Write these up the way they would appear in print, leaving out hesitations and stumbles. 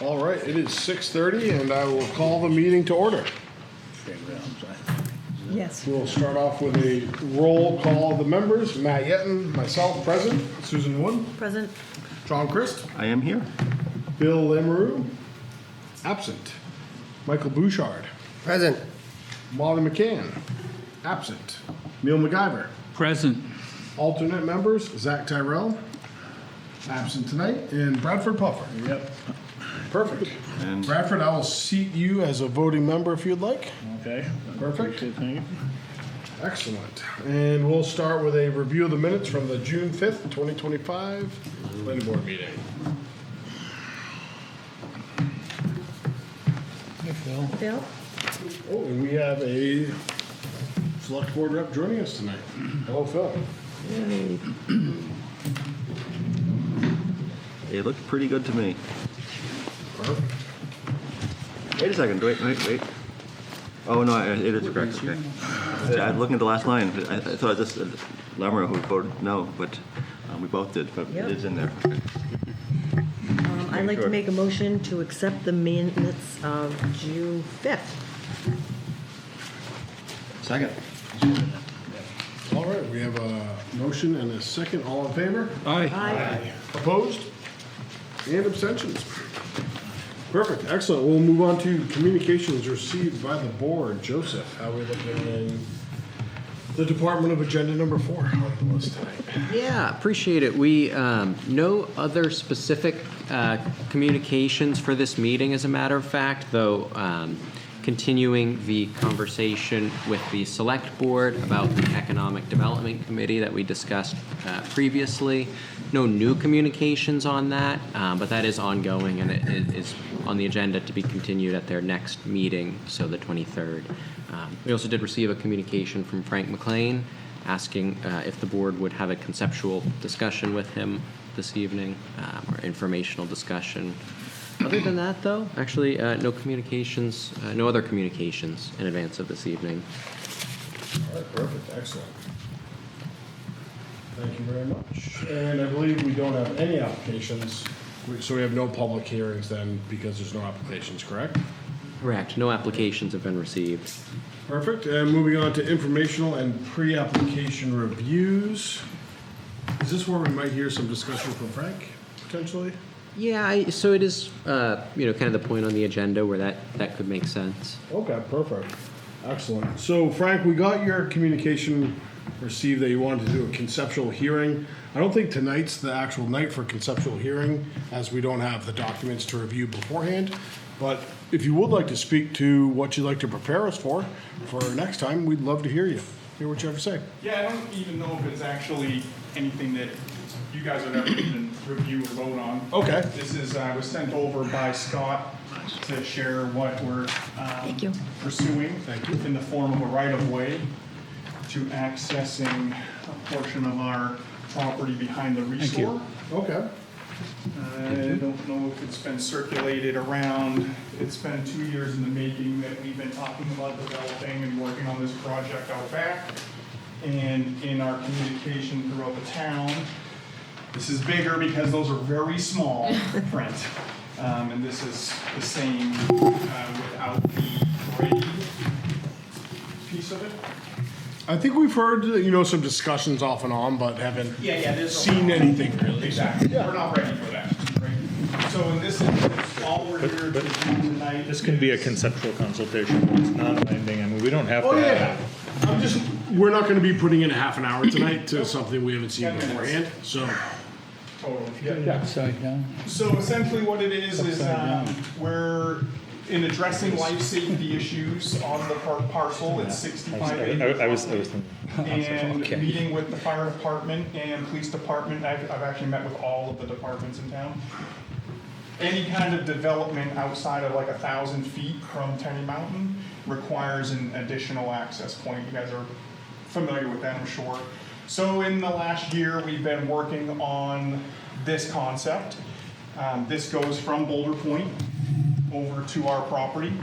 All right, it is 6:30 and I will call the meeting to order. Yes. We'll start off with a roll call of the members. Matt Yetton, myself, present. Susan Wood, Present. John Christ, I am here. Bill Lamoureux, absent. Michael Bouchard, Present. Molly McCann, absent. Neil MacGyver. Present. Alternate members, Zach Tyrell, absent tonight, and Bradford Puffer. Yep. Perfect. And Bradford, I will seat you as a voting member if you'd like. Okay. Perfect. Thank you. Excellent. And we'll start with a review of the minutes from the June 5th, 2025 planning board meeting. Hey, Phil. Bill? Oh, and we have a select board rep joining us tonight. Hello, Phil. it looked pretty good to me. Perfect. Wait a second. Wait. Oh, no, it is correct. Okay. I'm looking at the last line. I thought this Lamoureux who voted no, but we both did, but Yep. it is in there. Okay. I'd like Sure. to make a motion to accept the minutes of June 5th. Second. All right, we have a motion and a second. All in favor? Aye. Aye. Opposed? And abstentions? Perfect, excellent. We'll move on to communications received by the board. Joseph, how are we looking in the Department of Agenda number 4 on the list tonight? Yeah, appreciate it. We, no other specific communications for this meeting, as a matter of fact, though continuing the conversation with the Select Board about the Economic Development Committee that we discussed previously. No new communications on that, but that is ongoing and it is on the agenda to be continued at their next meeting, so the 23rd. We also did receive a communication from Frank McLean asking if the board would have a conceptual discussion with him this evening, or informational discussion. Other than that, though, actually, no communications, no other communications in advance of this evening. All right, perfect, excellent. Thank you very much. And I believe we don't have any applications, so we have no public hearings then because there's no applications, correct? Correct. No applications have been received. Perfect, and moving on to informational and pre-application reviews. Is this where we might hear some discussion from Frank, potentially? Yeah, so it is, kind of the point on the agenda where that could make sense. Okay, perfect. Excellent. So Frank, we got your communication received that you wanted to do a conceptual hearing. I don't think tonight's the actual night for conceptual hearing, as we don't have the documents to review beforehand. But if you would like to speak to what you'd like to prepare us for next time, we'd love to hear what you have to say. Yeah, I don't even know if it's actually anything that you guys would ever even review or vote on. Okay. This is, was sent over by Scott to share what we're Thank you. pursuing. Thank you. In the form of a right-of-way to accessing a portion of our property behind the restore. Okay. I don't know if it's been circulated around. It's been 2 years in the making that we've been talking about developing and working on this project out back. And in our communication throughout the town, this is bigger because those are very small print. And this is the same without the grade piece of it. I think we've heard, some discussions off and on, but haven't there's seen anything really. Exactly. We're not ready for that. Right? So in this instance, all we're here to do tonight. This can be a conceptual consultation. It's non-binding. I mean, we don't have to. Oh, have yeah. We're not going to be putting in a half an hour tonight to something we haven't seen 10 minutes. beforehand, so. Totally. it upside down. So essentially what it is we're in addressing life safety issues on the parcel. It's 65 acres. I was thinking. And Okay. meeting with the fire department and police department. I've actually met with all of the departments in town. Any kind of development outside of like 1,000 feet from Tenny Mountain requires an additional access point. You guys are familiar with that, I'm sure. So in the last year, we've been working on this concept. This goes from Boulder Point over to our property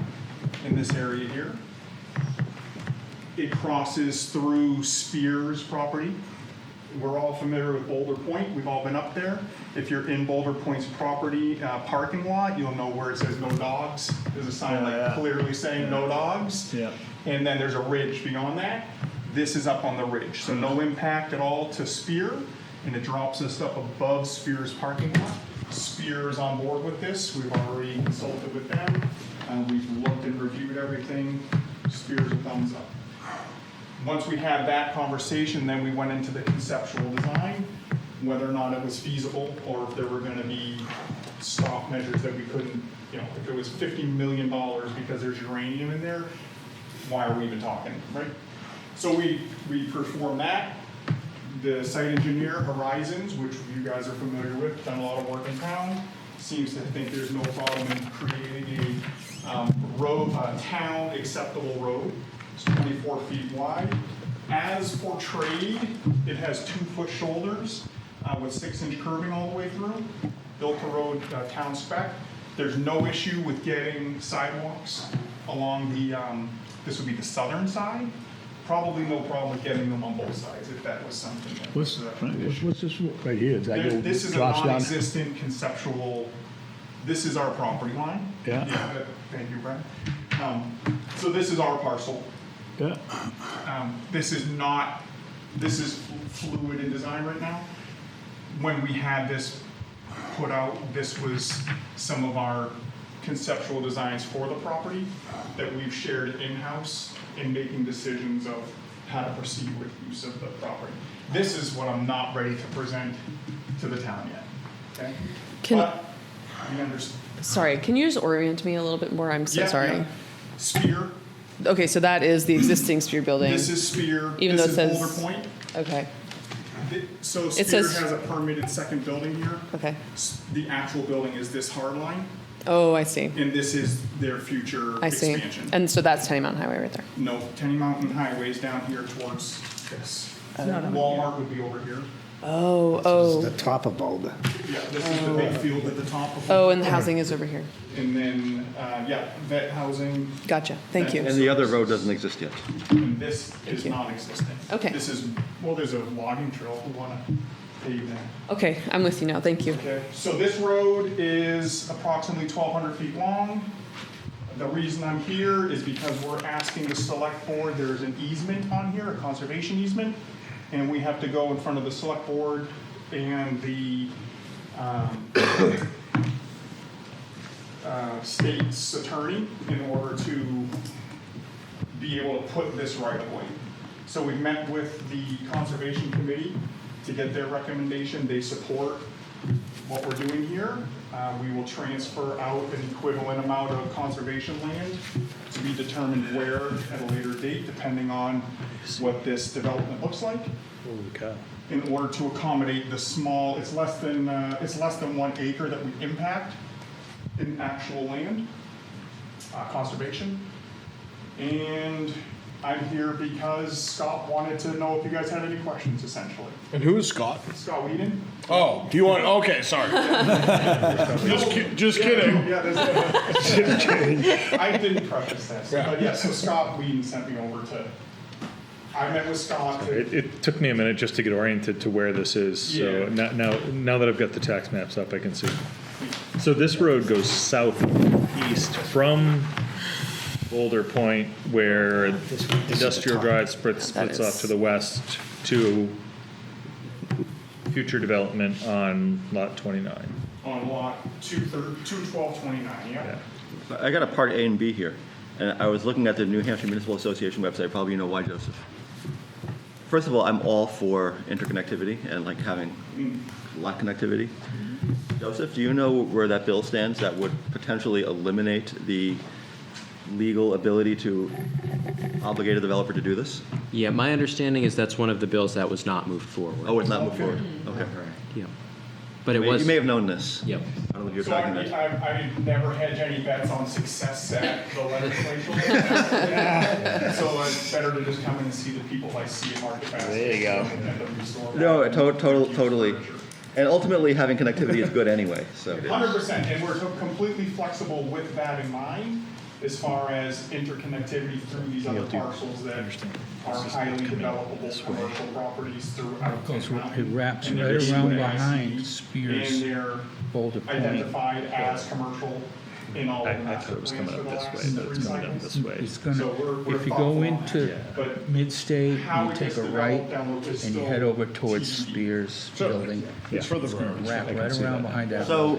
in this area here. It crosses through Spears property we're all familiar with Boulder Point. We've all been up there. If you're in Boulder Point's property parking lot, you'll know where it says no dogs. There's a sign like clearly saying no dogs. Yeah. And then there's a ridge beyond that. This is up on the ridge, so no impact at all to Spear, and it drops us up above Spear's parking lot. Spear is on board with this. We've already consulted with them. We've looked and reviewed everything. Spear's a thumbs up. Once we had that conversation, then we went into the conceptual design, whether or not it was feasible or if there were going to be stop measures that we couldn't, if it was $50 million because there's uranium in there, why are we even talking, right? So we performed that. The site engineer, Horizons, which you guys are familiar with, done a lot of work in town, seems to think there's no problem in creating a town acceptable road. It's 24 feet wide. As portrayed, it has 2-foot shoulders with 6-inch curbing all the way through. Built to road town spec. There's no issue with getting sidewalks along the, this would be the southern side. Probably no problem with getting them on both sides if that was something that was an issue. What's this right here? Does that go, This is a drops down? non-existent conceptual, this is our property line. Yeah. Thank you, Brent. So this is our parcel. Yeah. This is fluid in design right now. When we had this put out, this was some of our conceptual designs for the property that we've shared in-house in making decisions of how to proceed with use of the property. This is what I'm not ready to present to the town yet, okay? But you understand. Sorry, can you just orient me a little bit more? I'm so sorry. Yeah. Spear, Okay, so that is the existing Spear building. this is Spear, Even this though it is says- Boulder Point. Okay, So It Spear says- has a permitted second building here. okay. The actual building is this hard line, Oh, I see. and this is their future I see. expansion. And so that's Tenny Mountain Highway right there. No, Tenny Mountain Highway's down here towards this. Walmart would be over here. Oh, The top of Boulder. Yeah, this is the big field at the top of. oh, and the housing is over here. And then, vet housing, Gotcha, thank you. And the other road doesn't exist yet. and this is you. non-existent. Okay. This is, well, there's a logging trail, we wanna pave that. Okay, I'm with you now, thank you. Okay, so this road is approximately 1,200 feet long. The reason I'm here is because we're asking the select board, there's an easement on here, a conservation easement, and we have to go in front of the select board and the state's attorney in order to be able to put this right of way. So we met with the conservation committee to get their recommendation. They support what we're doing here. We will transfer out an equivalent amount of conservation land to be determined where at a later date, depending on what this development looks like, Holy cow. in order to accommodate the small, it's less than 1 acre that we impact in actual land, conservation. And I'm here because Scott wanted to know if you guys had any questions, essentially. And who is Scott? Scott Whedon? Oh, do you want, okay, sorry. Just kidding. Yeah, I didn't preface this, but yeah, so Scott Whedon sent me over to, I met with Scott to, It took me a minute just to get oriented to where this is, so Yeah. now that I've got the tax maps up, I can see. So this road goes southeast from Boulder Point, where Industrial Drive splits That off is- to the west to future development on lot 29. on lot 21229, yeah? Yeah. I got a part A and B here, and I was looking at the New Hampshire Municipal Association website, probably you know why, Joseph. First of all, I'm all for interconnectivity and like having lot connectivity. Joseph, do you know where that bill stands that would potentially eliminate the legal ability to obligate a developer to do this? Yeah, my understanding is that's one of the bills that was not moved forward. Oh, it's not moved forward? Okay. Yeah. But it was. You may have known this. Yep. I don't know if you're So talking about. I never hedge any bets on success at the legislature. So it's better to just come in and see the people I see at Market Basket. There you go. And the restore. No, totally. And ultimately, having connectivity is good anyway, so. 100%, and we're completely flexible with that in mind. as far as interconnectivity through these other parcels that are highly developable commercial properties throughout Goes- Tenny Mountain. it wraps And right they're around listed behind as Spears, And they're Boulder Point. identified as commercial in all I of the thought master it was plans coming for up the this last way, but it's coming up 3 this cycles. way. It's So gonna, we're if you thoughtful go on into that, but mid-state, how you it take gets a right, developed down is and you still head over towards TBD. Spears So, Building. it's for the It's gonna road. wrap I can right see around that. behind that. So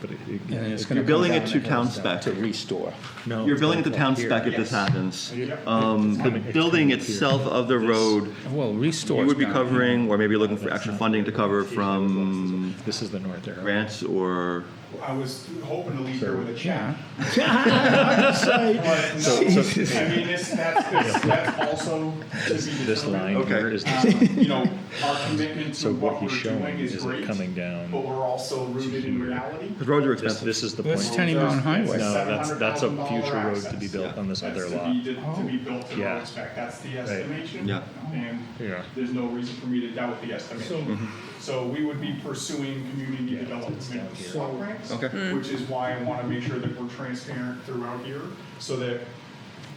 But And then it's you're gonna come building down it to the town hills spec. To restore. no, You're it's building it to going town here. spec if this Yes. happens. Yep. The coming- it's building coming here. itself of the road, Well, restore. you would be covering, or maybe looking for extra funding to cover from This is the north arrow. grants or, I was hoping to leave here with a check. Yeah. But no, I mean, that's also to be This line determined. here is You know, our commitment so to what what he's we're showing doing is is it great, coming but down. we're also rooted in reality. because roads are This, expensive. this is the That's point. Tenny Mountain Highway. No, that's a $700,000 future road to be access. built on this That's other to lot. be- To be built to Yeah. road spec, that's the estimation. Yeah. And Yeah. there's no reason for me to doubt the estimation. So we would be pursuing community development block grants. Okay. Which is why I want to make sure that we're transparent throughout here, so that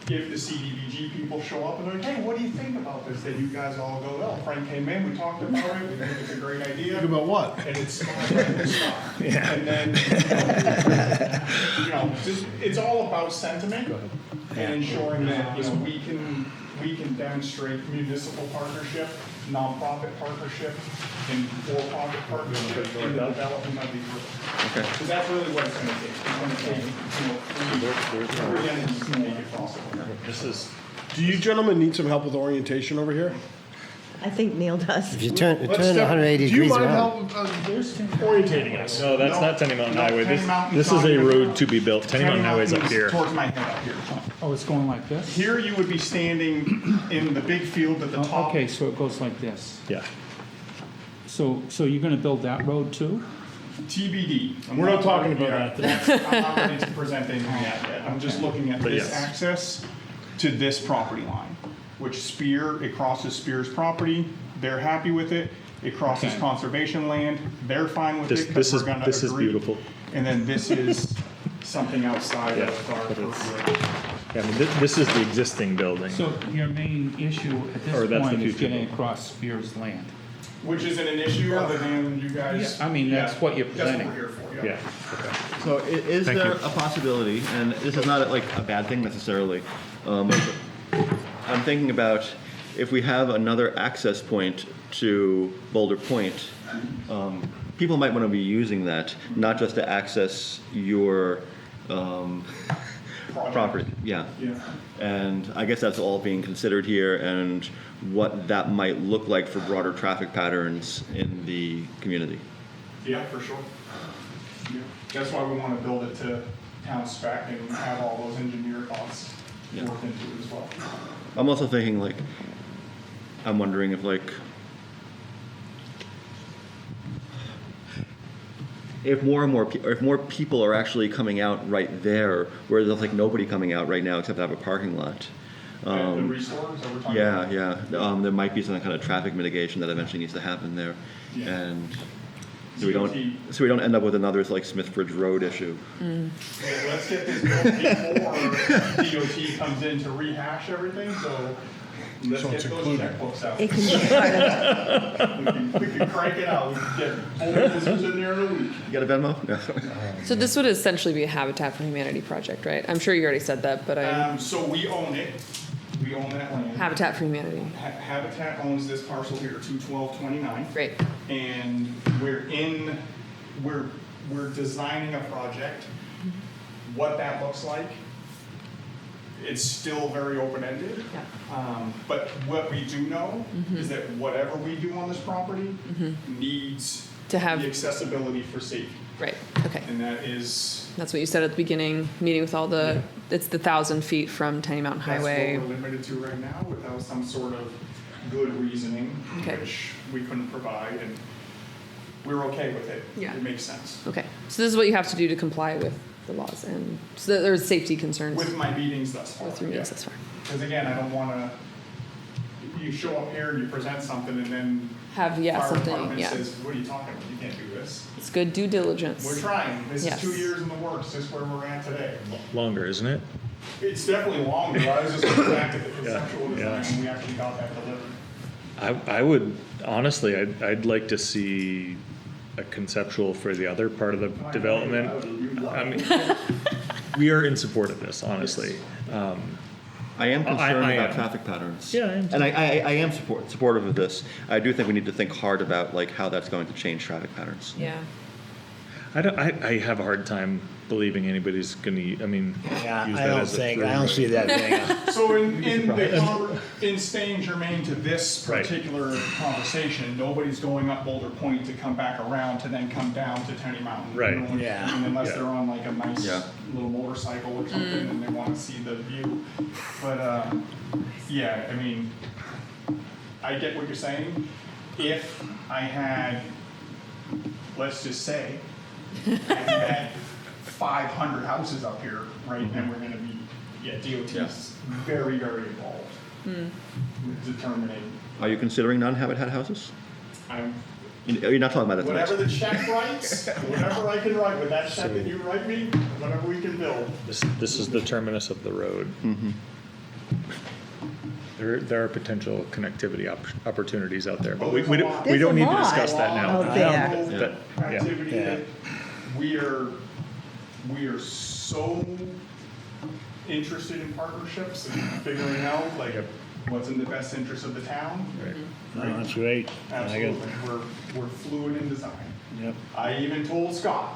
if the CDBG people show up and they're like, hey, what do you think about this? Then you guys all go, well, Frank came in, we talked about it, we think it's a great idea. Think about what? And it's stuff. And then, you know, it's all about sentiment and ensuring that, you know, we can demonstrate municipal partnership, nonprofit partnership, and for-profit partnership in the development of these roads. Okay. Because that's really what it's gonna take. It's gonna take, you know, three entities to make it possible. This is, Do you gentlemen need some help with orientation over here? I think Neil does. If you turn Let's 180 do you degrees mind around. help, orientating us? no, that's No, not Tenny Mountain no, Highway. Tenny This, Mountain's this is not a even- road to be built. Tenny Mountain Highway's up Mountain's here. Towards my head up here. Oh, it's going like this? Here you would be standing in the big field at the Oh, top. okay, so it goes like this. Yeah. So you're gonna build that road too? TBD. We're not talking about that. I'm not ready to present anything yet. I'm just looking at But this yes. access to this property line, which it crosses Spear's property. They're happy with it. It crosses Okay. conservation land. They're fine with This, it this because is, we're gonna this is agree. beautiful. And then this is something outside Yeah, of our but it's- purview. Yeah, I mean, this is the existing building. So your main issue at Or this that's the point is future getting goal. across Spears Land? Which isn't an issue other than you guys. Yeah, I mean, that's what you're That's what presenting. we're here for, Yeah, okay. So is Thank there you. a possibility, and this is not like a bad thing necessarily, I'm thinking about if we have another access point to Boulder Point, people might want to be using that, not just to access your property. Yeah. Yeah. And I guess that's all being considered here and what that might look like for broader traffic patterns in the community. Yeah, for sure. Yeah. That's why we want to build it to town spec and have all those engineer costs Yeah. worked into it as well. I'm also thinking like, I'm wondering if like, if more and more, or if more people are actually coming out right there, where there's like nobody coming out right now except to have a parking lot. The restores that we're talking Yeah, about. yeah. There might be some kind of traffic mitigation that eventually needs to happen there, Yeah. and so we don't end up with another like Smithbridge Road issue. Well, let's get this built before DOT comes in to rehash everything, so let's So get it's those included. checkbooks out. It can be part of, We can crank it out, we can get bulldozers in there in a week. You got a Venmo? No. So this would essentially be a Habitat for Humanity project, right? I'm sure you already said that, but So we own it, we own that land. Habitat for Humanity. Habitat owns this parcel here, 21229. Great. And we're designing a project. What that looks like, it's still very open-ended. Yeah. But what we do know is that whatever we do on this property needs To have- the accessibility for safety. Right. Okay. And that is, That's what you said at the beginning, meeting with all the, it's the 1,000 feet from Tenny Mountain that's Highway. what we're limited to right now without some sort of good reasoning, Okay. which we couldn't provide, and we're okay with it. Yeah. It makes sense. Okay. So this is what you have to do to comply with the laws, and so there's safety concerns With my meetings thus far. with your meetings this far. Because again, I don't want to, you show up here and you present something and then have, yeah, fire something, department yeah. says, what are you talking about? You can't do this. It's good due diligence. We're trying. This Yes. is 2 years in the works, just where we're at today. Longer, isn't it? It's definitely longer. I was just looking back at the conceptual yeah. design, and we actually got that delivered. I would, honestly, I'd like to see a conceptual for the other part of the development. I mean, we are in support of this, honestly. I am concerned I about am. traffic patterns. Yeah, I am And I am supportive of this. I do think we need to think hard about like how that's going to change traffic patterns. Yeah. I have a hard time believing anybody's gonna, I mean, Yeah, use I that don't as a think, through I don't road. see that being So in staying germane to this Right. particular conversation, nobody's going up Boulder Point to come back around to then come down to Tenny Mountain. Right. No one- Yeah. and unless Yeah. they're on like a nice Yeah. little motorcycle or something and they want to see the view. But, yeah, I mean, I get what you're saying. If I had, let's just say, I had 500 houses up here, right, and we're gonna be, DOT's very, very involved with determining, Are you considering non-habitat houses? I'm, You're not talking about that whatever tonight. the check writes, whatever I can write with that check that you write me, whatever we can build. This is the terminus of the road. There are potential connectivity opportunities out there, but Oh, we, there's we a don't, lot. we There's don't a need to lot discuss that now. out there. But, yeah. Activity Yeah. that we are so interested in partnerships and figuring out like what's in the best interest of the town. Right. No, that's great. I like it. Absolutely, we're fluid in design. Yep. I even told Scott,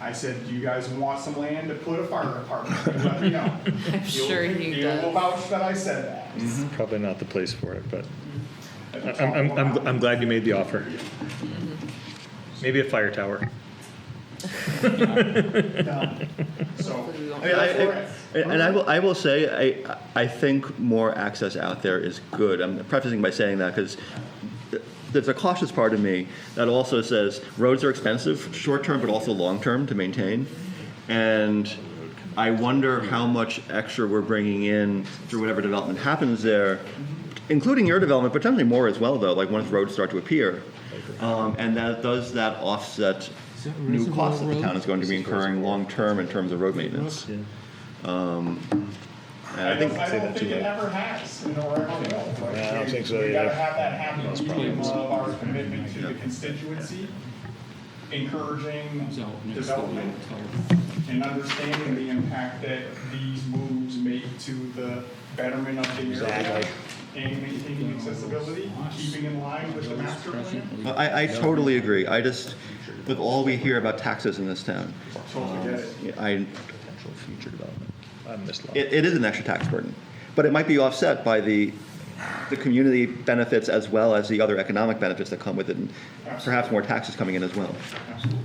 I said, do you guys want some land to put a fire department? You let me know. I'm sure he He'll does. vouch that I said that. Probably not the place for it, but At the I'm glad you made the offer. Maybe a fire tower. Done. So, We won't- And I will say, I think more access out there is good. I'm prefacing by saying that because there's a cautious part of me that also says roads are expensive, short-term but also long-term to maintain. And I wonder how much extra we're bringing in through whatever development happens there, including your development, potentially more as well though, like once roads start to appear. And does that offset new costs that the town is going to be incurring long-term in terms of road maintenance? And I think I don't think it ever has, or ever will. Like, I don't think so We gotta either. have that happy medium of our commitment to the constituency, encouraging development, and understanding the impact that these moves make to the betterment of the area. Exactly. And maintaining accessibility, keeping in line with the master plan. I totally agree. I just, with all we hear about taxes in this town, Totally get it. Potential future development. I missed a lot. it is an extra tax burden. But it might be offset by the community benefits as well as the other economic benefits that come with it, and perhaps more taxes coming in as well. Absolutely.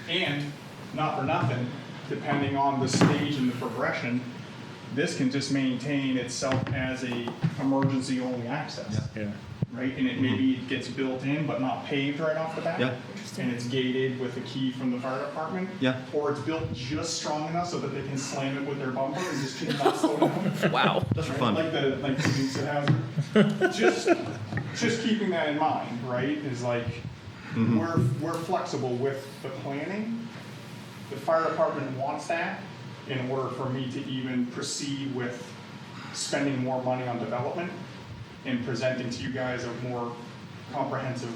And, not for nothing, depending on the stage and the progression, this can just maintain itself as a emergency-only access. Yeah. Right, and it maybe gets built in but not paved right off the bat. Yeah. And it's gated with a key from the fire department. Yeah. Or it's built just strong enough so that they can slam it with their bumper and just not slow down. Wow. Just for Right, fun. Like the Dukes of Hazzard. Just keeping that in mind, right, is like, we're flexible with the planning. The fire department wants that in order for me to even proceed with spending more money on development and presenting to you guys a more comprehensive,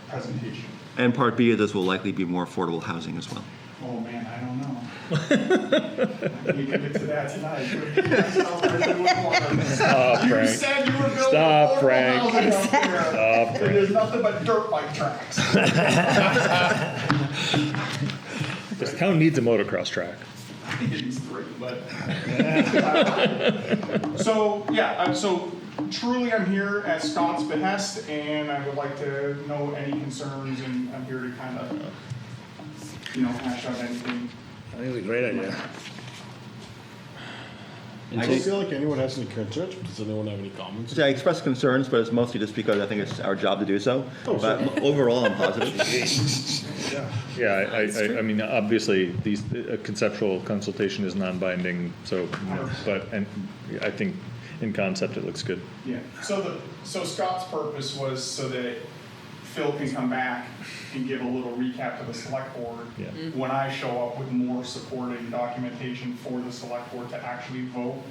presentation. And part B of this will likely be more affordable housing as well. Oh, man, I don't know. We can get to that tonight. Stop, You Frank. said you were building Stop, affordable Frank. housing up there, Stop, and Frank. there's nothing but dirt bike tracks. This town needs a motocross track. I think it needs 3, but. So truly I'm here at Scott's behest, and I would like to know any concerns, and I'm here to kind of, hash out anything. I think it's a great idea. I don't feel like anyone has any concerns. Does anyone have any comments? So I express concerns, but it's mostly just because I think it's our job to do so. But overall, I'm positive. Yeah, I mean, obviously, a conceptual consultation is non-binding, so, but, and I think in concept, it looks good. Yeah, so Scott's purpose was so that Phil can come back and give a little recap to the select board. Yeah. When I show up with more supporting documentation for the select board to actually vote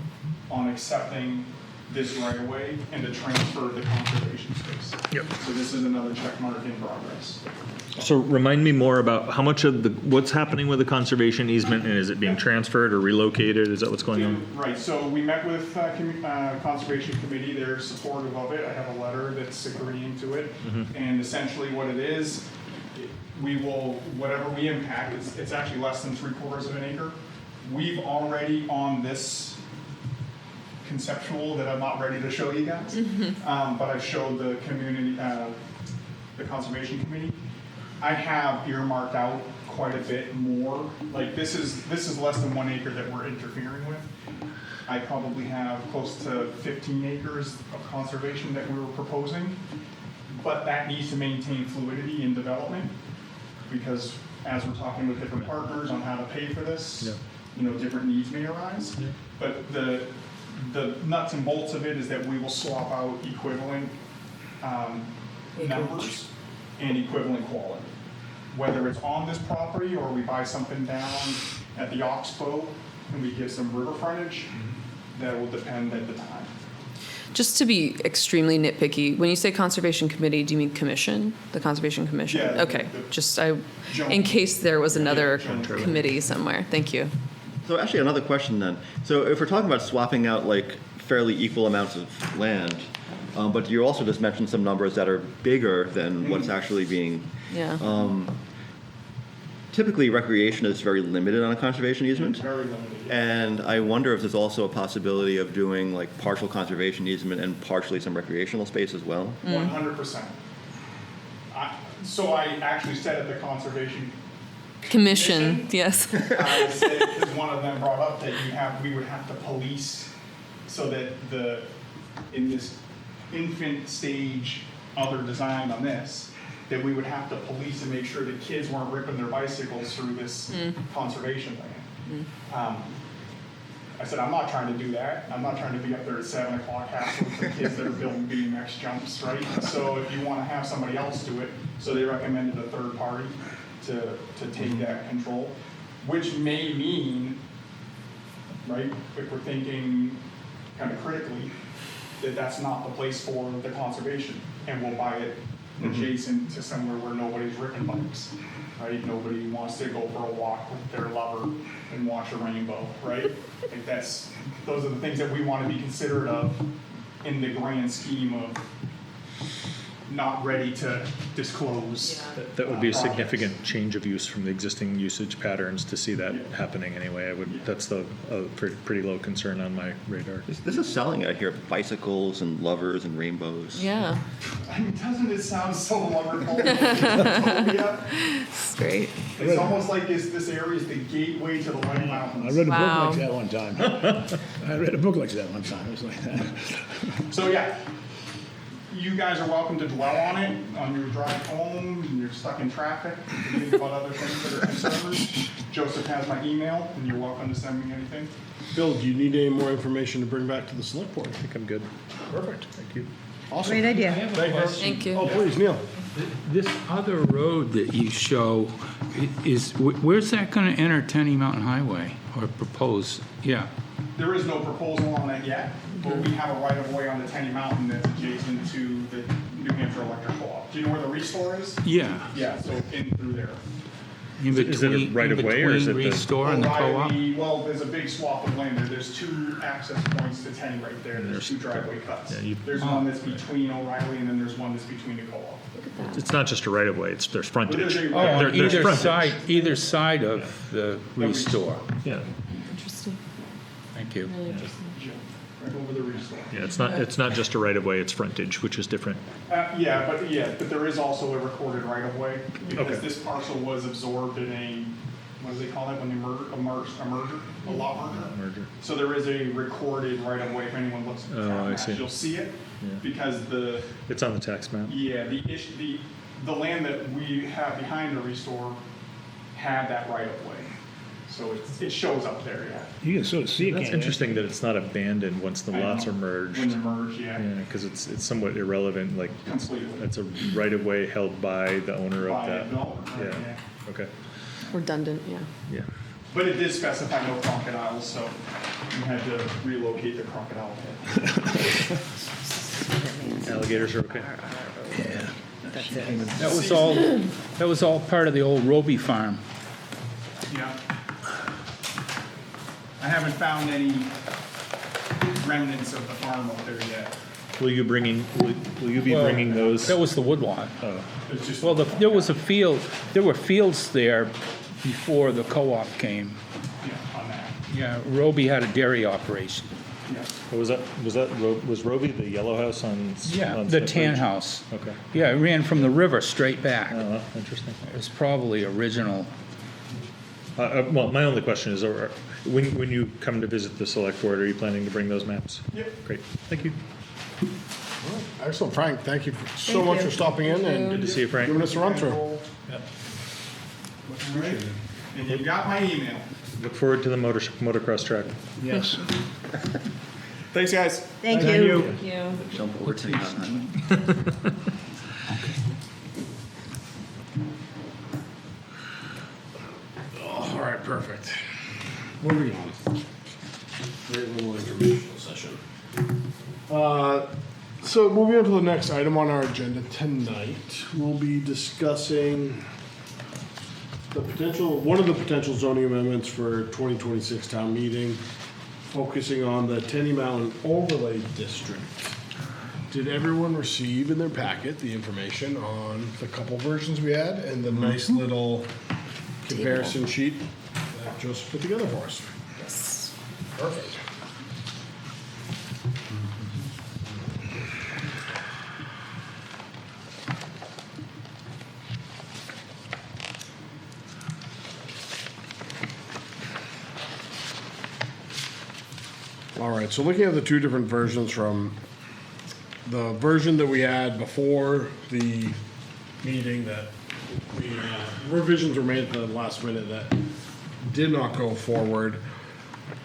on accepting this right away and to transfer the conservation space. Yep. So this is another check mark in progress. So remind me more about how much of what's happening with the conservation easement, and is it being transferred or relocated? Is that what's going on? Right, so we met with Conservation Committee, they're supportive of it, I have a letter that's agreeing to it. And essentially what it is, we will, whatever we impact, it's actually less than 3/4 of an acre. We've already on this conceptual that I'm not ready to show you guys, but I showed the community, the Conservation Committee. I have earmarked out quite a bit more. Like this is less than 1 acre that we're interfering with. I probably have close to 15 acres of conservation that we were proposing, but that needs to maintain fluidity in development because as we're talking with different partners on how to pay for this, different needs may arise. But the nuts and bolts of it is that we will swap out equivalent numbers and equivalent quality. Whether it's on this property or we buy something down at the Oxbow and we give some river frontage, that will depend at the time. Just to be extremely nitpicky, when you say Conservation Committee, do you mean Commission? The Conservation Commission? Yeah, Okay, Joan. in case there was another Joan. committee somewhere. Thank you. So actually, another question then. So if we're talking about swapping out like fairly equal amounts of land, but you also just mentioned some numbers that are bigger than what's actually being. Yeah. Typically, recreation is very limited on a conservation easement. Very limited. And I wonder if there's also a possibility of doing like partial conservation easement and partially some recreational space as well. 100%. So I actually said at the Conservation Commission, yes. I said, because one of them brought up that we would have to police so that in this infant stage, other design on this, that we would have to police and make sure that kids weren't ripping their bicycles through this conservation land. I said, I'm not trying to do that. I'm not trying to be up there at 7 o'clock hassling for kids that are building BMX jumps, right? So if you want to have somebody else do it, so they recommended a third party to take that control, which may mean, right, if we're thinking kind of critically, that that's not the place for the conservation, and we'll buy it adjacent to somewhere where nobody's ripping bikes, right? Nobody wants to go for a walk with their lover and watch a rainbow, right? Like those are the things that we want to be considerate of in the grand scheme of not ready to disclose. That would be a projects. significant change of use from the existing usage patterns to see that happening anyway. That's a pretty low concern on my radar. This is selling out here, bicycles and lovers and rainbows. Yeah, I mean, doesn't it sound so wonderful? Utopia? it's great. It's almost like this area is the gateway to the White I Mountains. read a book Wow. like that one time. I read a book like that one time. It was like that. So yeah, you guys are welcome to dwell on it on your drive home, and you're stuck in traffic, you think about other things that are concerns. Joseph has my email, and you're welcome to send me anything. Bill, do you need any more information to bring back to the select board? I think I'm good. Perfect. Thank you. Awesome. Great idea. Thank you. Oh, please, Neil. This other road that you show, where's that gonna enter Tenny Mountain Highway or propose? Yeah, There is no proposal on that yet, but we have a right-of-way on the Tenny Mountain that's adjacent to the New Hampshire Electric Co-op. Do you know where the restore is? yeah. Yeah, so in through there. In Is it a between, right in of way, or is between it the- Restore and the co-op? O'Reilly, well, there's a big swath of land there. There's 2 access points to Tenny right there. There's 2 driveway cuts. Yeah, There's one that's between O'Reilly, and then there's one that's between the co-op. It's not just a right of way, there's frontage. There's a- Oh, on There's either frontage. side of the Restore. Yeah, Interesting. Thank you. Really interesting. Right over the restore. yeah, it's not just a right of way, it's frontage, which is different. But there is also a recorded right of way because Okay. this parcel was absorbed in a, what do they call it when they merge, a lot merger? Merger. So there is a recorded right of way. If anyone looks at the Oh, tax I maps, see. you'll see it Yeah. because It's on the tax map. the land that we have behind the restore had that right of way. So it shows up there, yeah. You can sort of see it, That's can't you? interesting that it's not abandoned once the I lots know. are merged. When they're merged, yeah. Yeah, because it's somewhat irrelevant, like, Completely. it's a right-of-way held by the owner of By a that. developer, right, Yeah, okay, Redundant, yeah. yeah. But it did specify no crocodiles, so we had to relocate the crocodile pit. Alligators are okay. That was all part of the old Roby farm. Yeah. I haven't found any remnants of the farm out there yet. Will you be bringing those? That was the woodlot. Oh, It's just. Well, there was a field, there were fields there before the co-op came. Yeah, on that, Yeah, Roby had a dairy operation. yeah. was Roby the yellow house on? Yeah, on the Smith tan Ridge? house. Okay. Yeah, it ran from the river straight back. Oh, interesting. It was probably original. Well, my only question is, when you come to visit the select board, are you planning to bring those maps? Yep. Great, thank you. Excellent, Frank, thank you so Thank much you. for stopping in Good and to see you, Frank. giving us a run through. Much appreciated. And you got my email. Look forward to the motocross track. Yes. Thanks, guys. Thank you. Thank you. Jump over Tenny Mountain Highway. All right, perfect. Moving on. Great little informational session. So moving on to the next item on our agenda tonight, we'll be discussing one of the potential zoning amendments for 2026 town meeting, focusing on the Tenny Mountain Overlay District. Did everyone receive in their packet the information on the couple versions we had and the nice little comparison sheet that Joseph put together for us? Yes. Perfect. All right, so looking at the two different versions from the version that we had before the meeting that revisions were made at the last minute that did not go forward.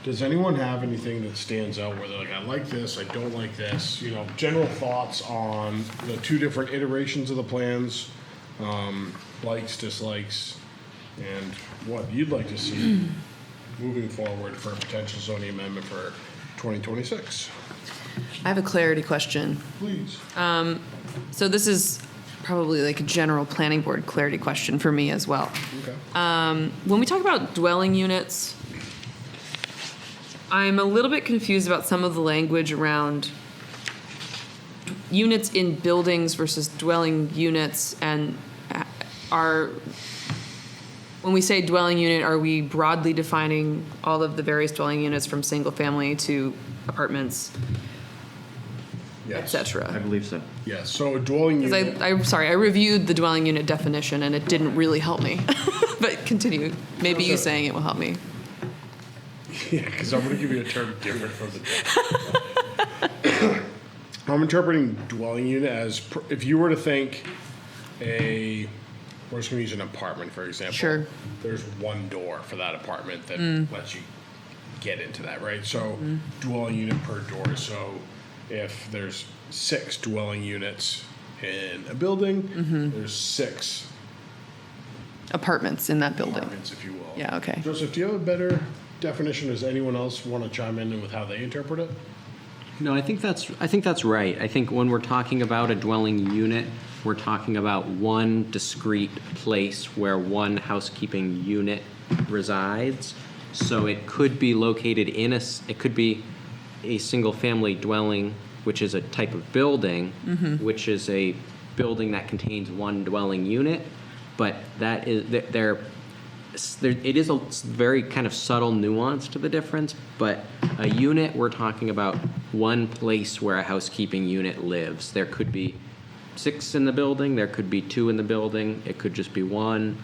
Does anyone have anything that stands out where they're like, I like this, I don't like this? You know, general thoughts on the two different iterations of the plans, likes, dislikes, and what you'd like to see moving forward for a potential zoning amendment for 2026. I have a clarity question. Please. So this is probably like a general planning board clarity question for me as well. Okay. When we talk about dwelling units, I'm a little bit confused about some of the language around units in buildings versus dwelling units, and when we say dwelling unit, are we broadly defining all of the various dwelling units from single family to apartments, et Yes. I cetera? believe so. Yes, so a dwelling Because unit. I'm sorry, I reviewed the dwelling unit definition and it didn't really help me. But continue. Maybe you saying it will help me. Yeah, because I'm going to give you a term different from the. I'm interpreting dwelling unit as if you were to think we're just going to use an apartment for example. Sure. There's one door for that apartment that lets you get into that, right? So dwelling unit per door. So if there's 6 dwelling units in a building, there's 6 Apartments in that building. apartments, if you will. Yeah, okay. Joseph, do you have a better definition? Does anyone else want to chime in with how they interpret it? No, I think that's right. I think when we're talking about a dwelling unit, we're talking about one discrete place where one housekeeping unit resides. So it could be located it could be a single-family dwelling, which is a type of building, which is a building that contains one dwelling unit, but that is it is a very kind of subtle nuance to the difference, but a unit, we're talking about one place where a housekeeping unit lives. There could be 6 in the building, there could be 2 in the building, it could just be 1,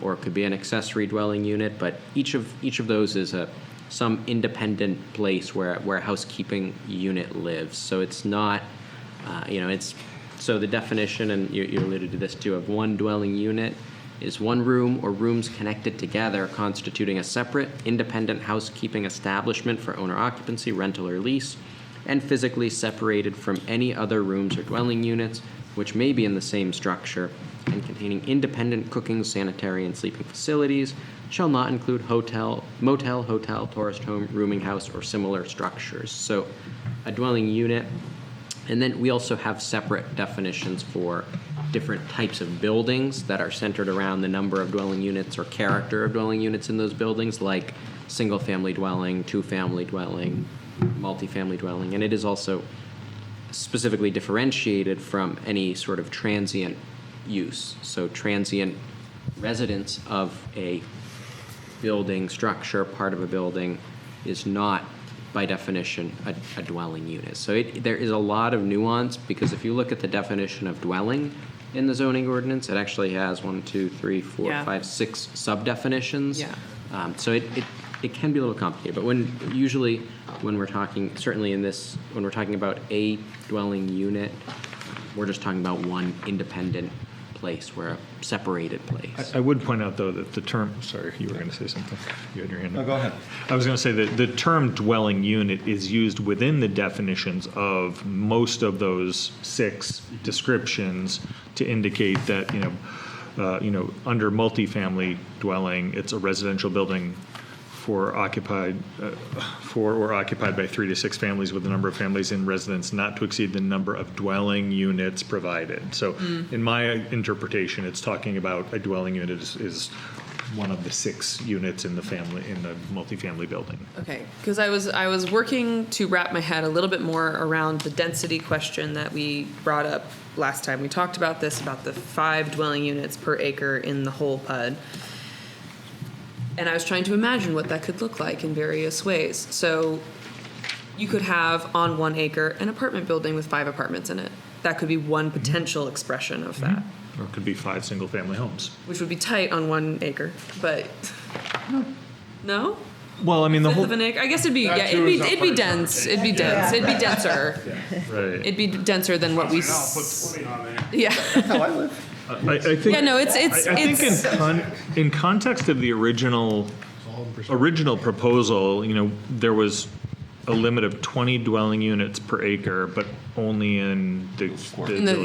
or it could be an accessory dwelling unit, but each of those is some independent place where a housekeeping unit lives. So it's not, so the definition, and you alluded to this too, of one dwelling unit is one room or rooms connected together constituting a separate, independent housekeeping establishment for owner occupancy, rental, or lease, and physically separated from any other rooms or dwelling units which may be in the same structure, and containing independent cooking, sanitary, and sleeping facilities, shall not include motel, hotel, tourist home, rooming house, or similar structures. So a dwelling unit. And then we also have separate definitions for different types of buildings that are centered around the number of dwelling units or character of dwelling units in those buildings, like single-family dwelling, two-family dwelling, multifamily dwelling. And it is also specifically differentiated from any sort of transient use. So transient residence of a building structure, part of a building, is not by definition a dwelling unit. So there is a lot of nuance, because if you look at the definition of dwelling in the zoning ordinance, it actually has 1, 2, 3, 4, Yeah. 5, 6 sub-definitions. Yeah. So it can be a little complicated, but when we're talking, certainly when we're talking about a dwelling unit, we're just talking about one independent place, where a separated place. I would point out, though, that the term, sorry, you were going to say something. You had your hand up. No, go ahead. I was going to say that the term dwelling unit is used within the definitions of most of those 6 descriptions to indicate that, under multifamily dwelling, it's a residential building for or occupied by 3 to 6 families, with the number of families in residence not to exceed the number of dwelling units provided. So in my interpretation, it's talking about a dwelling unit is one of the 6 units in the multifamily building. Okay, because I was working to wrap my head a little bit more around the density question that we brought up last time. We talked about this, about the 5 dwelling units per acre in the whole PUD. And I was trying to imagine what that could look like in various ways. So you could have on 1 acre an apartment building with 5 apartments in it. That could be one potential expression of that, Or it could be 5 single-family homes. which would be tight on 1 acre, but no? Well, I mean, the Fifth whole, of an acre? I guess it'd be, That yeah, too is it'd up be for dense. It'd be dense. It'd be denser. right. It'd be denser than what we. I'll put 20 on there. Yeah. How I live. I think. Yeah, no, it's I think in context of the original proposal, there was a limit of 20 dwelling units per acre, but only in the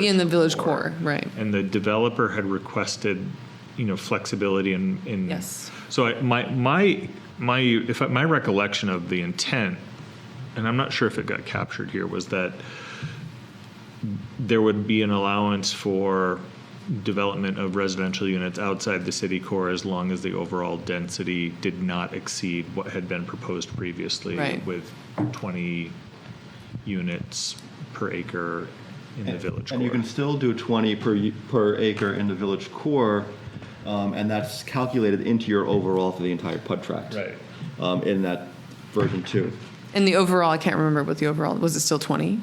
in the village core, right? And the developer had requested, flexibility in. Yes. So my recollection of the intent, and I'm not sure if it got captured here, was that there would be an allowance for development of residential units outside the city core as long as the overall density did not exceed what had been proposed previously, Right. with 20 units per acre in the village core. And you can still do 20 per acre in the village core, and that's calculated into your overall for the entire PUD tract. Right. In that version 2. And the overall, I can't remember what the overall was. It still 20?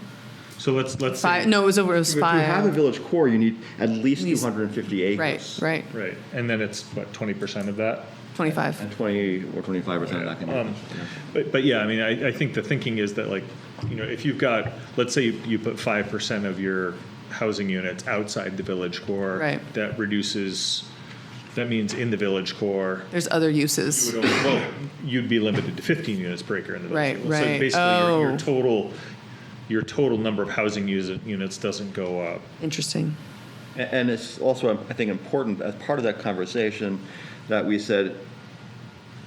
So let's 5? say, No, it was over. It was If you have a 5. village core, you need at least Needs- 250 acres. Right. right, and then it's what, 20% of that? 25. And 20 or 25% of that can be. But yeah, I mean, I think the thinking is that, like, if you've got, let's say you put 5% of your housing units outside the village core. Right. That means in the village core, There's other uses. you'd be limited to 15 units per acre in the village. Right, core. So right. basically, your total number of housing units doesn't go up. Interesting. And it's also, I think, important as part of that conversation that we said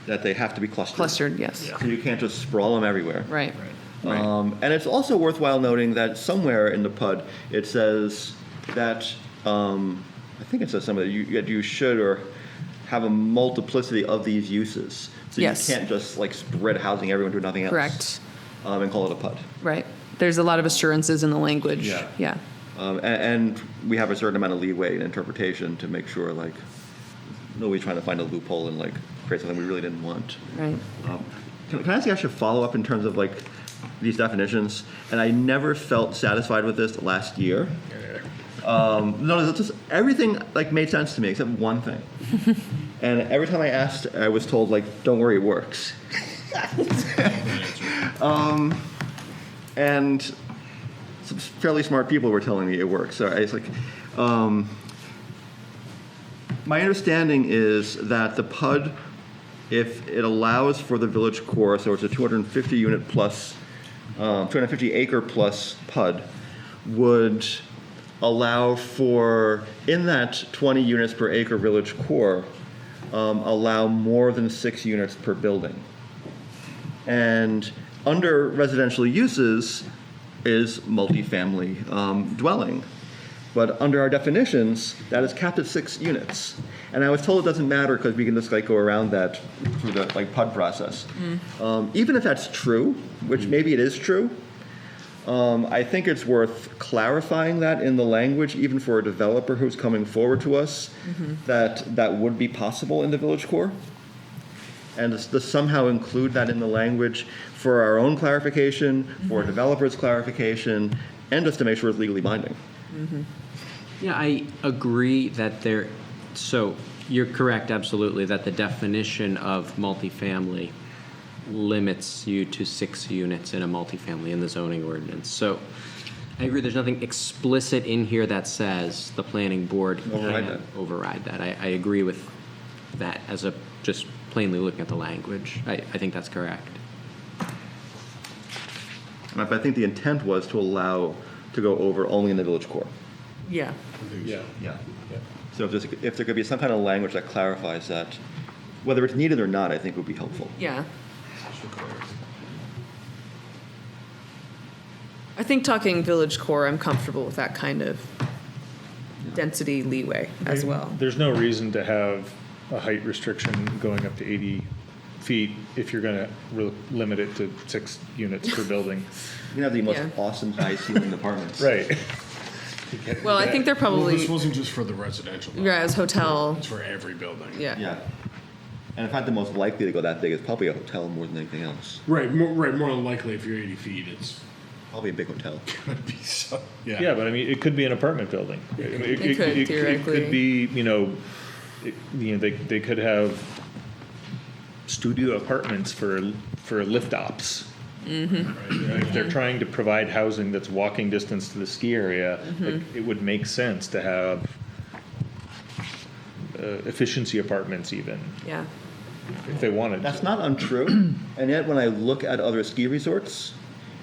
that they have to be clustered. Clustered, yes. So you can't just sprawl them everywhere. Right. And it's also worthwhile noting that somewhere in the PUD, it says that, I think it says somewhere that you should or have a multiplicity of these uses. So Yes. you can't just like spread housing everyone to nothing else. Correct. And call it a PUD. Right. There's a lot of assurances in the language. Yeah. Yeah. And we have a certain amount of leeway in interpretation to make sure like nobody's trying to find a loophole and like create something we really didn't want. Right. Can I ask you actually a follow-up in terms of like these definitions? And I never felt satisfied with this last year. No, it's just everything like made sense to me except one thing. And every time I asked, I was told like, "Don't worry, it works." And some fairly smart people were telling me it works. So I was like, My understanding is that the PUD, if it allows for the village core, so it's a 250 unit plus, 250 acre plus PUD, would allow for, in that 20 units per acre village core, allow more than 6 units per building. And under residential uses is multifamily dwelling. But under our definitions, that is capped at 6 units. And I was told it doesn't matter because we can just like go around that through the like PUD process. Even if that's true, which maybe it is true, I think it's worth clarifying that in the language, even for a developer who's coming forward to us, that would be possible in the village core. And to somehow include that in the language for our own clarification, for a developer's clarification, and just to make sure it's legally binding. Yeah, I agree that so you're correct, absolutely, that the definition of multifamily limits you to 6 units in a multifamily in the zoning ordinance. So I agree, there's nothing explicit in here that says the planning board can override that. I agree with that as a, just plainly looking at the language. I think that's correct. But I think the intent was to allow to go over only in the village core. Yeah. Yeah. Yeah. So if there could be some kind of language that clarifies that, whether it's needed or not, I think would be helpful. Yeah. I think talking village core, I'm comfortable with that kind of density leeway as well. There's no reason to have a height restriction going up to 80 feet if you're going to limit it to 6 units per building. You can have the most Yeah. awesome high ceiling apartments. Right. Well, I think they're Well, probably, this wasn't just for the residential. yeah, as hotel, It's for every building. yeah. Yeah. And in fact, the most likely to go that big is probably a hotel more than anything else. Right, more than likely if you're 80 feet, it's Probably a big hotel. gonna be so, Yeah, but I mean, it could be an apartment building. I mean, It could, theoretically. It could be, they could have studio apartments for lift ops. If they're trying to provide housing that's walking distance to the ski area, like, it would make sense to have efficiency apartments even, Yeah. if they wanted. That's not untrue. And yet, when I look at other ski resorts,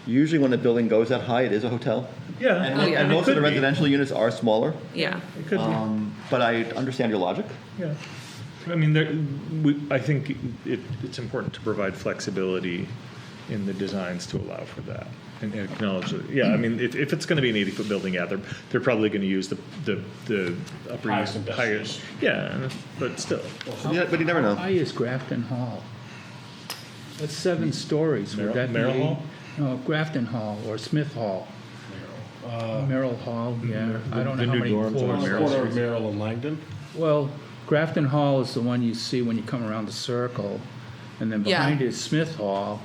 usually when a building goes that high, it is a hotel. Yeah. And, Oh, yeah. and it most of could the be. residential units are smaller. Yeah. It could be. But I understand your logic. Yeah. I mean, I think it's important to provide flexibility in the designs to allow for that and acknowledge that. Yeah, I mean, if it's going to be an 80-foot building, yeah, they're probably going to use the upper Highest and best highest. Yeah, but still. Yeah, but you never know. High is Grafton Hall. That's 7 stories. Would that be Merrill eight? Hall? No, Grafton Hall or Smith Hall. Merrill Hall, yeah. I don't know the how new many dorms floors. on Merrill. corner of Merrill and Langdon. Well, Grafton Hall is the one you see when you come around the circle. And then Yeah. behind it is Smith Hall.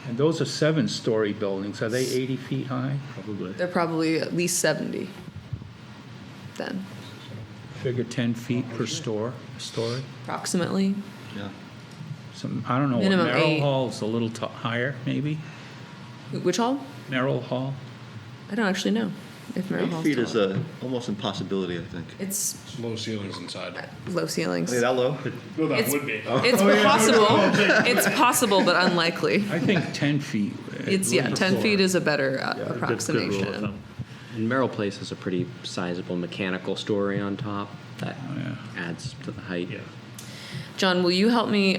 And those are 7-story buildings. Are they 80 feet high? Probably. They're probably at least 70 then, Figure 10 feet per story. approximately. Yeah. I don't know, what Minimum Merrill 8. Hall is a little higher, maybe? Which hall? Merrill Hall? I don't actually know if Merrill 8 Hall's feet is taller. almost impossibility, I think. It's Low ceilings inside. low ceilings. Is that low? No, that It's- would be. It's possible. It's possible, but unlikely. I think 10 feet. It's, yeah, 10 feet is a better Good rule of approximation. thumb. And Merrill Place has a pretty sizable mechanical story on top that yeah. adds to the height. Yeah. John, will you help me,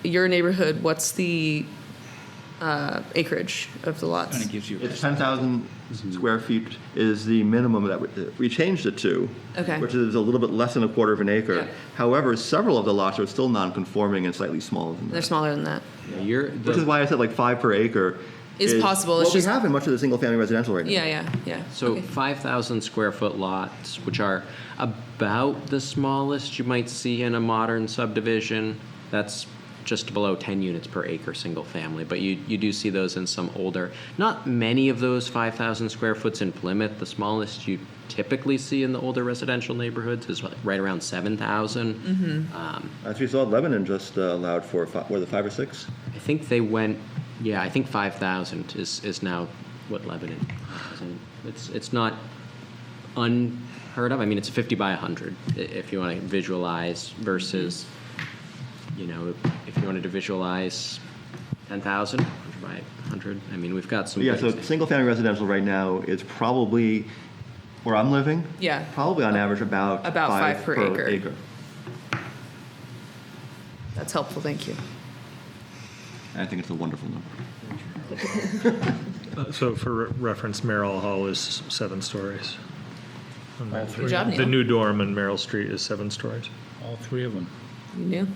your neighborhood, what's the acreage of the lots? Kind of gives you. It's 10,000 square feet is the minimum that we changed it to. Okay. Which is a little bit less than a quarter of an acre. Yeah. However, several of the lots are still non-conforming and slightly smaller than They're that. smaller than that. Which is why I said like 5 per acre. Is possible, it's What we just- have in much of the single-family residential right now. Yeah. So Okay. 5,000 square foot lots, which are about the smallest you might see in a modern subdivision. That's just below 10 units per acre, single family. But you do see those in some older, not many of those 5,000 square foots in Plymouth. The smallest you typically see in the older residential neighborhoods is right around 7,000. As we saw, Lebanon just allowed for, were the 5 or 6? I think they went, yeah, I think 5,000 is now what Lebanon has. And it's not heard of. I mean, it's a 50 by 100 if you want to visualize versus, you know, if you wanted to visualize 10,000 by 100. I mean, we've got some. Yeah, good so single-family residential right now is probably, where I'm living, Yeah. probably on average about About 5 per acre. acre. That's helpful, thank you. I think it's a wonderful number. So for reference, Merrill Hall is 7 stories. Good job, The Neil. new dorm in Merrill Street is 7 stories. All three of them. You knew?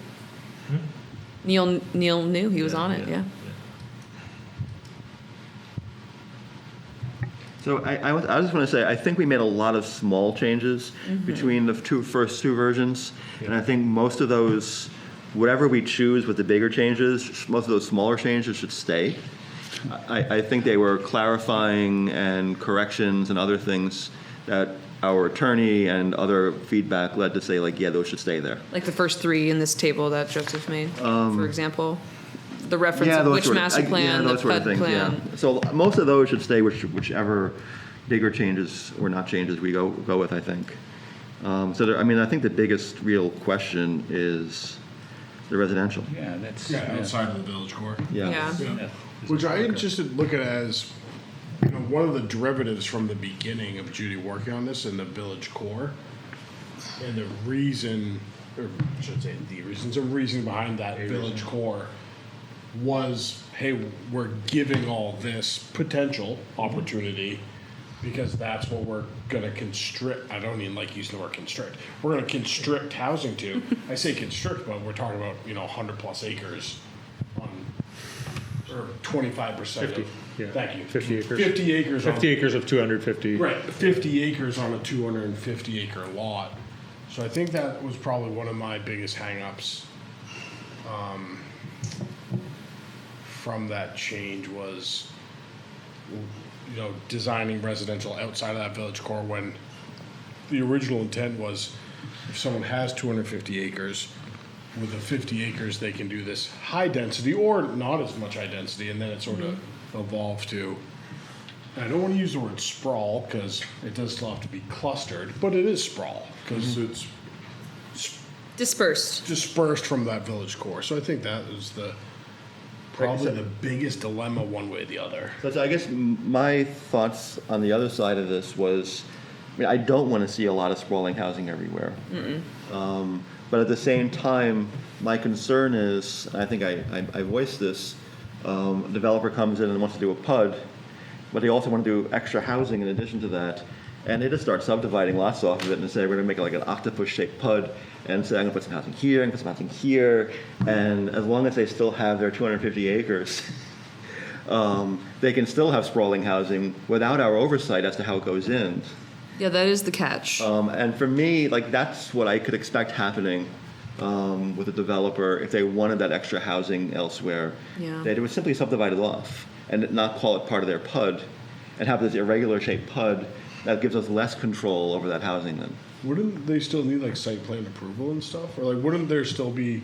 Neil knew, he was on it, yeah. So I just want to say, I think we made a lot of small changes between the first two versions, and I think most of those, whatever we choose with the bigger changes, most of those smaller changes should stay. I think they were clarifying and corrections and other things that our attorney and other feedback led to say, like, yeah, those should stay there. Like the first 3 in this table that Joseph made, for example. The reference of those which sort of- master plan, the those sort of PUD things, plan. yeah. So most of those should stay, whichever bigger changes or not changes we go with, I think. I think the biggest real question is the residential. Yeah, that's. Yeah, outside of the village core. Yeah. Which I just look at as, one of the derivatives from the beginning of Judy working on this in the village core. And the reason, or I should say the reason behind that village core was, hey, we're giving all this potential opportunity because that's what we're gonna constrict. I don't even like using the word constrict. We're gonna constrict housing to. I say constrict, but we're talking about, 100 plus acres on, or 25% of, yeah. thank you. 50 acres. 50 acres. 50 acres of 250. Right, 50 acres on a 250 acre lot. So I think that was probably one of my biggest hangups from that change was, designing residential outside of that village core when the original intent was if someone has 250 acres, with the 50 acres, they can do this high density or not as much high density, and then it sort of evolved to, I don't want to use the word sprawl because it does still have to be clustered, but it is sprawl because it's Dispersed. dispersed from that village core. So I think that is probably the biggest dilemma one way or the other. So I guess my thoughts on the other side of this was, I don't want to see a lot of sprawling housing everywhere. But at the same time, my concern is, and I think I voiced this, a developer comes in and wants to do a PUD, but they also want to do extra housing in addition to that. And they just start subdividing lots off of it and say, we're going to make it like an octopus-shaped PUD, and say, I'm going to put some housing here, and put some housing here, and as long as they still have their 250 acres, they can still have sprawling housing without our oversight as to how it goes in. Yeah, that is the catch. And for me, that's what I could expect happening with a developer if they wanted that extra housing elsewhere. Yeah. They would simply subdivide it off and not call it part of their PUD and have this irregular shaped PUD that gives us less control over that housing then. Wouldn't they still need site plan approval and stuff? Or wouldn't there still be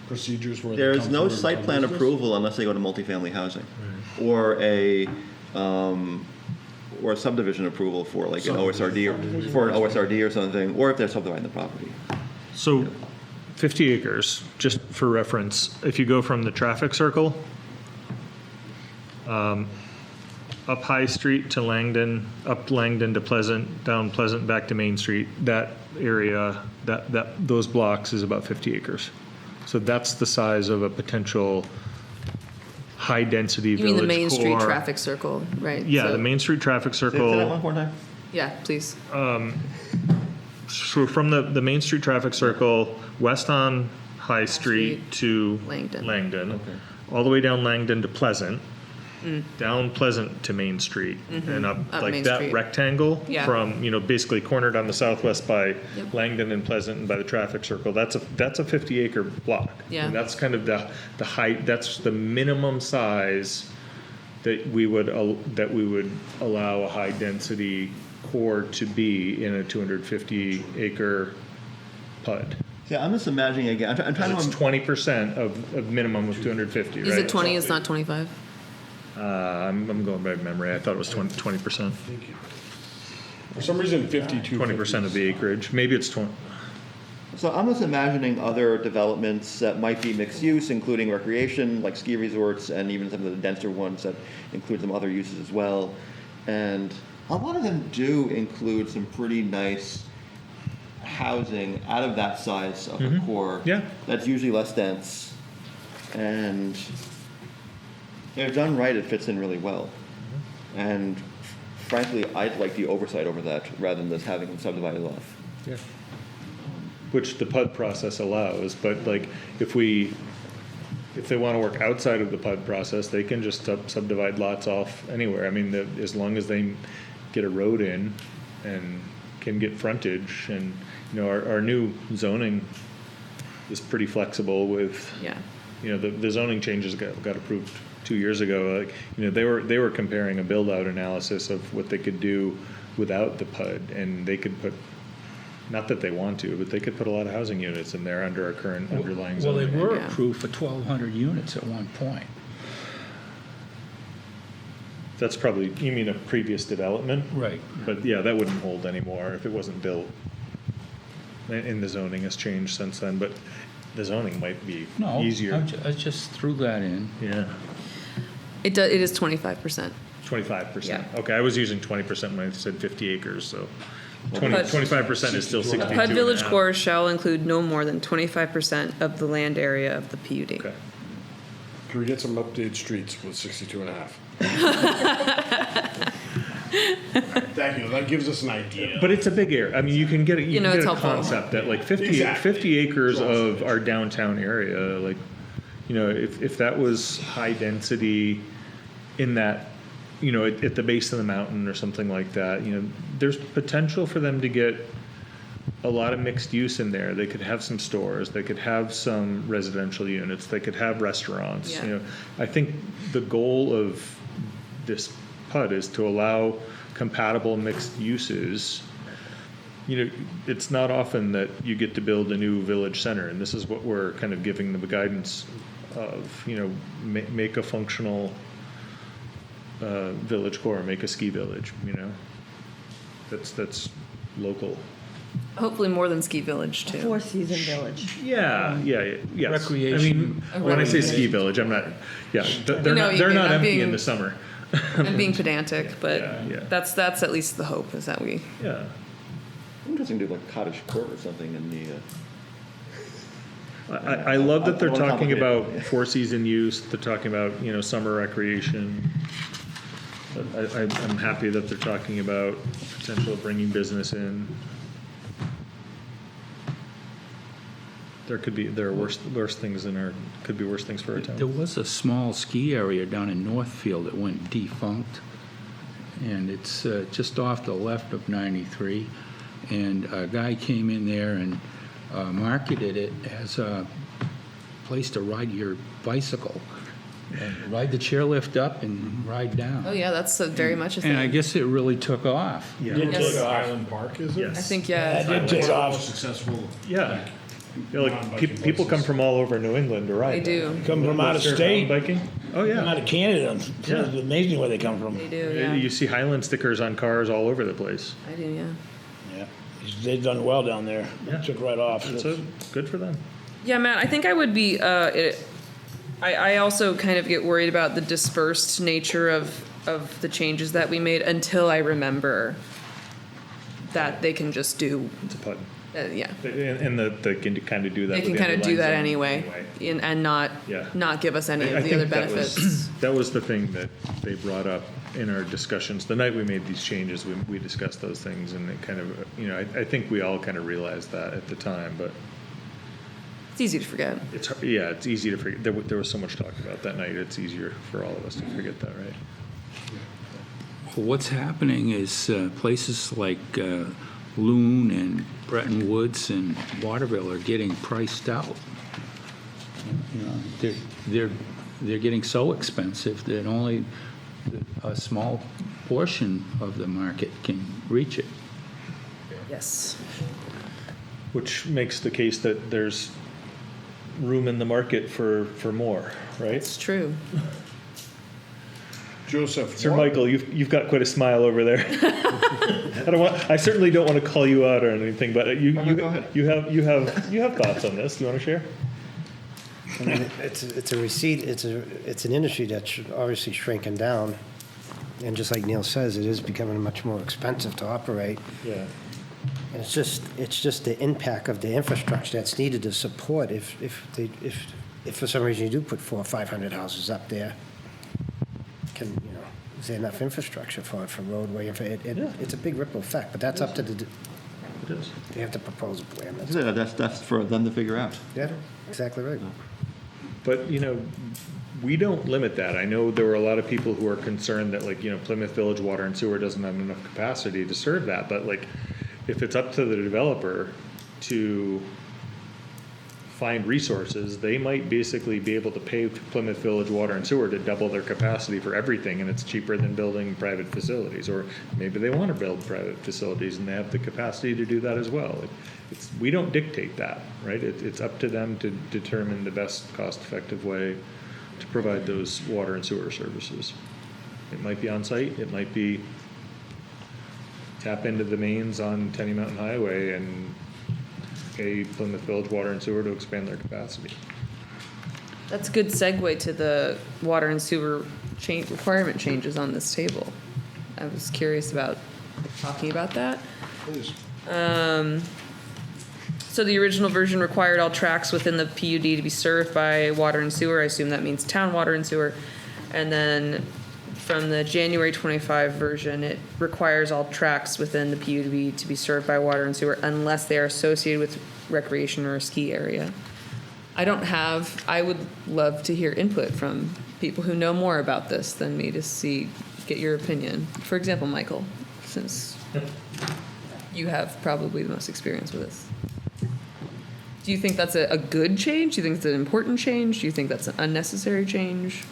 procedures where they There's come no through and site come plan business? approval unless they go to multifamily housing or a subdivision approval for an OSRD or for an OSRD or something, or if they're subdividing the property. So 50 acres, just for reference, if you go from the traffic circle up High Street to Langdon, up Langdon to Pleasant, down Pleasant back to Main Street, that area, those blocks is about 50 acres. So that's the size of a potential high-density You village mean the Main Street core. traffic circle, right? Yeah, So- the Main Street traffic Say that circle. one more time. Yeah, please. So from the Main Street traffic circle, west on High Street Street, to Langdon. all the way down Langdon to Pleasant, down Pleasant to Main Street, and up Up like Main that Street. rectangle Yeah. from, basically cornered on the southwest by Yep. Langdon and Pleasant and by the traffic circle. That's a 50 acre block. Yeah. And that's kind of the height, that's the minimum size that we would allow a high density core to be in a 250 acre PUD. Yeah, I'm just imagining again. I'm trying It's to. 20% of minimum of 250, right? Is it 20? It's not 25? I'm going by memory. I thought it was 20%. For some reason, 52. 20% of the acreage, maybe it's 20. So I'm just imagining other developments that might be mixed use, including recreation, like ski resorts, and even some of the denser ones that include some other uses as well. And a lot of them do include some pretty nice housing out of that size of a core. Yeah. That's usually less dense. And if done right, it fits in really well. And frankly, I'd like the oversight over that rather than just having them subdivided off. Yeah. Which the PUD process allows, but like if they want to work outside of the PUD process, they can just subdivide lots off anywhere. I mean, as long as they get a road in and can get frontage, and our new zoning is pretty flexible with. Yeah. The zoning changes got approved 2 years ago. Like, they were comparing a build out analysis of what they could do without the PUD, and they could put. Not that they want to, but they could put a lot of housing units in there under our current underlying Well, they zoning. were Yeah. approved for 1,200 units at one point. That's probably, you mean a previous development? Right. But yeah, that wouldn't hold anymore if it wasn't built. And the zoning has changed since then, but the zoning might be No, easier. I just threw that in. Yeah, It is 25%. 25%. Yeah. Okay, I was using 20% when I said 50 acres, so But- 25% is still 62 PUD and a Village half. Core shall include no more than 25% of the land area of the PUD. Okay. Can we get some updated streets with 62 and a half? Thank you, that gives us an idea. But it's a big area. I mean, you can get a, it's a helpful. concept that like 50, Exactly. 50 acres of our downtown area, like, if that was high density in that, at the base of the mountain or something like that, there's potential for them to get a lot of mixed use in there. They could have some stores, they could have some residential units, they could have restaurants. Yeah. I think the goal of this PUD is to allow compatible mixed uses. It's not often that you get to build a new village center, and this is what we're kind of giving them the guidance of, make a functional village core, make a ski village, that's local. Hopefully more than Ski Village too. Four Season Village. Yeah, yes. Recreation. I mean, when I say ski village, I'm not, they're know not, you they're mean. not I'm empty being- in the summer. I'm being pedantic, but Yeah. that's at least the hope is that we. Yeah. Interesting to do like cottage court or something in the. I love that they're I don't wanna talking complicate it. about four-season use, they're talking about, summer recreation. I'm happy that they're talking about potential of bringing business in. There are worse things could be worse things for our There town. was a small ski area down in Northfield that went defunct, and it's just off the left of 93. And a guy came in there and marketed it as a place to ride your bicycle, and ride the chairlift up and ride down. Oh yeah, that's very much a thing. And I guess it really took off. Yeah. Yes. Island Park, is it? Yes. I think yeah. That did take off. Successful. Yeah. Non-biking People come places. from all over New England to ride. They do. Come from out of What's their state, biking? Oh, come out yeah. of Canada. Yeah. It's amazing where they come from. They do. Yeah. You see Highland stickers on cars all over the place. I do. Yeah. Yeah, they've done well down there. Yeah. It took right off. So good for them. Yeah, Matt. I think I would be. I also kind of get worried about the dispersed nature of the changes that we made until I remember that they can just do. It's a PUD. Yeah. And they can kind of do that. They with can the kind of do underlying that zone anyway, and not Yeah. not give us any I of the think other that was- benefits. That was the thing that they brought up in our discussions. The night we made these changes, we discussed those things, and it kind of, I think we all kind of realized that at the time, but It's easy to forget. it's easy to forget. There was so much talk about that night, it's easier for all of us to forget that, right? Well, what's happening is places like Loon and Bretton Woods and Waterville are getting priced out. They're getting so expensive that only a small portion of the market can reach it. Yes. Which makes the case that there's room in the market for more, right? It's true. Joseph. Sir what- Michael, you've got quite a smile over there. I certainly don't want to call you out or anything, but Go ahead. you have thoughts on this. Do you want to share? I mean, it's a receipt, it's an industry that's obviously shrinking down. And just like Neil says, it is becoming much more expensive to operate. Yeah. And it's just the impact of the infrastructure that's needed to support if for some reason you do put 400 or 500 houses up there, is there enough infrastructure for roadway? It's a big ripple effect, but that's up to It is. they have to propose a plan. That's for them to figure out. Yeah, exactly right. But, we don't limit that. I know there were a lot of people who are concerned that, Plymouth Village Water and Sewer doesn't have enough capacity to serve that. But, if it's up to the developer to find resources, they might basically be able to pay Plymouth Village Water and Sewer to double their capacity for everything, and it's cheaper than building private facilities. Or maybe they want to build private facilities and they have the capacity to do that as well. We don't dictate that, right? It's up to them to determine the best cost-effective way to provide those water and sewer services. It might be on site, it might be tap into the mains on Tenny Mountain Highway and pay Plymouth Village Water and Sewer to expand their capacity. That's a good segue to the water and sewer requirement changes on this table. I was curious about talking about that. Please. So the original version required all tracts within the PUD to be served by water and sewer. I assume that means town water and sewer. And then from the January 25 version, it requires all tracts within the PUD to be served by water and sewer unless they are associated with recreation or a ski area. I would love to hear input from people who know more about this than me to get your opinion. For example, Michael, since you have probably the most experience with this. Do you think that's a good change? Do you think it's an important change? Do you think that's an unnecessary change?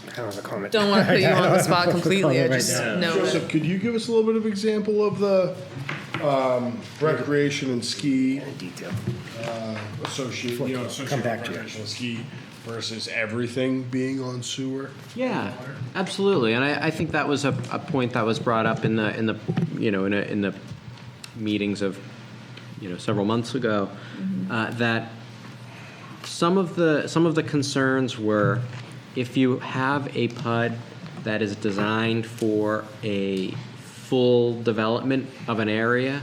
I don't have a comment. Don't want to put you on the spot completely. I Right just now. know. Joseph, could you give us a little bit of example of the recreation and ski Detail. associated with back to you. recreation and ski versus everything being on sewer? Yeah, absolutely, and I think that was a point that was brought up in the meetings of several months ago, that some of the concerns were if you have a PUD that is designed for a full development of an area,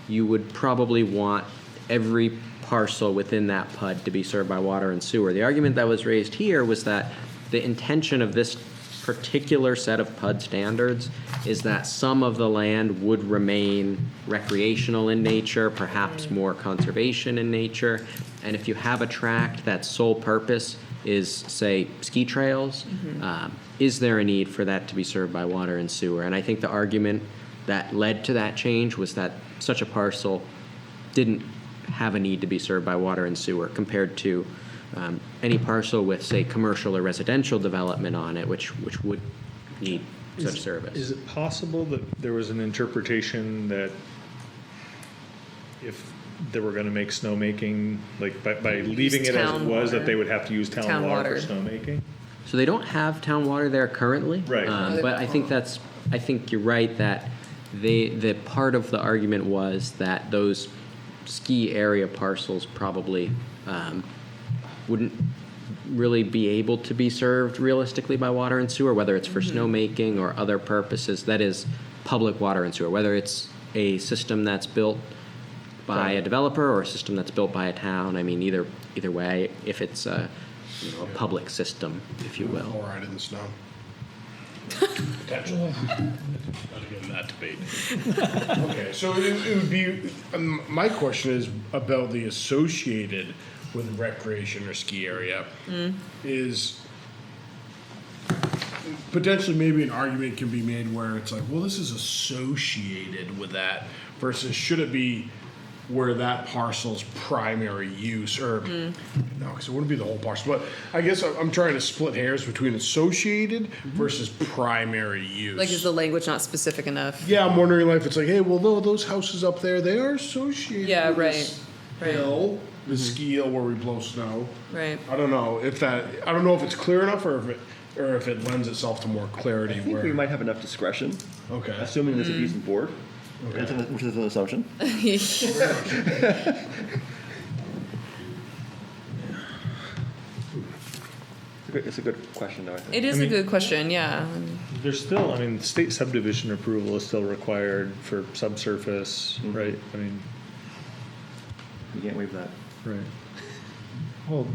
you would probably want every parcel within that PUD to be served by water and sewer. The argument that was raised here was that the intention of this particular set of PUD standards is that some of the land would remain recreational in nature, perhaps more conservation in nature. And if you have a tract that's sole purpose is, say, ski trails, is there a need for that to be served by water and sewer? And I think the argument that led to that change was that such a parcel didn't have a need to be served by water and sewer compared to any parcel with, say, commercial or residential development on it, which would need such service. Is it possible that there was an interpretation that if they were going to make snowmaking, by leaving it as it town was, water. that they would have to use town water for snowmaking? So they don't have town water there currently. Right. But I think you're right that the part of the argument was that those ski area parcels probably wouldn't really be able to be served realistically by water and sewer, whether it's for snowmaking or other purposes. That is public water and sewer, whether it's a system that's built by a developer or a system that's built by a town. I mean, either way, if it's a public system, if you will. All right in the snow. Potentially. Gotta get in that debate. Okay, so it would be, my question is about the associated with recreation or ski area. Is potentially maybe an argument can be made where it's like, well, this is associated with that versus should it be where that parcel's primary use, or no, because it wouldn't be the whole parcel. But I guess I'm trying to split hairs between associated versus primary use. Like, is the language not specific enough? Yeah, I'm wondering if it's like, hey, well, no, those houses up there, they are associated Yeah, with right, this right. hill, the ski hill where we blow snow. Right. I don't know if it's clear enough or if or if it lends itself to more clarity I think where. we might have enough discretion, Okay. assuming there's a decent board, which is an assumption. It's a good question, though, I think. It is a good question, yeah. There's still, I mean, state subdivision approval is still required for subsurface, right? I mean, You can't waive that. right. Well,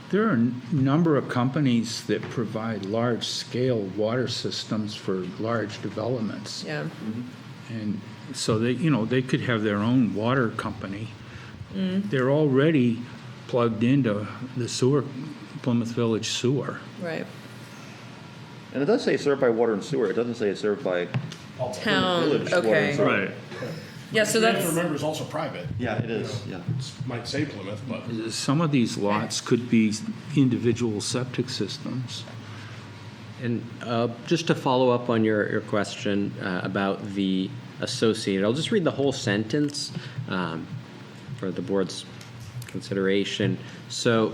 there are a number of companies that provide large-scale water systems for large developments. Yeah. And so they, they could have their own water company. They're already plugged into the sewer, Plymouth Village sewer. Right. And it does say served by water and sewer. It doesn't say it's served by Town, village water and okay. sewer. Right. Yeah, so You have to that's, remember, it's also private. Yeah, it is, yeah. It might say Plymouth, but. Some of these lots could be individual septic systems. And just to follow up on your question about the associated, I'll just read the whole sentence for the board's consideration. So,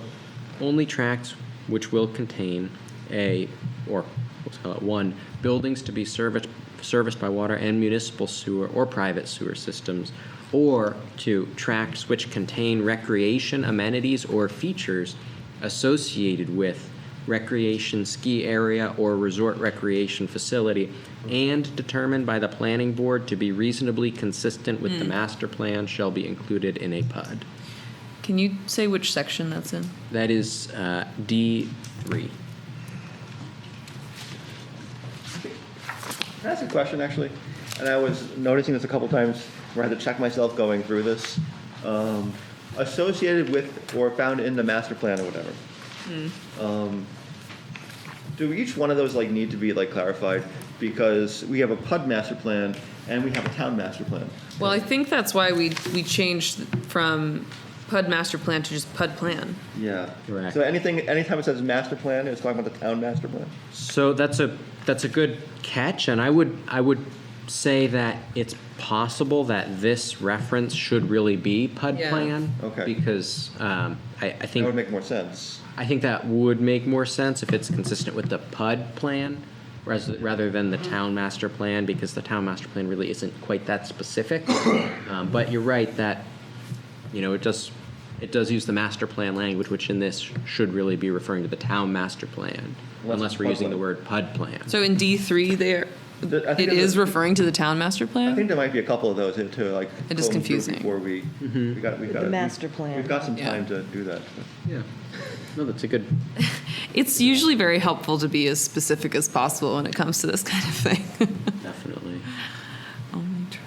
only tracts which will contain one, buildings to be serviced by water and municipal sewer or private sewer systems, or two, tracts which contain recreation amenities or features associated with recreation ski area or resort recreation facility and determined by the planning board to be reasonably consistent with the master plan shall be included in a PUD. can you say which section that's in? That is D3. Can I ask a question, actually? And I was noticing this a couple times where I had to check myself going through this. Associated with or found in the master plan or whatever. Do each one of those need to be clarified? Because we have a PUD master plan and we have a town master plan. Well, I think that's why we changed from PUD master plan to just PUD plan. Yeah. Correct. So anytime it says master plan, it's talking about the town master plan? So that's a good catch, and I would say that it's possible that this reference should really be PUD Yeah. plan. Okay. Because I That think would make more sense. I think that would make more sense if it's consistent with the PUD plan rather than the town master plan, because the town master plan really isn't quite that specific. But you're right that it does use the master plan language, which in this should really be referring to the town master plan, unless we're PUD using the plan. word PUD plan. So in D3 there, I think it there's is referring to the town master I plan? think there might be a couple of those to It is comb through confusing. before we've got The master plan. We've got some Yeah. time to do that. Yeah. No, that's a good. It's usually very helpful to be as specific as possible when it comes to this kind of thing. Definitely. Only tracts.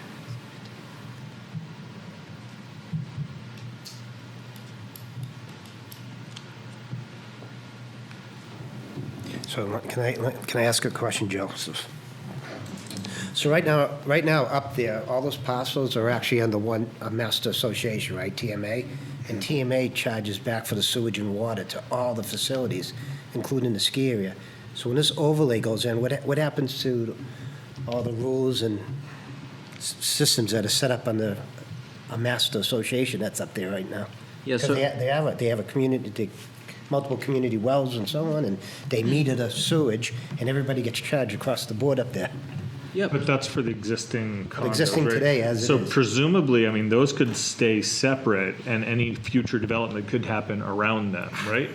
So can I ask a question, Joseph? So right now up there, all those parcels are actually under a master association, right, TMA? And TMA charges back for the sewage and water to all the facilities, including the ski area. So when this overlay goes in, what happens to all the rules and systems that are set up under a master association that's up there right now? Yeah, Because so- they have a community, multiple community wells and so on, and they meter the sewage, and everybody gets charged across the board up there. Yep. But that's for the existing condos, Existing right? today as it So is. presumably, I mean, those could stay separate and any future development could happen around them, right?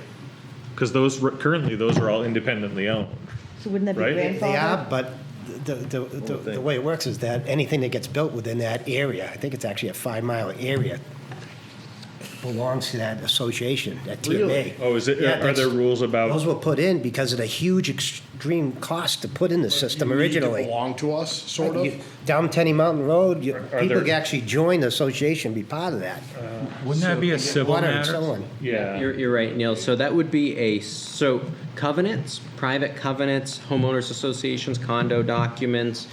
Because currently, those are all independently owned. So wouldn't that be Right? grandfathered? They are, but the way it works is that anything that gets built within that area, I think it's actually a 5-mile area, belongs to that association, that TMA. Really? Oh, is it, Yeah, are there that's- rules about? Those were put in because of the huge extreme cost to put in the system You need to originally. belong to us, sort of? Down Tenny Mountain Road, Are people there- can actually join the association, be part of that. Wouldn't that be a civil Water and so matter? on. Yeah. You're right, Neil. So that would be covenants, private covenants, homeowners associations, condo documents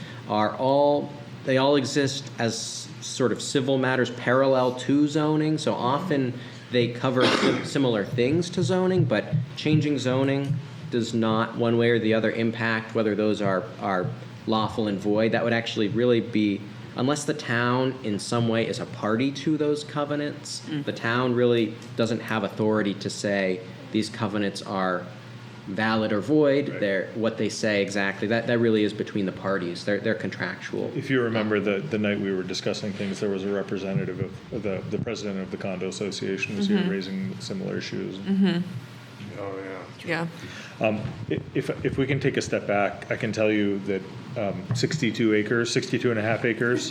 they all exist as sort of civil matters parallel to zoning. So often they cover similar things to zoning, but changing zoning does not one way or the other impact whether those are lawful and void. That would actually really be, unless the town in some way is a party to those covenants, the town really doesn't have authority to say these covenants are valid or void. Right. What they say exactly, that really is between the parties. They're contractual. If you remember the night we were discussing things, there was a representative of the president of the condo association was here raising similar issues. Oh, yeah. Yeah. If we can take a step back, I can tell you that 62 and a half acres,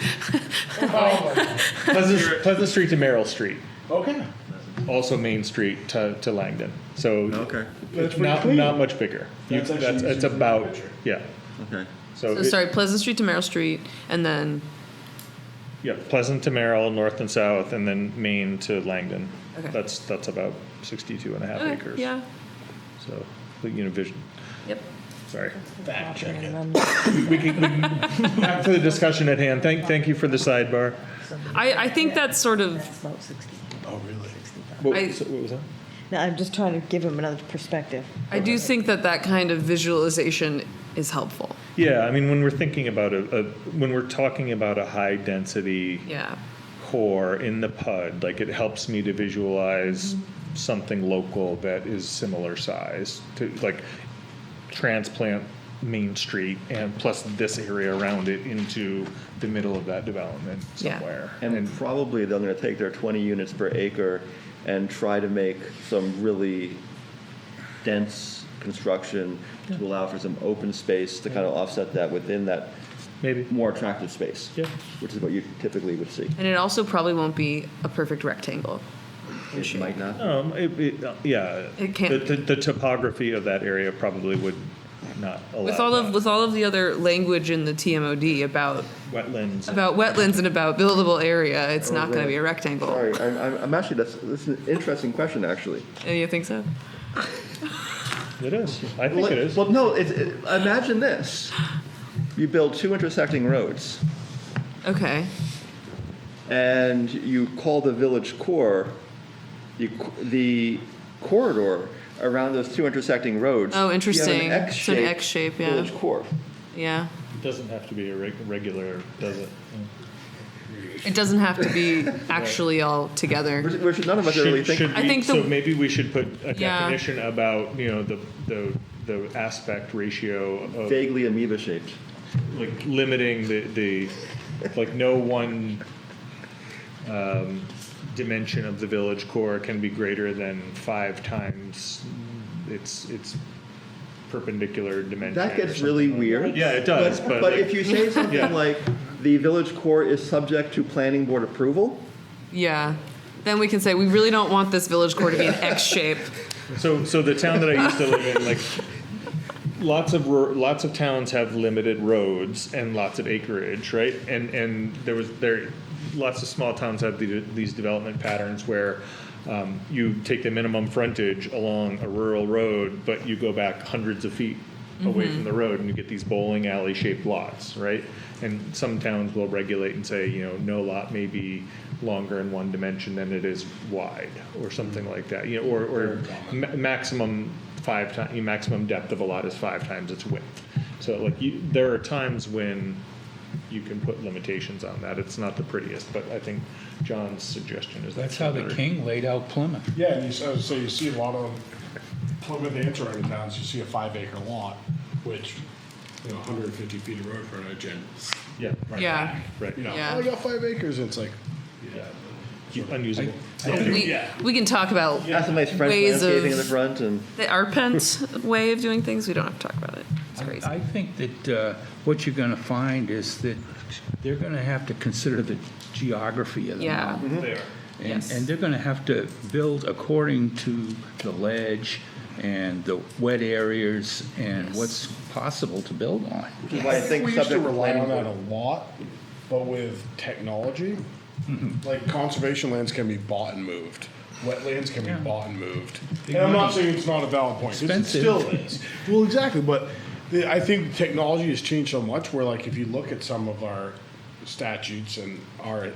Pleasant Street to Merrill Street, Okay. also Main Street to Langdon. So Okay. That's pretty not clean. much bigger. That's actually easy It's to see about, the picture. yeah. Okay. So sorry, Pleasant Street to Merrill Street, and then, Yeah, Pleasant to Merrill, north and south, and then Main to Langdon. Okay. That's about 62 and a half okay, acres. yeah, So, vision, yep. sorry. Fact check it. We can, back to the discussion at hand. Thank you for the sidebar. I think that's sort of, About 60. Oh, really? What I- what was that? No, I'm just trying to give him another perspective. I do think that kind of visualization is helpful. Yeah, I mean, when we're thinking about when we're talking about a high density Yeah. core in the PUD, like it helps me to visualize something local that is similar size to like transplant Main Street and plus this area around it into the middle of that development Yeah. somewhere. And probably they're going to take their 20 units per acre and try to make some really dense construction to allow for some open space to kind of offset that within that Maybe. more attractive space, Yeah. which is what you typically would see. And it also probably won't be a perfect rectangle. It might not. Yeah. It can't The topography of that area probably would not allow With all of the other language in the TMOD about wetlands. wetlands and about buildable area, it's not going to be a rectangle. Sorry, I'm actually, that's an interesting question, actually. And you think so? It is. I think it is. Well, no, imagine this. You build two intersecting roads, Okay. and you call the village core, the corridor around those two intersecting roads. Oh, interesting. You have an It's an X-shaped X-shape, yeah. village core. Yeah. It doesn't have to be a regular, does it? It doesn't have to be actually all together. Which none of us are really thinking. I think so the- maybe we should put a Yeah. definition about, the aspect ratio of, Vaguely amoeba shaped. like, limiting the like, no one dimension of the village core can be greater than 5 times its perpendicular dimension. That or gets something really like weird. that. Yeah, it does, but But like- if you say something Yeah. like, the village core is subject to planning board approval, Yeah. Then we can say, we really don't want this village core to be an X shape. So the town that I used to live in, like, lots of towns have limited roads and lots of acreage, right? And lots of small towns have these development patterns where you take the minimum frontage along a rural road, but you go back hundreds of feet away from the road, and you get these bowling alley shaped lots, right? And some towns will regulate and say, no lot may be longer in one dimension than it is wide, or something like that, or maximum maximum depth of a lot is 5 times its width. So like there are times when you can put limitations on that. It's not the prettiest, but I think John's suggestion is That's how the better. king laid out Plymouth. Yeah, and so you see a lot of Plymouth and surrounding towns, you see a 5-acre lot, which, 150 feet of road frontage and Yeah, right. Yeah. Right. Yeah. oh, I got 5 acres, and it's like, Unusable. We can talk about has some nice French ways landscaping in the of front, and the Arpent way of doing things. We don't have to talk about it. It's crazy. I think that what you're going to find is that they're going to have to consider the geography of the Yeah. mountain. There. Yes. And they're going to have to build according to the ledge and the wet areas and what's possible to build on. which is why I think we used to subject to rely planning on that board. a lot, but with technology, like conservation lands can be bought and moved. Wetlands can be bought and moved. And I'm not saying it's not a valid point, 'cause it Expensive. still is. Well, exactly, but I think technology has changed so much where like if you look at some of our statutes and our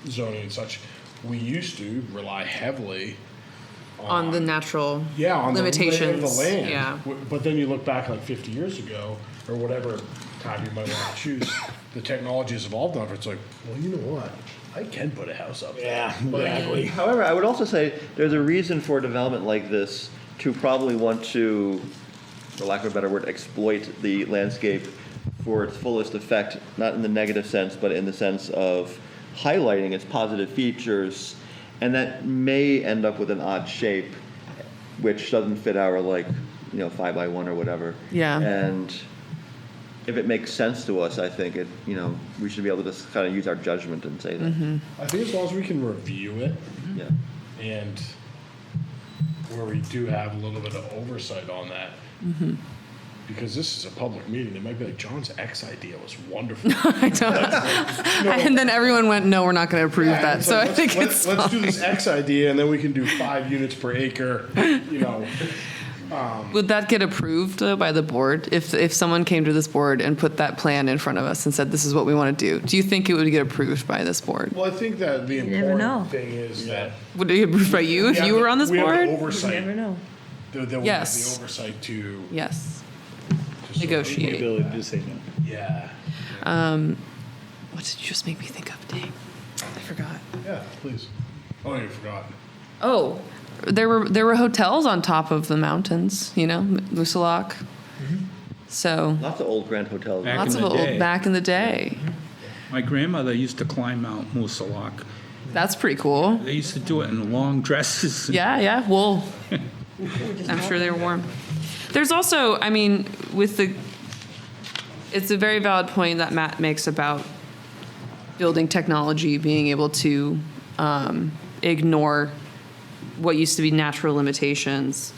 zoning and such, we used to rely heavily On the natural on limitations. the lay of the land. Yeah. But then you look back like 50 years ago, or whatever time you might want to choose, the technology has evolved on it. It's like, well, you know what? I can put a house up. Yeah, exactly. However, I would also say there's a reason for a development like this to probably want to for lack of a better word, exploit the landscape for its fullest effect, not in the negative sense, but in the sense of highlighting its positive features, and that may end up with an odd shape, which doesn't fit our 5x1 or whatever. Yeah. And if it makes sense to us, I think we should be able to just kind of use our judgment and say that. I think as long as we can review it, Yeah. and where we do have a little bit of oversight on that, because this is a public meeting, it might be like, John's X idea was wonderful. I know. And then everyone went, no, we're not going to approve Yeah, that. it's So like, I think let's do this X idea, and then we can do 5 units per acre, Would that get approved though by the board? If someone came to this board and put that plan in front of us and said, this is what we want to do you think it would get approved by this board? Well, I think that the never know. important thing is that Would it get approved by you if you were on this we have board? the You oversight. never know. That we have Yes. the oversight to Yes. sort of- Negotiate. ability to say no. Yeah. What did you just make me think of? Dang. I forgot. Yeah, please. Oh, you forgot. Oh, there were hotels on top of the mountains, Moosilauke. So Lots of old grand hotels. Back lots in of the old day. back in the day. My grandmother used to climb Mount Moosilauke. That's pretty cool. They used to do it in long dresses. Yeah, wool. I'm sure they were warm. There's also, it's a very valid point that Matt makes about building technology being able to ignore what used to be natural limitations,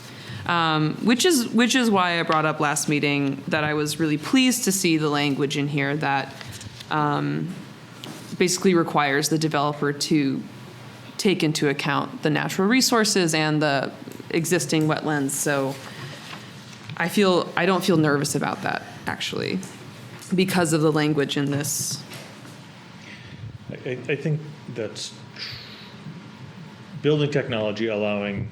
which is why I brought up last meeting that I was really pleased to see the language in here that basically requires the developer to take into account the natural resources and the existing wetlands. So I don't feel nervous about that actually because of the language in this. I think that's building technology allowing,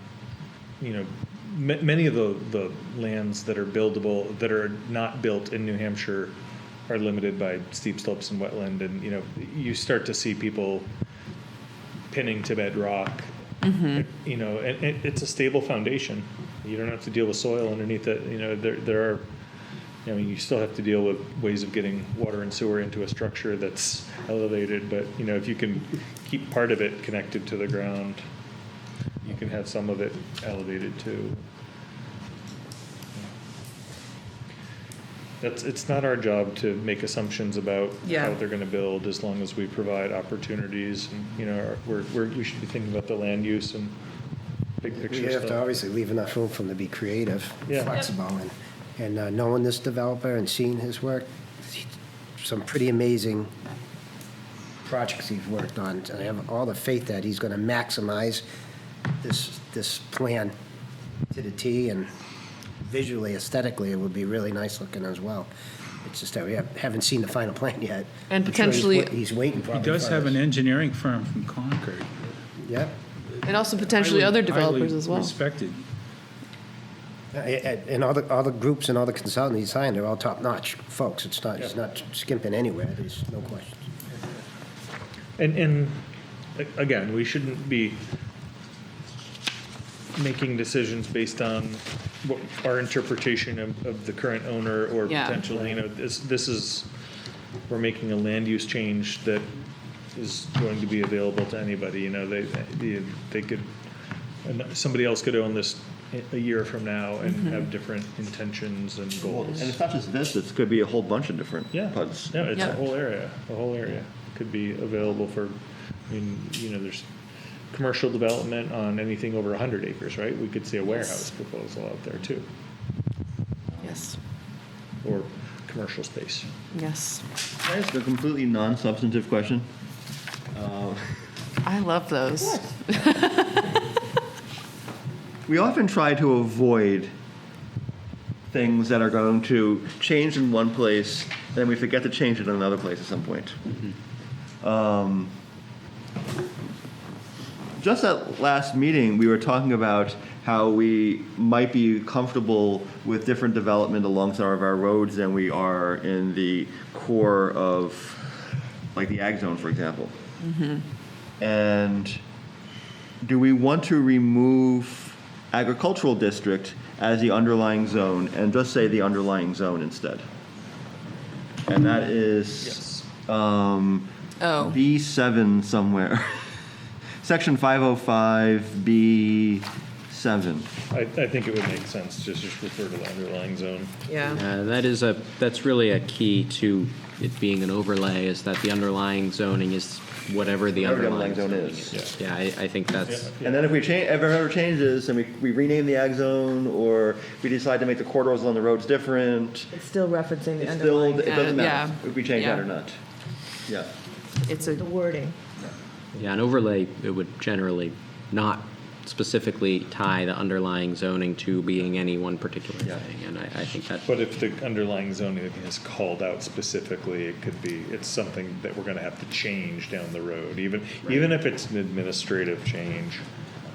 many of the lands that are buildable, that are not built in New Hampshire are limited by steep slopes and wetland. And, you start to see people pinning to bedrock, and it's a stable foundation. You don't have to deal with soil underneath it. There are, you still have to deal with ways of getting water and sewer into a structure that's elevated, but, if you can keep part of it connected to the ground, you can have some of it elevated too. It's not our job to make assumptions about Yeah. how they're gonna build, as long as we provide opportunities, and, we should be thinking about the land use and big We picture have to stuff. obviously leave enough room for him to be creative, Yeah. flexible, and knowing this developer and seeing his work, some pretty amazing projects he's worked on. And I have all the faith that he's going to maximize this plan to the T, and visually, aesthetically, it would be really nice looking as well. It's just that we haven't seen the final plan yet. And I'm sure potentially- he's waiting He probably does for have us. an engineering firm from Concord. Yep. And also potentially Highly- other developers highly as well. Respected. And all the groups and all the consultants he signed are all top-notch folks. He's not skimping anywhere, there's no question. And again, we shouldn't be making decisions based on what our interpretation of the current owner or Yeah. potentially, this is, we're making a land use change that is going to be available to anybody, they could, somebody else could own this a year from now and have different intentions and And goals. it's not just this, it could be a whole bunch of different Yeah, PUDs. yeah, it's Yeah. a whole area could be available for, there's commercial development on anything over 100 acres, right? We could see a warehouse proposal out there too, Yes. or commercial space. Yes. Can I ask a completely non-substantive question? I love those. We often try to avoid things that are going to change in one place, and then we forget to change it in another place at some point. Just at last meeting, we were talking about how we might be comfortable with different development along some of our roads than we are in the core of, like, the ag zone, for example. And do we want to remove agricultural district as the underlying zone, and just say the underlying zone instead. And that is Oh, B7 somewhere. Section 505B7. I think it would make sense to just refer to the underlying zone. yeah. That's really a key to it being an overlay, is that the underlying zoning is whatever the Whatever the underlying underlying zoning zone is. Yeah, I think that's, And then if we change, if it ever changes, and we rename the ag zone, or we decide to make the corridors along the roads different, It's still referencing the it's still, underlying, it doesn't matter Yeah. if we change that Yeah. or not. Yeah. It's a the wording. yeah, an overlay, it would generally not specifically tie the underlying zoning to being any one particular Yeah. thing, and I think that, But if the underlying zoning is called out specifically, it's something that we're gonna have to change down the road, even if it's an administrative change.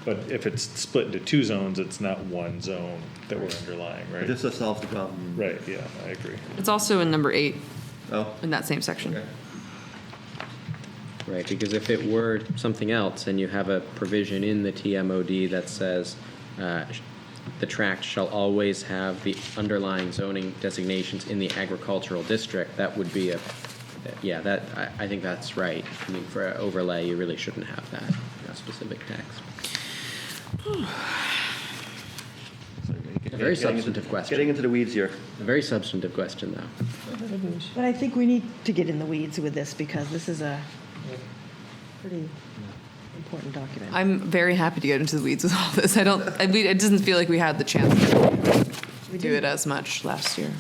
But if it's split into two zones, it's not one zone that we're underlying, It right? just solves the problem. Right, yeah, I agree. It's also in number 8 Oh, in that same section. okay. right, because if it were something else, and you have a provision in the TMOD that says, the tract shall always have the underlying zoning designations in the agricultural district, that would be I think that's right. I mean, for an overlay, you really shouldn't have that specific text. A very substantive question. Getting into the weeds here. A very substantive question, though. But I think we need to get in the weeds with this because this is a pretty important document. I'm very happy to get into the weeds with all this. I mean, it doesn't feel like we had the chance to do it as much last year.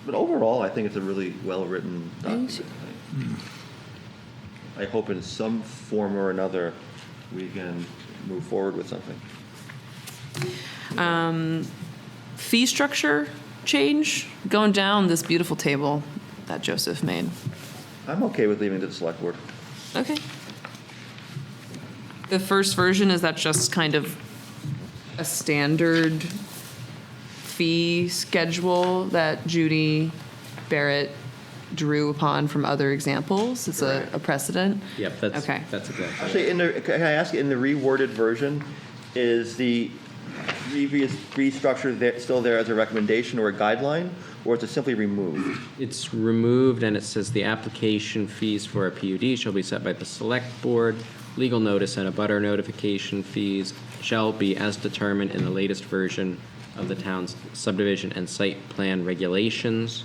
But overall, I think it's a really well-written document. I hope in some form or another, we can move forward with something. Fee structure change, going down this beautiful table that Joseph made. I'm okay with leaving it to the select board. Okay. The first version, is that just kind of a standard fee schedule that Judy Barrett drew upon from other examples? It's a precedent? Yep, Okay. that's exactly. Actually, can I ask, in the reworded version, is the previous fee structure still there as a recommendation or a guideline, or is it simply removed? It's removed, and it says the application fees for a PUD shall be set by the select board. Legal notice and abutter notification fees shall be as determined in the latest version of the town's subdivision and site plan regulations.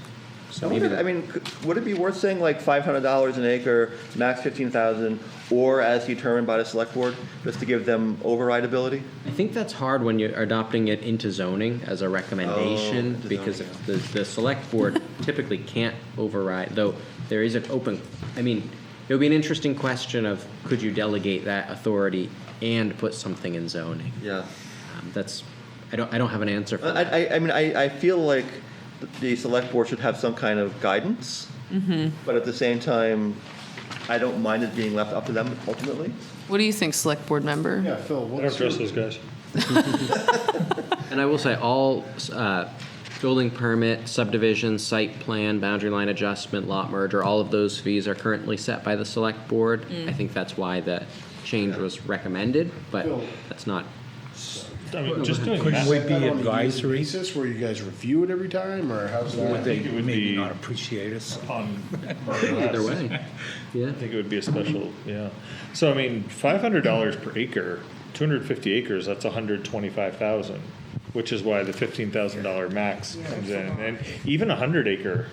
So maybe I mean, would it be worth saying like $500 an acre, max 15,000, or as determined by the select board, just to give them override ability? I think that's hard when you're adopting it into zoning as a recommendation, into because zoning, the select board typically can't override, though there is an open, I mean, it would be an interesting question of, could you delegate that authority and put something in zoning? Yeah. I don't have an answer for that. I mean, I feel like the select board should have some kind of guidance, but at the same time, I don't mind it being left up to them ultimately. What do you think, select board member? Yeah, Phil, I don't what's trust your, those guys. And I will say, all building permit, subdivision, site plan, boundary line adjustment, lot merger, all of those fees are currently set by the select board. I think that's why the change was recommended, but that's not, I mean, just doing Couldn't that. we that be on a yearly advisory? basis where you guys review it every time, or how's Would that? they it would maybe be- not appreciate us? either way. Yeah. I think it would be a special, yeah. So, I mean, $500 per acre, 250 acres, that's 125,000, which is why the $15,000 max comes in. And even 100 acre.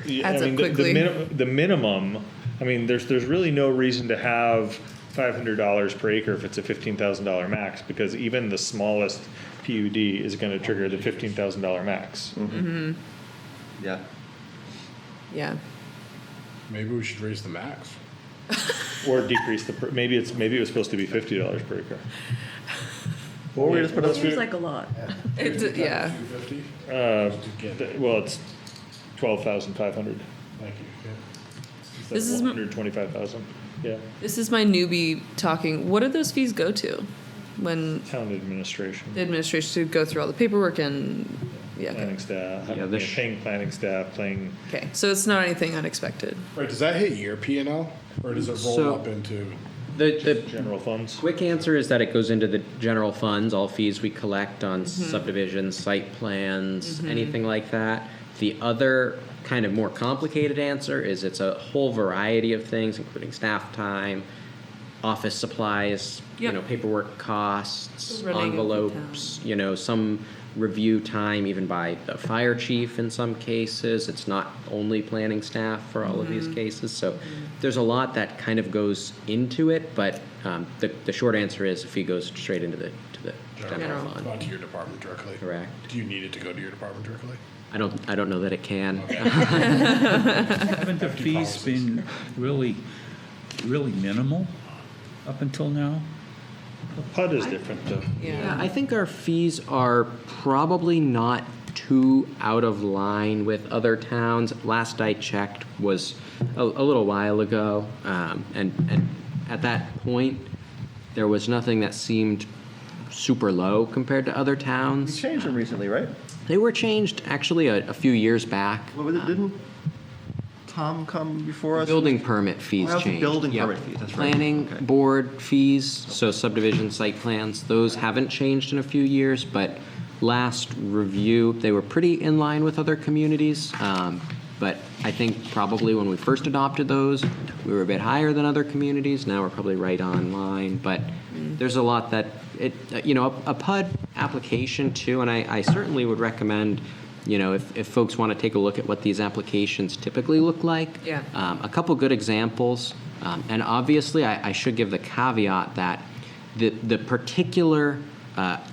Yeah, Adds I up mean, quickly. the minimum, I mean, there's really no reason to have $500 per acre if it's a $15,000 max, because even the smallest PUD is gonna trigger the $15,000 max. Yeah. Yeah. Maybe we should raise the max. Or decrease maybe it was supposed to be $50 per acre. Or we just put a, Seems like a lot. Yeah. 250? Well, it's 12,500. Thank you. Yeah. Instead This of is 125,000. Yeah, This is my newbie talking. What do those fees go to when town administration, the administration to go through all the paperwork and, yeah. planning staff, Yeah, this- paying planning staff, paying. Okay, so it's not anything unexpected. Right, does that hit your P&L, or does it roll So- up into? The General funds? quick answer is that it goes into the general funds, all fees we collect on subdivisions, site plans, anything like that. The other kind of more complicated answer is it's a whole variety of things, including staff time, office supplies, Yep. paperwork costs, Running of the envelopes, some review time even by the fire chief in some cases. It's not only planning staff for all of these cases. So there's a lot that kind of goes into it, but the short answer is the fee goes straight into the general General. fund. Not to your department directly. Correct. Do you need it to go to your department directly? I don't know that it can. Haven't the fees been really minimal up until now? PUD is different, though. Yeah, I think our fees are probably not too out of line with other towns. Last I checked was a little while ago, and at that point, there was nothing that seemed super low compared to other We towns. changed them recently, right? They were changed actually a few years back. What was it, didn't Tom come before us? Building permit fees Oh, that's the changed. building Yep. permit fees, that's right. Planning Okay. board fees, so subdivision site plans, those haven't changed in a few years, but last review, they were pretty in line with other communities. But I think probably when we first adopted those, we were a bit higher than other communities. Now we're probably right on line, but there's a lot that a PUD application too, and I certainly would recommend, if folks want to take a look at what these applications typically look like. Yeah. A couple good examples, and obviously I should give the caveat that the particular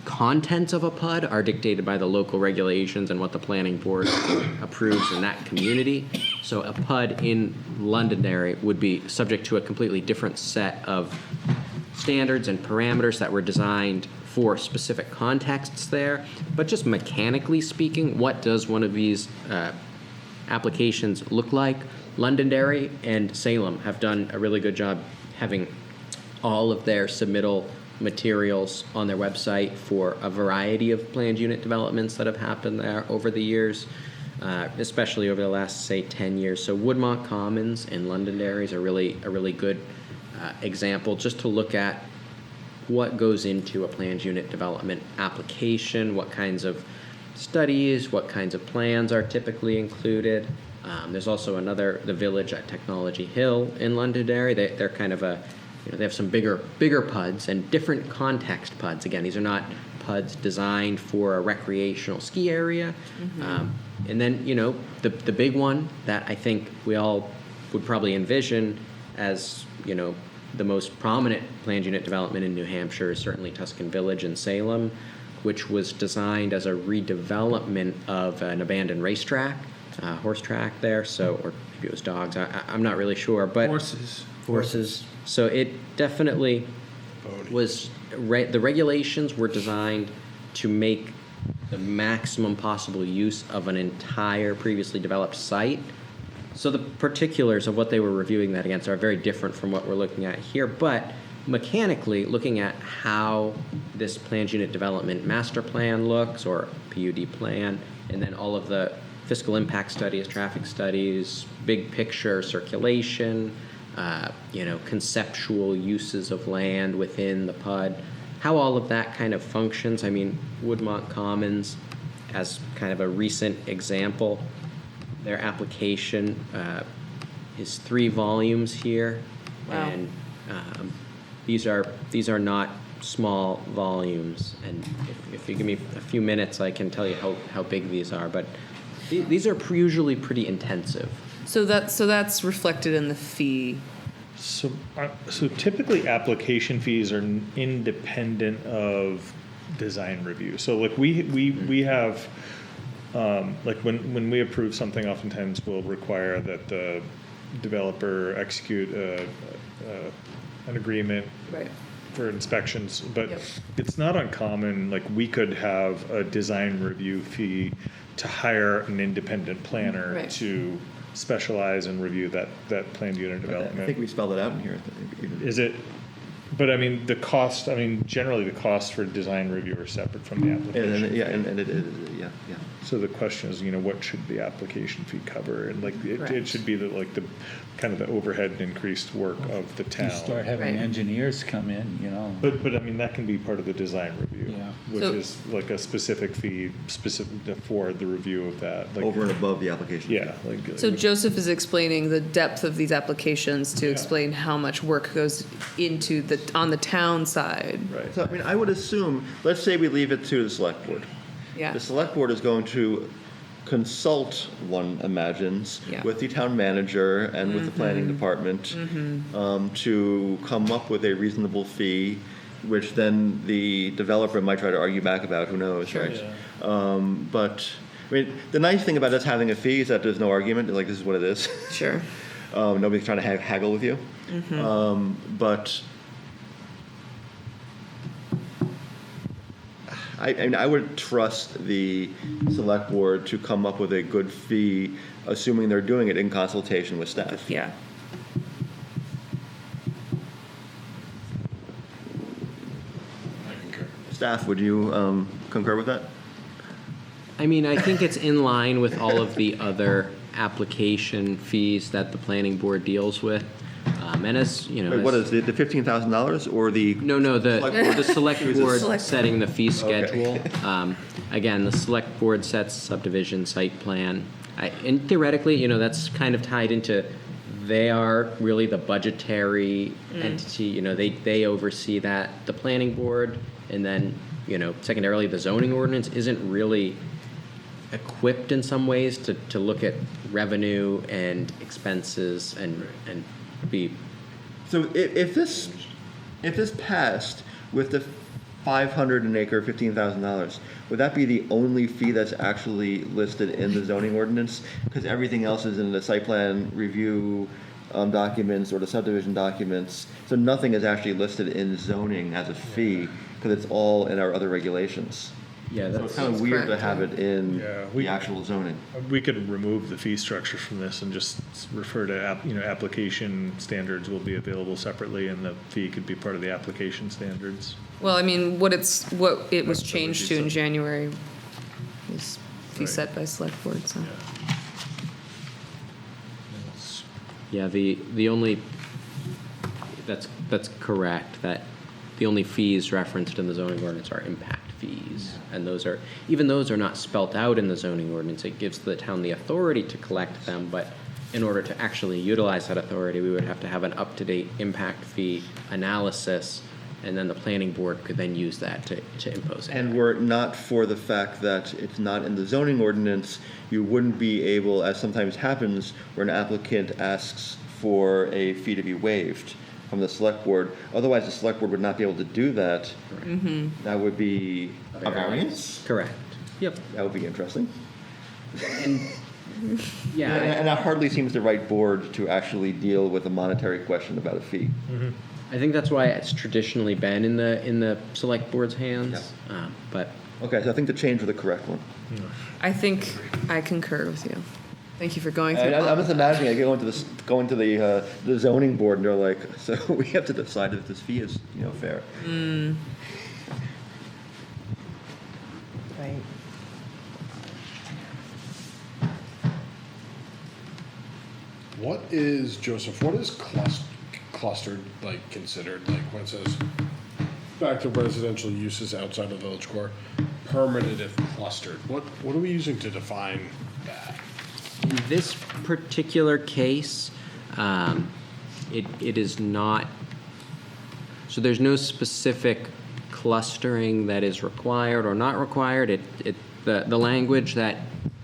contents of a PUD are dictated by the local regulations and what the planning board approves in that community. So a PUD in Londonderry would be subject to a completely different set of standards and parameters that were designed for specific contexts there. But just mechanically speaking, what does one of these applications look like? Londonderry and Salem have done a really good job having all of their submittal materials on their website for a variety of planned unit developments that have happened there over the years, especially over the last, say, 10 years. So Woodmont Commons in Londonderry is a really good example just to look at what goes into a planned unit development application, what kinds of studies, what kinds of plans are typically included. There's also the Village at Technology Hill in Londonderry. They're kind of they have some bigger PUDs and different context PUDs. Again, these are not PUDs designed for a recreational ski area. And then, the big one that I think we all would probably envision as, the most prominent planned unit development in New Hampshire is certainly Tuscan Village in Salem, which was designed as a redevelopment of an abandoned racetrack, horse track there. So, or maybe it was dogs. I'm not really sure, but Horses. so it definitely was, the regulations were designed to make the maximum possible use of an entire previously developed site. So the particulars of what they were reviewing that against are very different from what we're looking at here, but mechanically, looking at how this planned unit development master plan looks, or PUD plan, and then all of the fiscal impact studies, traffic studies, big picture circulation, conceptual uses of land within the PUD, how all of that kind of functions. I mean, Woodmont Commons, as kind of a recent example, their application is 3 volumes here. Wow. And these are not small volumes. And if you give me a few minutes, I can tell you how big these are. But these are usually pretty intensive. So that's reflected in the fee. So typically application fees are independent of design review. So like we have, like when we approve something, oftentimes we'll require that the developer execute an agreement Right. for inspections, but Yep. it's not uncommon, like we could have a design review fee to hire an independent planner Right. to specialize and review that planned unit I development. think we spelled it out in here. Is it, But I mean, the cost, I mean, generally the costs for design review are separate from the application. And, yeah, and it is, yeah. So the question is, what should the application fee cover? And like, it Correct. should be the kind of the overhead and increased work of the You start town. having Right. engineers come in, But I mean, that can be part of the design review, Yeah. which So- is like a specific fee specific for the review of that. Like, Over and above the application. yeah, like. So Joseph is explaining the depth of these applications to Yeah. explain how much work goes into on the town side. Right. So, I mean, I would assume, let's say we leave it to the select board. Yeah. The select board is going to consult, one imagines, Yeah. with the town manager and with the planning department to come up with a reasonable fee, which then the developer might try to argue back about, who knows, right? But, I mean, the nice thing about us having a fee is that there's no argument, like, this is what it is. Sure. Nobody's trying to haggle with you. But I would trust the select board to come up with a good fee, assuming they're doing it in consultation with staff. Yeah. Staff, would you concur with that? I mean, I think it's in line with all of the other application fees that the planning board deals with. And as, Wait, what is it, the $15,000 or the? No, Select board? the select It was a board select- setting the fee Okay. schedule. Again, the select board sets subdivision site plan. And theoretically, that's kind of tied into, they are really the budgetary entity, they oversee that. The planning board, and then, secondarily, the zoning ordinance isn't really equipped in some ways to look at revenue and expenses and be. So if this passed with the 500 an acre, $15,000, would that be the only fee that's actually listed in the zoning ordinance? Because everything else is in the site plan review documents or the subdivision documents. So nothing is actually listed in zoning as a fee because it's all in our other regulations. Yeah, So it's kind of weird to correct, have it in Yeah, the actual zoning. We could remove the fee structure from this and just refer to, application standards will be available separately, and the fee could be part of the application standards. Well, I mean, what it was That would changed be to in some- January is fee Right. set by select board, so. Yeah, the only, that's correct, that the only fees referenced in the zoning ordinance are impact fees. And those are not spelt out in the zoning ordinance. It gives the town the authority to collect them, but in order to actually utilize that authority, we would have to have an up-to-date impact fee analysis, and then the planning board could then use that to impose it. And were it not for the fact that it's not in the zoning ordinance, you wouldn't be able, as sometimes happens, where an applicant asks for a fee to be waived from the select board. Otherwise, the select board would not be able to do that. That would be a variance? Correct. Yep. That would be interesting. Yeah. And that hardly seems the right board to actually deal with a monetary question about a fee. I think that's why it's traditionally been in the select board's hands. But Okay, so I think the change was the correct one. I think I concur with you. Thank you for going through. And all I'm of just that. imagining, going to the zoning board, and they're like, so we have to decide if this fee is, fair. Right. What is, Joseph, what is clustered, considered, when it says, back to residential uses outside of village core, permitted if clustered? What are we using to define that? in this particular case, it is not, so there's no specific clustering that is required or not required. The language that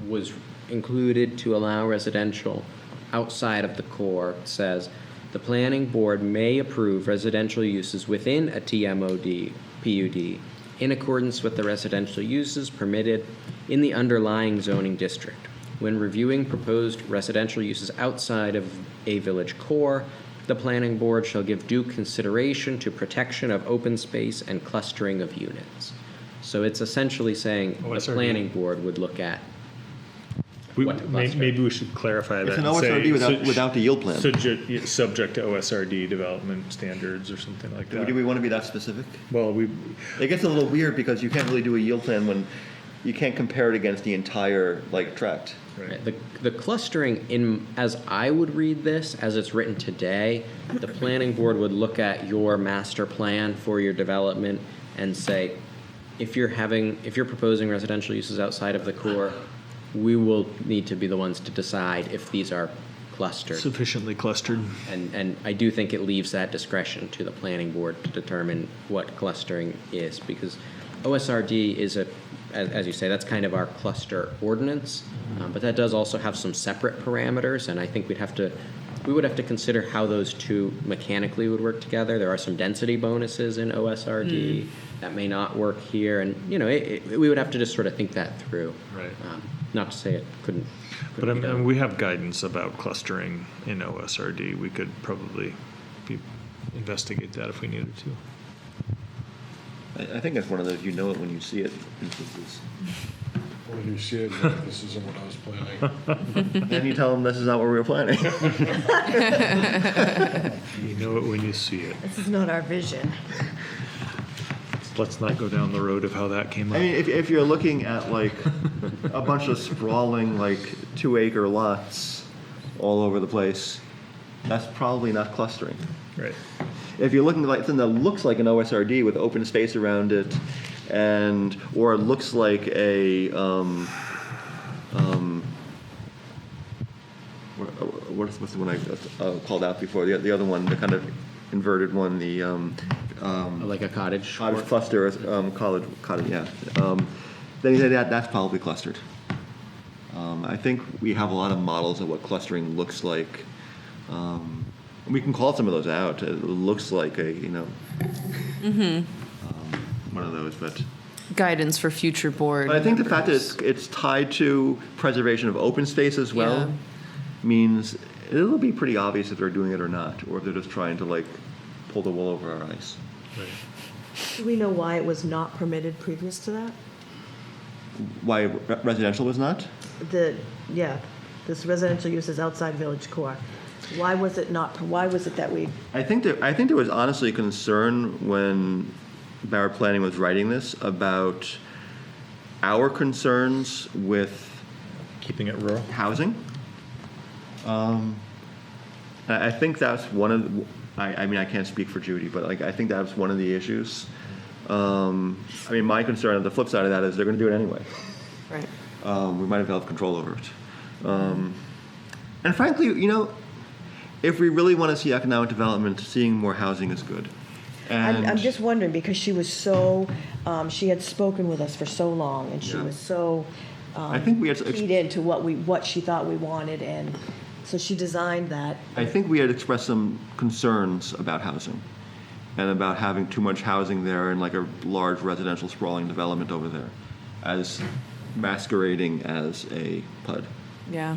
was included to allow residential outside of the core says, the planning board may approve residential uses within a TMOD, PUD, in accordance with the residential uses permitted in the underlying zoning district. When reviewing proposed residential uses outside of a village core, the planning board shall give due consideration to protection of open space and clustering of units. So it's essentially saying the OSRD. planning board would look at what to cluster. Maybe we should clarify that. It's an and say OSRD without the yield plan. Subject to OSRD development standards or something like that. Do we want to be that specific? Well, It gets a little weird because you can't really do a yield plan when you can't compare it against the entire tract. Right. The clustering, as I would read this, as it's written today, the planning board would look at your master plan for your development and say, if you're proposing residential uses outside of the core, we will need to be the ones to decide if these are clustered. sufficiently clustered. And I do think it leaves that discretion to the planning board to determine what clustering is, because OSRD is as you say, that's kind of our cluster ordinance, but that does also have some separate parameters, and I think we would have to consider how those two mechanically would work together. There are some density bonuses in OSRD that may not work here, and we would have to just sort of think that through. Right. Not to say it couldn't But be done. we have guidance about clustering in OSRD. We could probably investigate that if we needed to. I think it's one of those you know it when you see it instances. When you see it, you're like, this isn't what I was planning. Then you tell them this is not what we were planning. You know it when you see it. This is not our vision. Let's not go down the road of how that came I up. mean, if you're looking at a bunch of sprawling 2-acre lots all over the place, that's probably not clustering. Right. If you're looking at something that looks like an OSRD with open space around it, or it looks like a what's the one I called out before? The other one, the kind of inverted one, the Like a cottage. cottage cluster, cottage, yeah. Then you say that's probably clustered. I think we have a lot of models of what clustering looks like. We can call some of those out. It looks like one of those, but Guidance for future board. I think the fact members. that it's tied to preservation of open space as well Yeah. means it'll be pretty obvious if they're doing it or not, or if they're just trying to pull the wool over our eyes. Do we know why it was not permitted previous to that? Why residential was not? This residential use is outside village core. Why was it that we, I think there was honestly concern when Barrett Planning was writing this about our concerns with Keeping it rural. housing. I think that's one of the, I mean, I can't speak for Judy, but I think that was one of the issues. I mean, my concern on the flip side of that is they're going to do it anyway. Right. We might have control over it. And frankly, if we really want to see economic development, seeing more housing is good. And I'm just wondering, because she was so, she had spoken with us for so long, and she Yeah. was so I think we had keyed into what she thought we wanted, and so she designed that. I think we had expressed some concerns about housing and about having too much housing there and a large residential sprawling development over there as masquerading as a PUD. Yeah.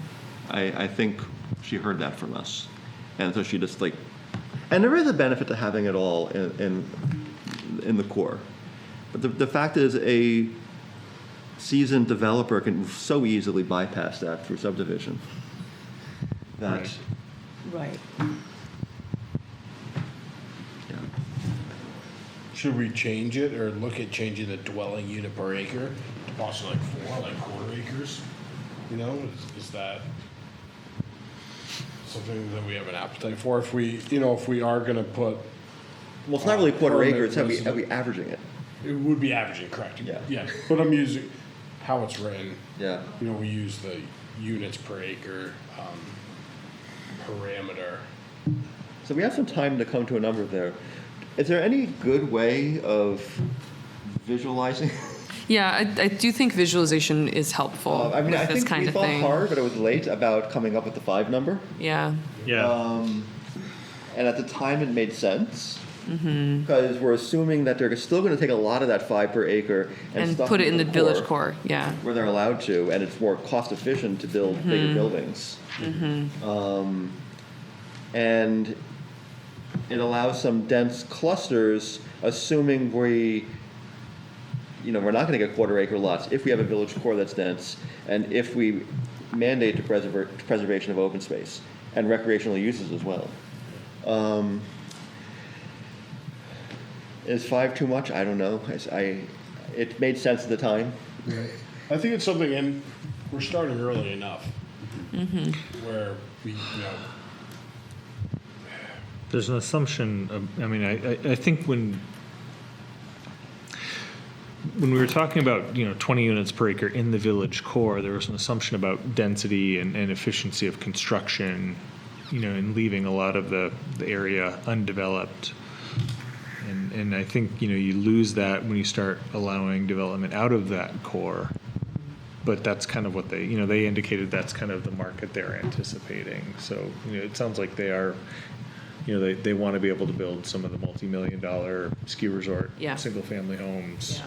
I think she heard that from us. And so she just and there is a benefit to having it all in the core. But the fact is a seasoned developer can so easily bypass that through subdivision. That, Right. yeah. Should we change it or look at changing the dwelling unit per acre to possibly 4, quarter acres? Is that something that we have an appetite for? If we are gonna put, Well, it's not really quarter Permit acre, it's how resident. we averaging it. it would be averaging, correct? Yeah. Yeah, but I'm using how it's written. Yeah. We use the units per acre parameter. So we have some time to come to a number there. Is there any good way of visualizing? Yeah, I do think visualization is helpful I mean, I with this think kind we of thought thing. hard, but it was late about coming up with the 5 number. Yeah. Yeah. And at the time, it made sense. Mm-hmm. Because we're assuming that they're still going to take a lot of that 5 per acre And stuff put it in the into village core. Yeah. where they're allowed to, and it's more cost efficient to build Mm-hmm. bigger buildings. And it allows some dense clusters, assuming we're not going to get quarter acre lots if we have a village core that's dense, and if we mandate to preservation of open space and recreational uses as well. Is 5 too much? I don't know. It made sense at the time. I think it's something, and we're starting early enough where we, There's an assumption of, I mean, I think when we were talking about, 20 units per acre in the village core, there was an assumption about density and efficiency of construction, and leaving a lot of the area undeveloped. And I think, you lose that when you start allowing development out of that core. But that's kind of what they indicated that's kind of the market they're anticipating. So, it sounds like they are, they want to be able to build some of the multi-million-dollar ski resort, Yeah. single-family homes.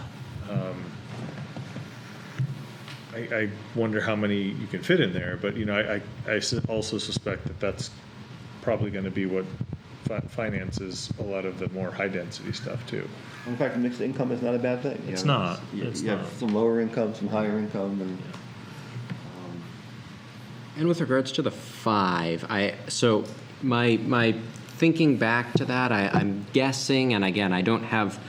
Yeah. I wonder how many you can fit in there, but, also suspect that that's probably going to be what finances a lot of the more high-density stuff, too. In fact, mixed income is not a bad thing. It's not. You It's have not. some lower income, some higher income, and And with regards to the 5, so my thinking back to that, I'm guessing, and again, I don't have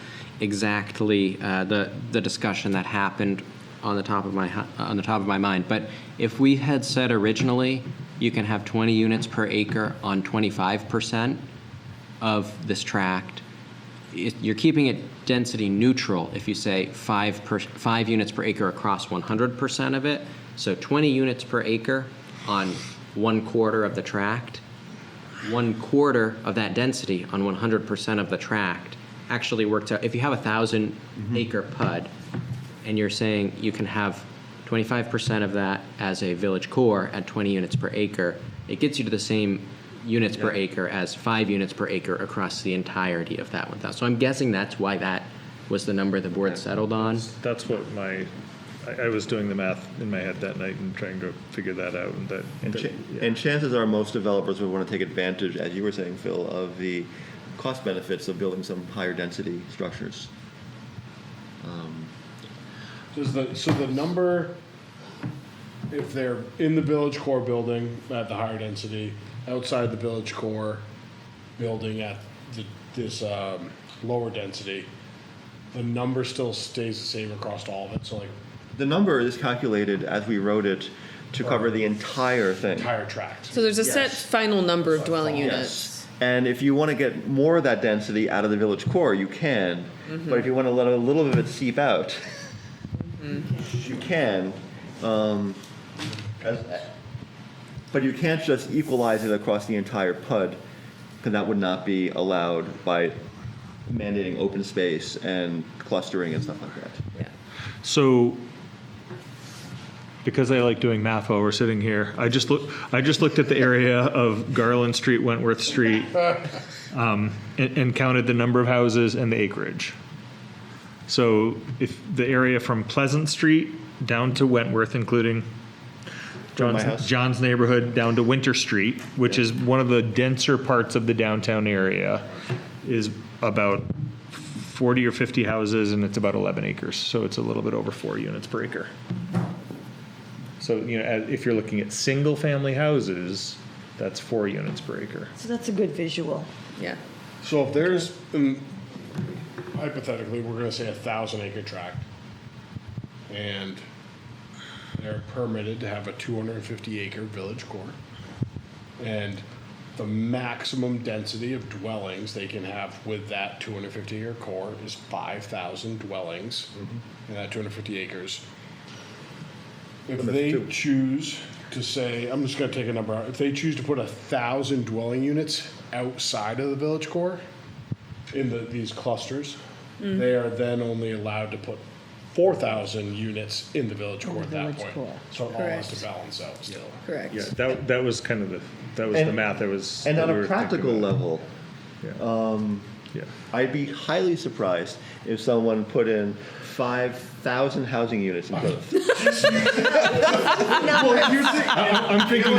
exactly the discussion that happened on the top of my mind, but if we had said originally you can have 20 units per acre on 25% of this tract, you're keeping it density neutral if you say 5 units per acre across 100% of it. So 20 units per acre on 1/4 of the tract. 1/4 of that density on 100% of the tract actually works out. If you have a 1,000-acre PUD, and you're saying you can have 25% of that as a village core at 20 units per acre, it gets you to the same units per acre as 5 units per acre across the entirety of that 1,000. So I'm guessing that's why that was the number the board settled on. That's what I was doing the math in my head that night and trying to figure that out. and chances are most developers would want to take advantage, as you were saying, Phil, of the cost benefits of building some higher density structures. so the number, if they're in the village core building at the higher density, outside the village core building at this lower density, the number still stays the same across all of it, so like The number is calculated as we wrote it to cover the entire thing. entire tract. So there's a set Yes. final number of dwelling Yes. units. And if you want to get more of that density out of the village core, you can. But if you want to let a little of it seep out, you can. But you can't just equalize it across the entire PUD, because that would not be allowed by mandating open space and clustering and stuff like that. Yeah. So, because I like doing math while we're sitting here, I just looked at the area of Garland Street, Wentworth Street, and counted the number of houses and the acreage. So, if the area from Pleasant Street down to Wentworth, including my house? John's neighborhood, down to Winter Street, which is one of the denser parts of the downtown area, is about 40 or 50 houses, and it's about 11 acres. So it's a little bit over 4 units per acre. So, if you're looking at single-family houses, that's 4 units per acre. So that's a good visual. Yeah. So if there's, hypothetically, we're gonna say 1,000-acre tract, and they're permitted to have a 250-acre village core, and the maximum density of dwellings they can have with that 250-acre core is 5,000 dwellings in that 250 acres. If they choose to say, I'm just gonna take a number out, if they choose to put 1,000 dwelling units outside of the village core in these clusters, they are then only allowed to put 4,000 units in the village core at that village point. core. So it all has to Correct. balance out still. Correct. Yeah, that was kind of the math I was. And that on we a were practical thinking about. level, Yeah. I'd be highly surprised if someone put in 5,000 housing units in Plymouth. I'm thinking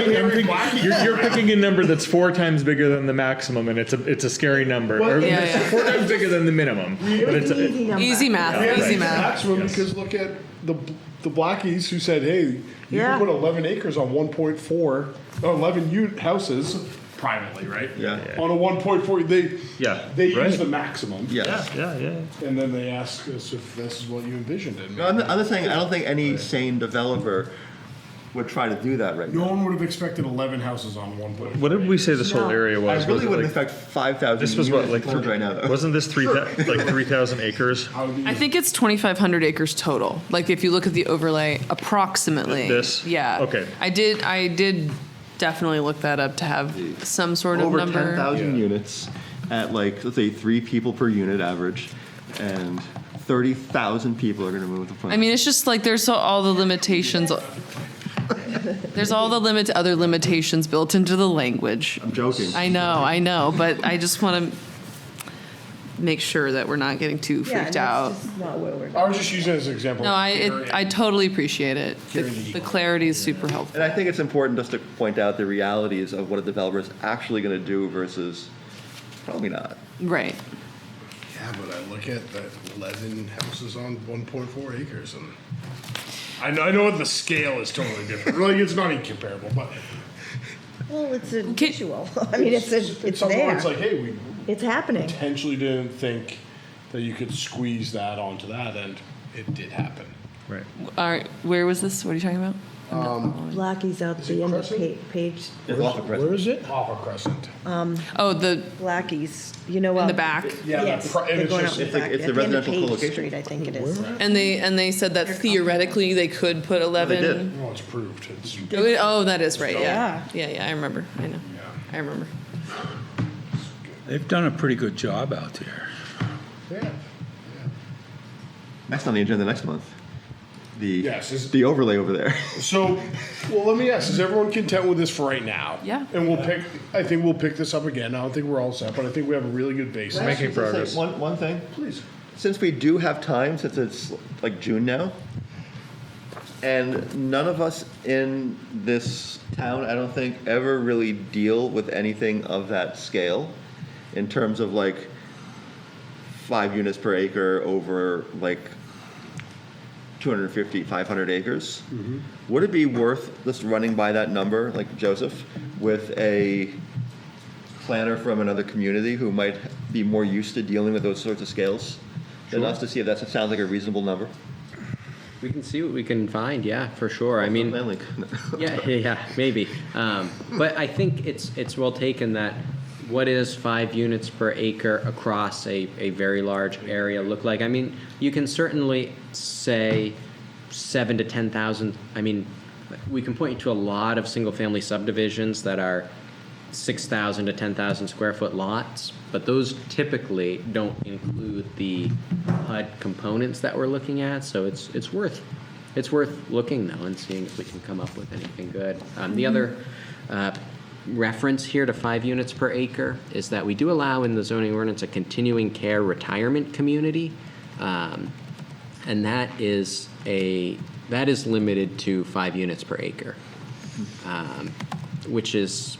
you're picking a number that's 4 times bigger than the maximum, and it's a scary number. Or Yeah, it's yeah. 4 times bigger than the minimum. But it's Easy number. Easy math. Yeah, Easy it's math. maximum Yes. because look at the Blackies who said, hey, you Yeah. can put 11 acres on 1.4, 11 houses privately, right? Yeah. On a 1.4, they right. use the maximum. Yes. Yeah. And then they ask us if this is what you envisioned. And No, I'm just saying, I don't think any sane developer would try to do that right no now. one would have expected 11 houses on 1.4. What did we say this whole No. area was? I really Was it wouldn't like- affect 5,000 This was what, like, units right now, though. wasn't this 3,000 acres? How would you- I think it's 2,500 acres total. Like if you look at the overlay, approximately. This? Yeah. Okay. I did definitely look that up to have some sort of Over number. 10,000 units at like, let's say 3 people per unit average, and 30,000 people are gonna move with the plan. I mean, it's just like there's all the limitations. There's all the other limitations built into the language. I'm joking. I know, but I just want to make sure that we're not getting too Yeah, freaked and out. that's just not where we're I going. was just using it as an example. No, I totally appreciate it. The clarity is super helpful. And I think it's important just to point out the realities of what a developer is actually gonna do versus probably not. Right. Yeah, but I look at that 11 houses on 1.4 acres, and I know the scale is totally different. Like, it's not even comparable, but Well, it's a visual. I mean, it's someone there. it's like, hey, we It's happening. potentially didn't think that you could squeeze that onto that, and it did happen. Right. All right. Where was this? What are you talking about? Blackie's out Is the it end of Crescent? page. It's off of Crescent. is it? Off of Crescent. Oh, the Blackie's, you know. in the back. Yeah, Yes, and they're it's going just- out the It's the- back. it's the At the end of residential Page co-location. Street, I think it is. And they said that theoretically they could put 11. did. No, it's proved. It's, Oh, that is right. Yeah. Yeah. Yeah. I remember. I know. yeah. I remember. They've done a pretty good job out there. Yeah. That's on the agenda next month. Yes, is- The overlay over there. So, well, let me ask, is everyone content with this for right now? Yeah. And I think we'll pick this up again. I don't think we're all set, but I think we have a really good basis. Making Just say progress. One thing. Please. Since we do have time, since it's like June now, and none of us in this town, I don't think, ever really deal with anything of that scale in terms of like 5 units per acre over like 250, 500 acres. Would it be worth just running by that number, like Joseph, with a planner from another community who might be more used to dealing with those sorts of scales than us, to see if that sounds like a reasonable number? We can see what we can find, yeah, for sure. I mean, Plan Link. yeah, maybe. But I think it's well taken that what is 5 units per acre across a very large area look like? I mean, you can certainly say 7 to 10,000. I mean, we can point you to a lot of single-family subdivisions that are 6,000 to 10,000 square foot lots, but those typically don't include the HUD components that we're looking at. So it's worth looking though and seeing if we can come up with anything good. The other reference here to 5 units per acre is that we do allow in the zoning ordinance a continuing care retirement community, and that is limited to 5 units per acre, which is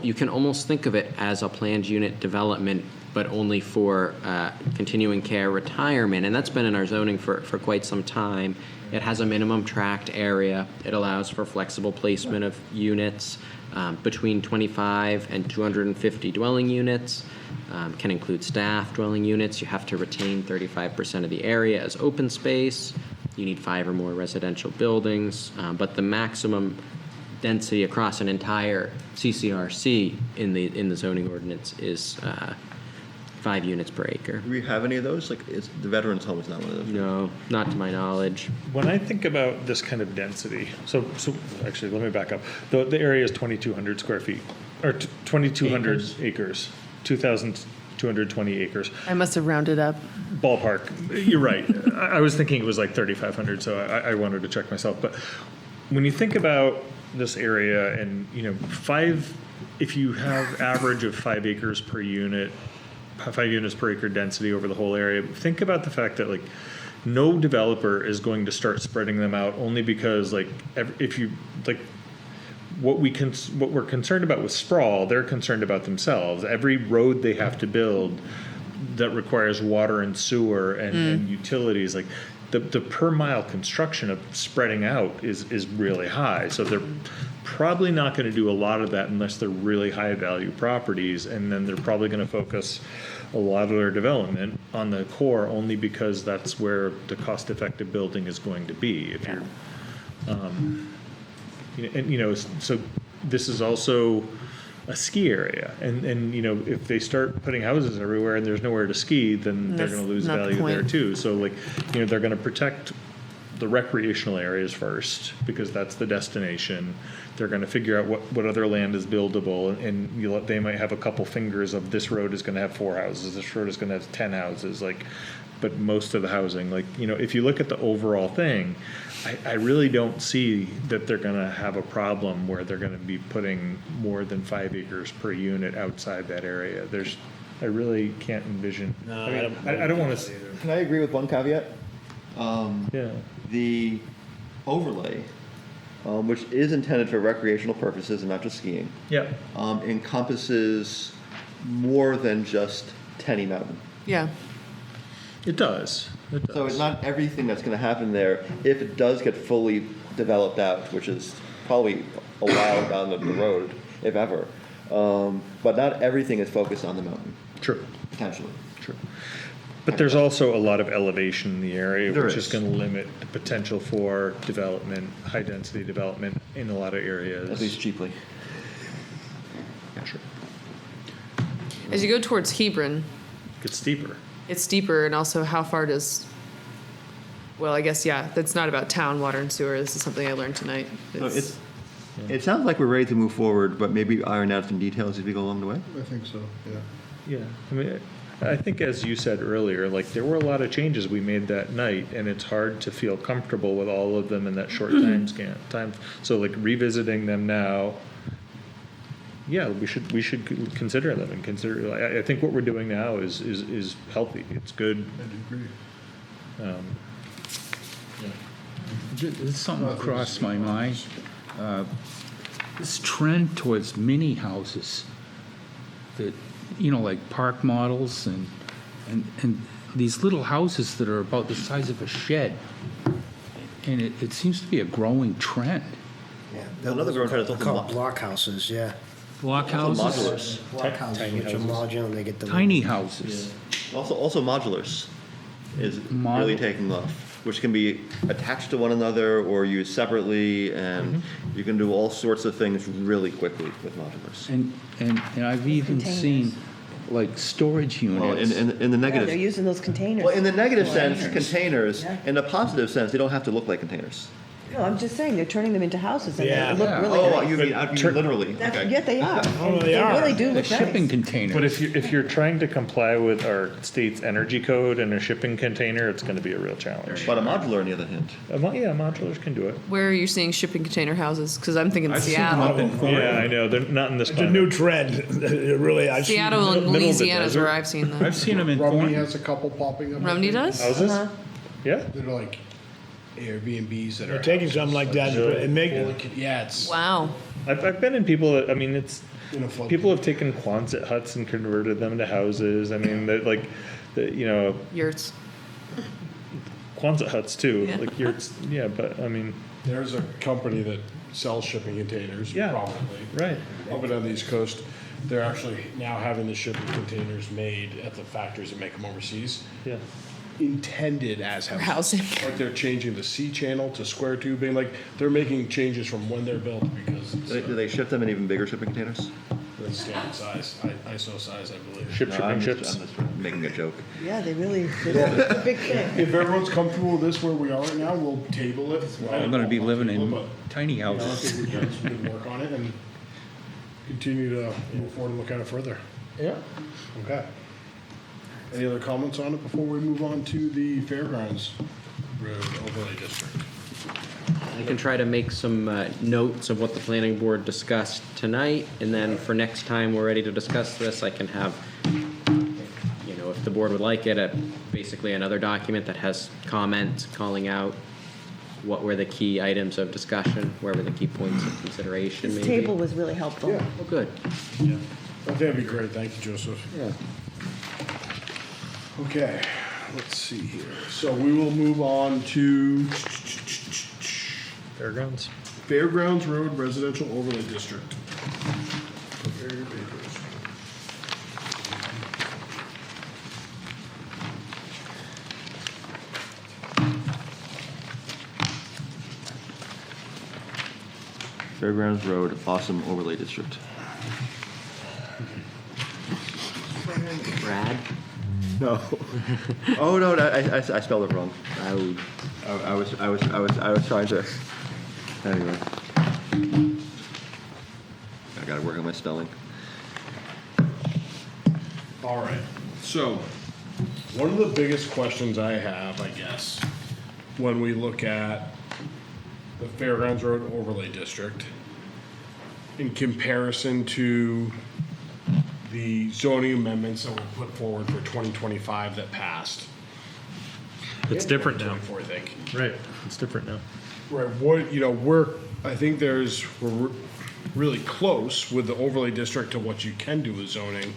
you can almost think of it as a planned unit development, but only for continuing care retirement, and that's been in our zoning for quite some time. It has a minimum tract area. It allows for flexible placement of units between 25 and 250 dwelling units. Can include staff dwelling units. You have to retain 35% of the area as open space. You need 5 or more residential buildings, but the maximum density across an entire CCRC in the zoning ordinance is 5 units per acre. Do we have any of those? Like, the veterans home is not one of those. No, not to my knowledge. When I think about this kind of density, so actually, let me back up. The area is 2,200 square feet, or 2,200 acres, 2,220 acres. I must have rounded up. Ballpark. You're right. I was thinking it was like 3,500, so I wanted to check myself. But when you think about this area and, if you have average of 5 acres per unit, 5 units per acre density over the whole area, think about the fact that no developer is going to start spreading them out only because if you what we're concerned about with sprawl, they're concerned about themselves. Every road they have to build that requires water and sewer and utilities, the per mile construction of spreading out is really high. So they're probably not going to do a lot of that unless they're really high value properties, and then they're probably going to focus a lot of their development on the core only because that's where the cost effective building is going to be. If you're, so this is also a ski area, and if they start putting houses everywhere and there's nowhere to ski, then they're That's going to lose not the value there point. too. So they're going to protect the recreational areas first because that's the destination. They're going to figure out what other land is buildable, and they might have a couple fingers of this road is going to have 4 houses, this road is going to have 10 houses, but most of the housing, if you look at the overall thing, I really don't see that they're going to have a problem where they're going to be putting more than 5 acres per unit outside that area. I really can't envision. No, I don't want to. Can I agree with one caveat? Yeah. The overlay, which is intended for recreational purposes and not just skiing, Yeah. encompasses more than just Tenny Mountain. Yeah. It does. It does. So it's not everything that's going to happen there if it does get fully developed out, which is probably a while down the road, if ever. But not everything is focused on the mountain, True. potentially. True. But there's also a lot of elevation in the area, There which is. is going to limit the potential for development, high density development in a lot of areas. At least cheaply. True. As you go towards Hebron, It's steeper. it's steeper, and also how far does, well, I guess, yeah, that's not about town water and sewer. This is something I learned tonight. So it sounds like we're ready to move forward, but maybe iron out some details as we go along the way. I think so, yeah. Yeah. I mean, I think as you said earlier, there were a lot of changes we made that night, and it's hard to feel comfortable with all of them in that short time. So revisiting them now, yeah, we should consider them and consider. I think what we're doing now is healthy. It's good. I agree. There's something crossed my mind. This trend towards mini houses that, like park models and these little houses that are about the size of a shed. And it seems to be a growing trend. Yeah. Another growing trend is also Called block houses, yeah. Block Also houses, modulars. Block houses, which are modular, and they get the. tiny houses. Also modulars is Mod- really taking off, which can be attached to one another or used separately, and you can do all sorts of things really quickly with modulars. And I've even seen like storage Well, units. in the Yeah, negative. they're using those containers. Well, in the negative sense, containers. Yeah. In the positive sense, they don't have to look like containers. No, I'm just saying, they're turning them into houses, and Yeah. they look really Oh, nice. you mean literally? That's, Okay. yeah, they are. Oh, And they are. really do The look shipping nice. containers. But if you're trying to comply with our state's energy code and a shipping container, it's going to be a real challenge. But a modular, on the other hand. Yeah, modulars can do it. Where are you seeing shipping container houses? Because I'm thinking I've seen them Seattle. up in Thornton. Yeah, I know. They're not in this. It's a new trend. It really, I've seen. Seattle and middle of the Louisiana is where desert. I've seen them. I've seen them in Rumney Thornton. has a couple popping up. Rumney does? Houses? Uh-huh. Yeah. They're like Airbnbs that are. They're taking something like that and making, Yeah, it's Wow. I've been in people that, I mean, it's, in a flood. people have taken Quonset huts and converted them to houses. I mean, Yurts. Quonset huts too. Yeah. But I mean, There's a company that sells shipping containers, Yeah. probably. right. Up and down the East Coast, they're actually now having the shipping containers made at the factories that make them overseas, Yeah. intended as For houses. housing. Like they're changing the C channel to square tubing, like they're making changes from when they're built because it's Do they ship them in even bigger shipping containers? the standard size, ISO size, I believe. Ship No, shipping I'm ships. just making a joke. Yeah, they really, it's a big thing. If everyone's comfortable with this where we are right now, we'll table it. I'm gonna be living in But, tiny you know, I houses. think we've done some good work on it and continue to move forward and look at it further. Yeah. Okay. Any other comments on it before we move on to the Fairgrounds Road Overlay District? I can try to make some notes of what the planning board discussed tonight, and then for next time we're ready to discuss this, I can have, if the board would like it, basically another document that has comment calling out what were the key items of discussion, where were the key points of consideration, This maybe. table was really helpful. Yeah. Oh, good. I think that'd be great. Thank you, Joseph. Yeah. Okay, let's see here. So we will move on to Fairgrounds. Fairgrounds Road Residential Overlay District. Prepare your papers. Fairgrounds Road, awesome overlay district. Brad? No. Oh, no, I spelled it wrong. I was trying to, anyway. I gotta work on my spelling. All right, so one of the biggest questions I have, I guess, when we look at the Fairgrounds Road Overlay District in comparison to the zoning amendments that were put forward for 2025 that passed. It's different now. 2024, I think. Right. It's different now. Right, I think we're really close with the overlay district to what you can do with zoning.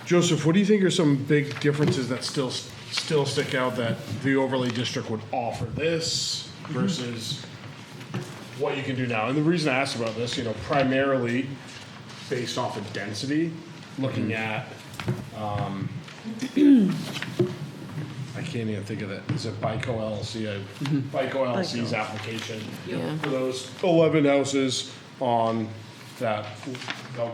Joseph, what do you think are some big differences that still stick out that the overlay district would offer this versus what you can do now? And the reason I asked about this, primarily based off of density, looking at, I can't even think of it. Is it BICO LLC? BICO LLC's application Yeah. for those 11 houses on that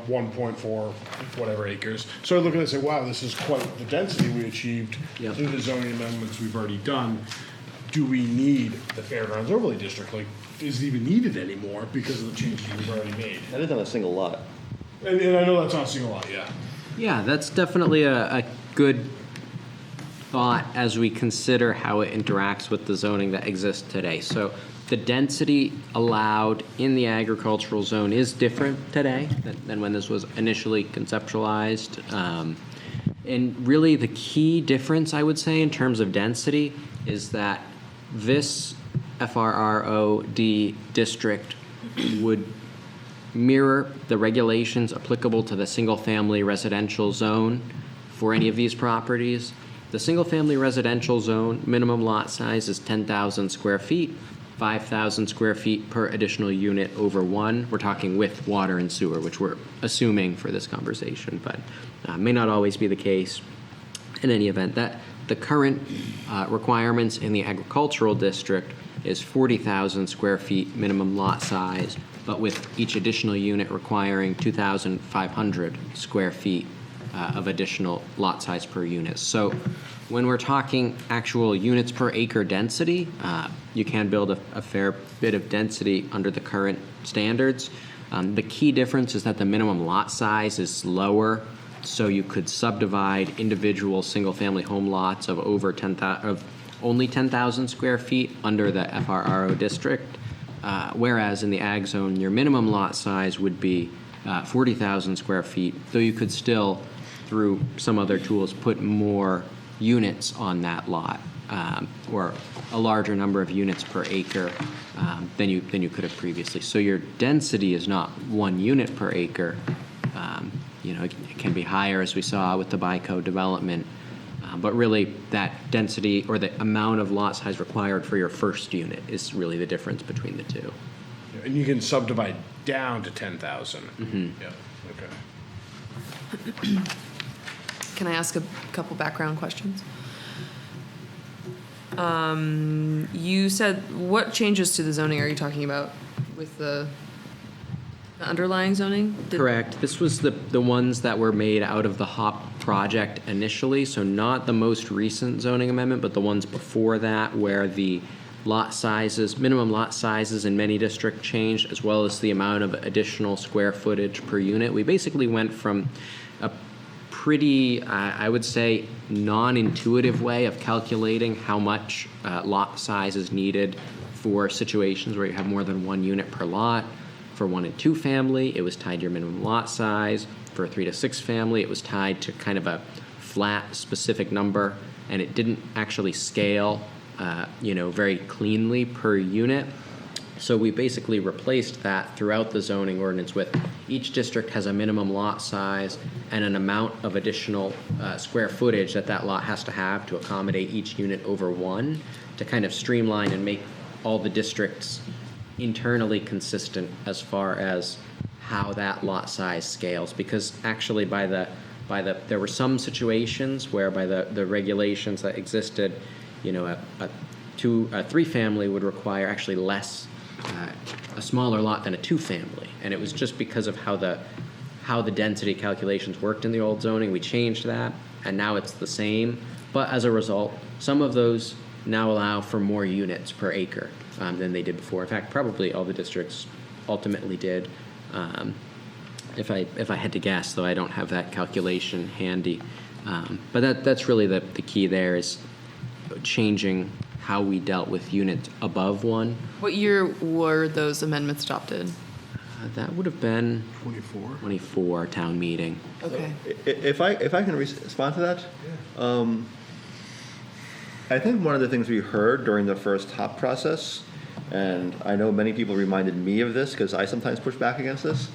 1.4 whatever acres. So I look at it and say, wow, this is quite the density we achieved Yep. through the zoning amendments we've already done. Do we need the Fairgrounds Overlay District? Like, is it even needed anymore because of the changes we've already made? That is on a single lot. And I know that's not a single lot, yeah. Yeah, that's definitely a good thought as we consider how it interacts with the zoning that exists today. So the density allowed in the agricultural zone is different today than when this was initially conceptualized. And really the key difference, I would say, in terms of density is that this FRROD district would mirror the regulations applicable to the single-family residential zone for any of these properties. The single-family residential zone minimum lot size is 10,000 square feet, 5,000 square feet per additional unit over one. We're talking with water and sewer, which we're assuming for this conversation, but may not always be the case. In any event, that the current requirements in the agricultural district is 40,000 square feet minimum lot size, but with each additional unit requiring 2,500 square feet of additional lot size per unit. So when we're talking actual units per acre density, you can build a fair bit of density under the current standards. The key difference is that the minimum lot size is lower, so you could subdivide individual single-family home lots of over 10,000, of only 10,000 square feet under the FRRO district. Whereas in the ag zone, your minimum lot size would be 40,000 square feet, though you could still, through some other tools, put more units on that lot, or a larger number of units per acre than you could have previously. So your density is not 1 unit per acre. It can be higher, as we saw with the BICO development. But really, that density or the amount of lot size required for your first unit is really the difference between the two. And you can subdivide down to 10,000. Yeah, okay. Can I ask a couple background questions? You said, what changes to the zoning are you talking about with the underlying zoning? Correct. This was the ones that were made out of the HOP project initially, so not the most recent zoning amendment, but the ones before that, where the lot sizes, minimum lot sizes in many districts changed, as well as the amount of additional square footage per unit. We basically went from a pretty, I would say, non-intuitive way of calculating how much lot size is needed for situations where you have more than 1 unit per lot. For 1 and 2 family, it was tied to your minimum lot size. For a 3 to 6 family, it was tied to kind of a flat, specific number, and it didn't actually scale, very cleanly per unit. So we basically replaced that throughout the zoning ordinance with each district has a minimum lot size and an amount of additional square footage that that lot has to have to accommodate each unit over one, to kind of streamline and make all the districts internally consistent as far as how that lot size scales. Because actually there were some situations where by the regulations that existed, you know, a three-family would require actually less, a smaller lot than a two-family. And it was just because of how the density calculations worked in the old zoning. We changed that, and now it's the same. But as a result, some of those now allow for more units per acre than they did before. In fact, probably all the districts ultimately did. If I had to guess, though I don't have that calculation handy. But that's really the key there, is changing how we dealt with units above one. What year were those amendments adopted? That would have been 24. 24 town meeting. Okay. If I can respond to that, I think one of the things we heard during the first HOP process, and I know many people reminded me of this because I sometimes push back against this,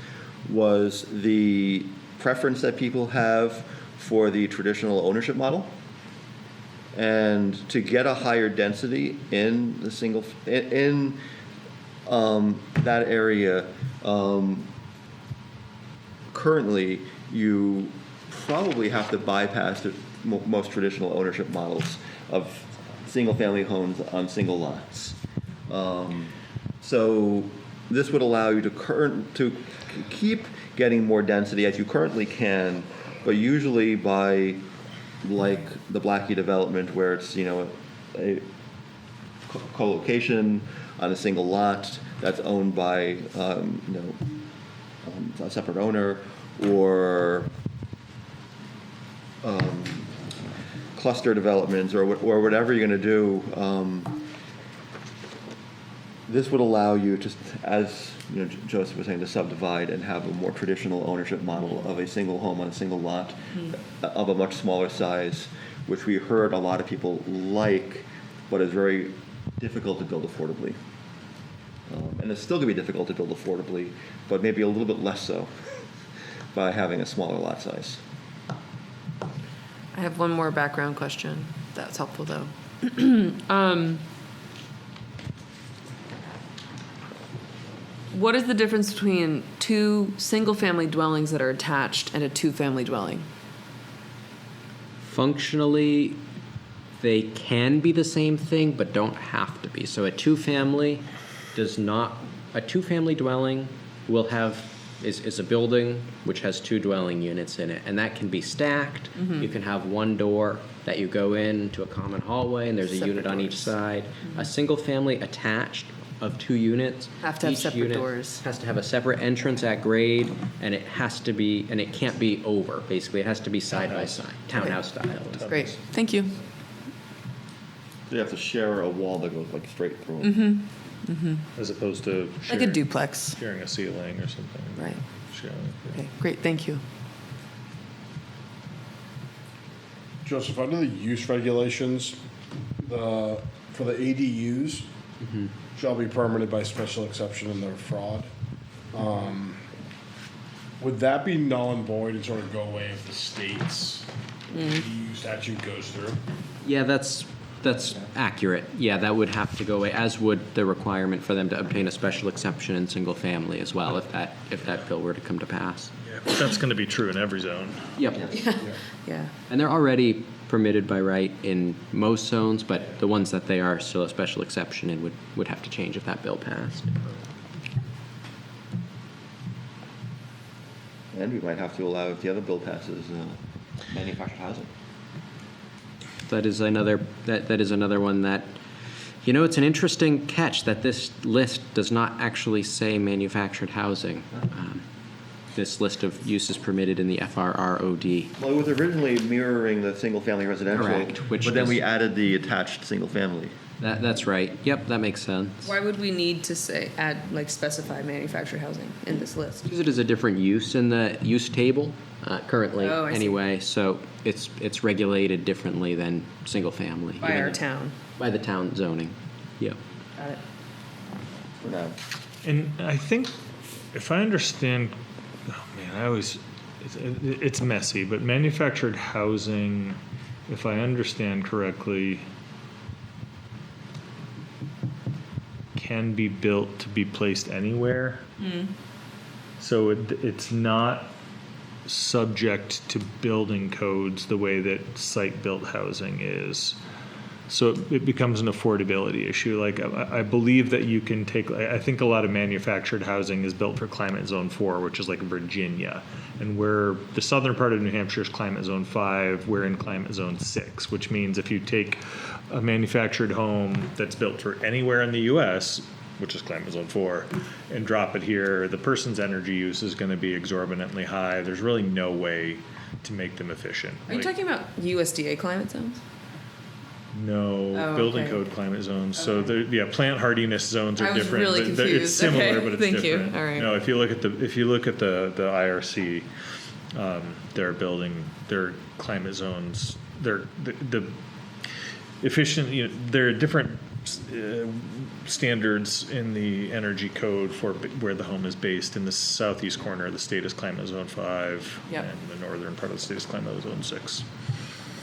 was the preference that people have for the traditional ownership model. And to get a higher density in the single, in that area, currently you probably have to bypass the most traditional ownership models of single-family homes on single lots. So this would allow you to keep getting more density as you currently can, but usually by, like the Blackie development, where it's, you know, a co-location on a single lot that's owned by a separate owner, or cluster developments, or whatever you're going to do. This would allow you, just as you know, Joseph was saying, to subdivide and have a more traditional ownership model of a single home on a single lot of a much smaller size, which we heard a lot of people like, but is very difficult to build affordably. And it's still going to be difficult to build affordably, but maybe a little bit less so by having a smaller lot size. I have one more background question. That's helpful, though. What is the difference between two single-family dwellings that are attached and a two-family dwelling? Functionally, they can be the same thing, but don't have to be. So a two-family dwelling will have, is a building which has two dwelling units in it, and that can be stacked. You can have one door that you go in to a common hallway, and there's a unit on each side. A single-family attached of two units. Have to have each separate unit doors. Has to have a separate entrance at grade, and it can't be over, basically. It has to be side by side, townhouse style. Great, thank you. You have to share a wall that goes like straight through. As opposed to Like a duplex. sharing a ceiling or something. Right. Sharing. Okay, great, thank you. Joseph, under the use regulations, for the ADUs, shall be permitted by special exception and they're fraud. Would that be null and void and sort of go away if the state's ADU statute goes through? Yeah, that's accurate. Yeah, that would have to go away, as would the requirement for them to obtain a special exception in single family as well, if that bill were to come to pass. But that's going to be true in every zone. Yep. Yeah. And they're already permitted by right in most zones, but the ones that they are still a special exception in would have to change if that bill passed. And we might have to allow, if the other bill passes, manufactured housing. That is another one that, you know, it's an interesting catch that this list does not actually say manufactured housing. This list of uses permitted in the FRROD. Well, it was originally mirroring the single-family residential, Correct, but then we added the attached single-family. That's right. Yep, that makes sense. Why would we need to specify manufactured housing in this list? Use it as a different use in the use table currently, Oh, I see. anyway. So it's regulated differently than single family. By our town. By the town zoning. Yep. Got it. for now. And I think, if I understand, oh man, it's messy, but manufactured housing, if I understand correctly, can be built to be placed anywhere. So it's not subject to building codes the way that site-built housing is. So it becomes an affordability issue. Like, I believe that you can take, I think a lot of manufactured housing is built for climate zone 4, which is like Virginia. And where the southern part of New Hampshire is climate zone 5, we're in climate zone 6, which means if you take a manufactured home that's built for anywhere in the US, which is climate zone 4, and drop it here, the person's energy use is going to be exorbitantly high. There's really no way to make them efficient. Are you talking about USDA climate zones? No, Oh, building okay. code climate zones. So plant hardiness zones are I was different. really It's confused. similar, Okay, but it's thank you. different. All right. No, if you look at the IRC, they're building their climate zones. They're the efficient. There are different standards in the energy code for where the home is based. In the southeast corner of the state is climate zone 5, Yep. and the northern part of the state is climate zone 6.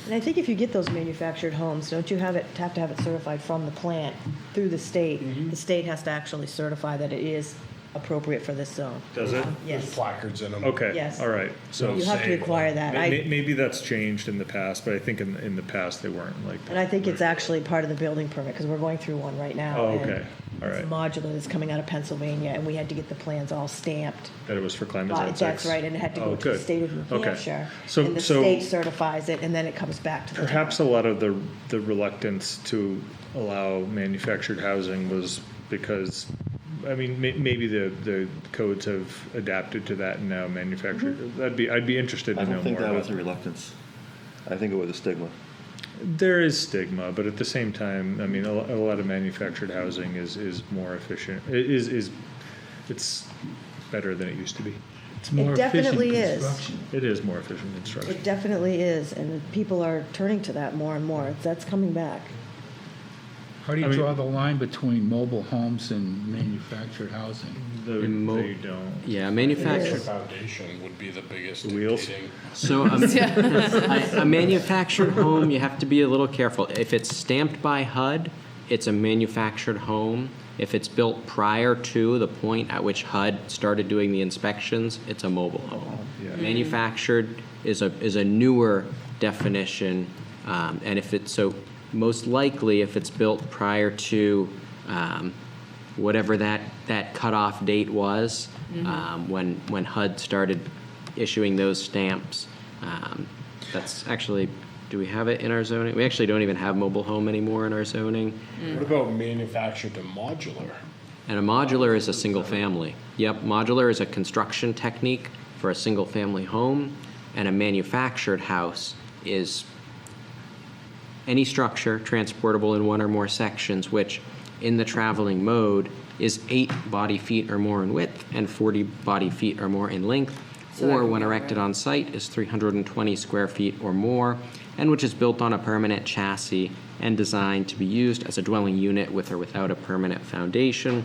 And I think if you get those manufactured homes, don't you have to have it certified from the plant through the state? The state has to actually certify that it is appropriate for this zone. Does it? There's Yes. placards in them. Okay. Yes. All right. So You have to require that. Maybe that's changed in the past, but I think in the past they weren't like that. And I think it's actually part of the building permit, because we're going through one right now. Oh, and okay. All it's right. modular that's coming out of Pennsylvania, and we had to get the plans all stamped. That it was for climate zone 6. That's right, and it had to Oh, go to the good. state of New Okay. Hampshire. So- And the so- state certifies it, and then it comes back to the town. Perhaps a lot of the reluctance to allow manufactured housing was because, I mean, maybe the codes have adapted to that and now manufactured. I'd be interested I to know don't think more that about was a reluctance. I think it was a stigma. There is stigma, but at the same time, I mean, a lot of manufactured housing is more efficient. It's better than it used to be. It's more It efficient definitely is. construction. It is more efficient construction. It definitely is, and people are turning to that more and more. That's coming back. How do I you mean- draw the line between mobile homes and manufactured housing? They don't. Yeah, The manufactured. foundation would be the biggest Wheels? dictating. So a manufactured home, you have to be a little careful. If it's stamped by HUD, it's a manufactured home. If it's built prior to the point at which HUD started doing the inspections, it's a mobile home. Yeah. Manufactured is a newer definition, and if it's so, most likely if it's built prior to whatever that cutoff date was, when HUD started issuing those stamps. That's actually, do we have it in our zoning? We actually don't even have mobile home anymore in our zoning. What about manufactured to modular? And a modular is a single family. Yep, modular is a construction technique for a single family home, and a manufactured house is any structure transportable in one or more sections, which in the traveling mode is 8 body feet or more in width and 40 body feet or more in length, So that or could when be erected right. on site is 320 square feet or more, and which is built on a permanent chassis and designed to be used as a dwelling unit with or without a permanent foundation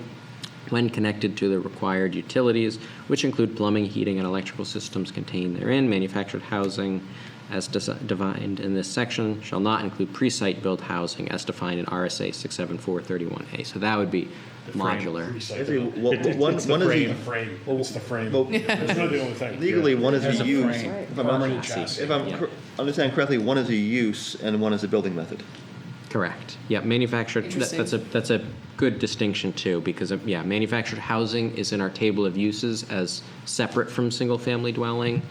when connected to the required utilities, which include plumbing, heating, and electrical systems contained therein. Manufactured housing, as defined in this section, shall not include pre-site built housing as defined in RSA 67431A. So that would be modular. Actually, one It's the one is frame. a, The frame. It's the frame. well, That's not the only thing. legally, one is As a a use. frame. If I'm, Permanent chassis. if I'm Yeah. understanding correctly, one is a use and one is a building method. Correct. Yeah, manufactured, Interesting. that's a good distinction too, because, yeah, manufactured housing is in our table of uses as separate from single-family dwelling.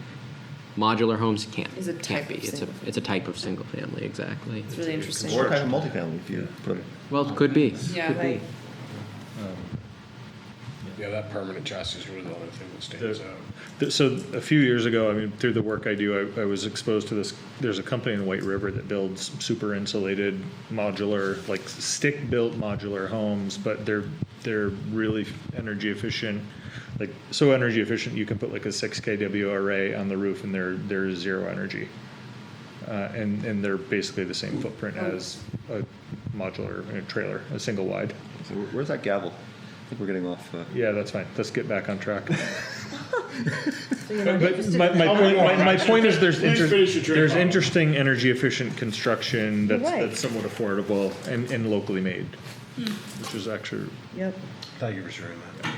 Modular homes can't. Is a can't type be. of It's a, single. it's a type of single-family, exactly. It's really interesting. Or a type of multifamily, if you put it. Well, it could be. Yeah, Could be. right. Yeah, that permanent chassis is really the only thing that stands out. So a few years ago, I mean, through the work I do, I was exposed to this. There's a company in White River that builds super insulated modular, like stick-built modular homes, but they're really energy efficient. Like, so energy efficient, you can put like a 6 kW array on the roof and they're zero energy. And they're basically the same footprint as a modular trailer, a single wide. So where's that gavel? think we're getting off. Yeah, that's fine. Let's get back on track. So you're not But interested my, in my that? point, my point is Please finish your train there's of thought. interesting energy efficient construction that's, Right. that's somewhat affordable and locally made, which is actually, Yep. Thank you for sharing that.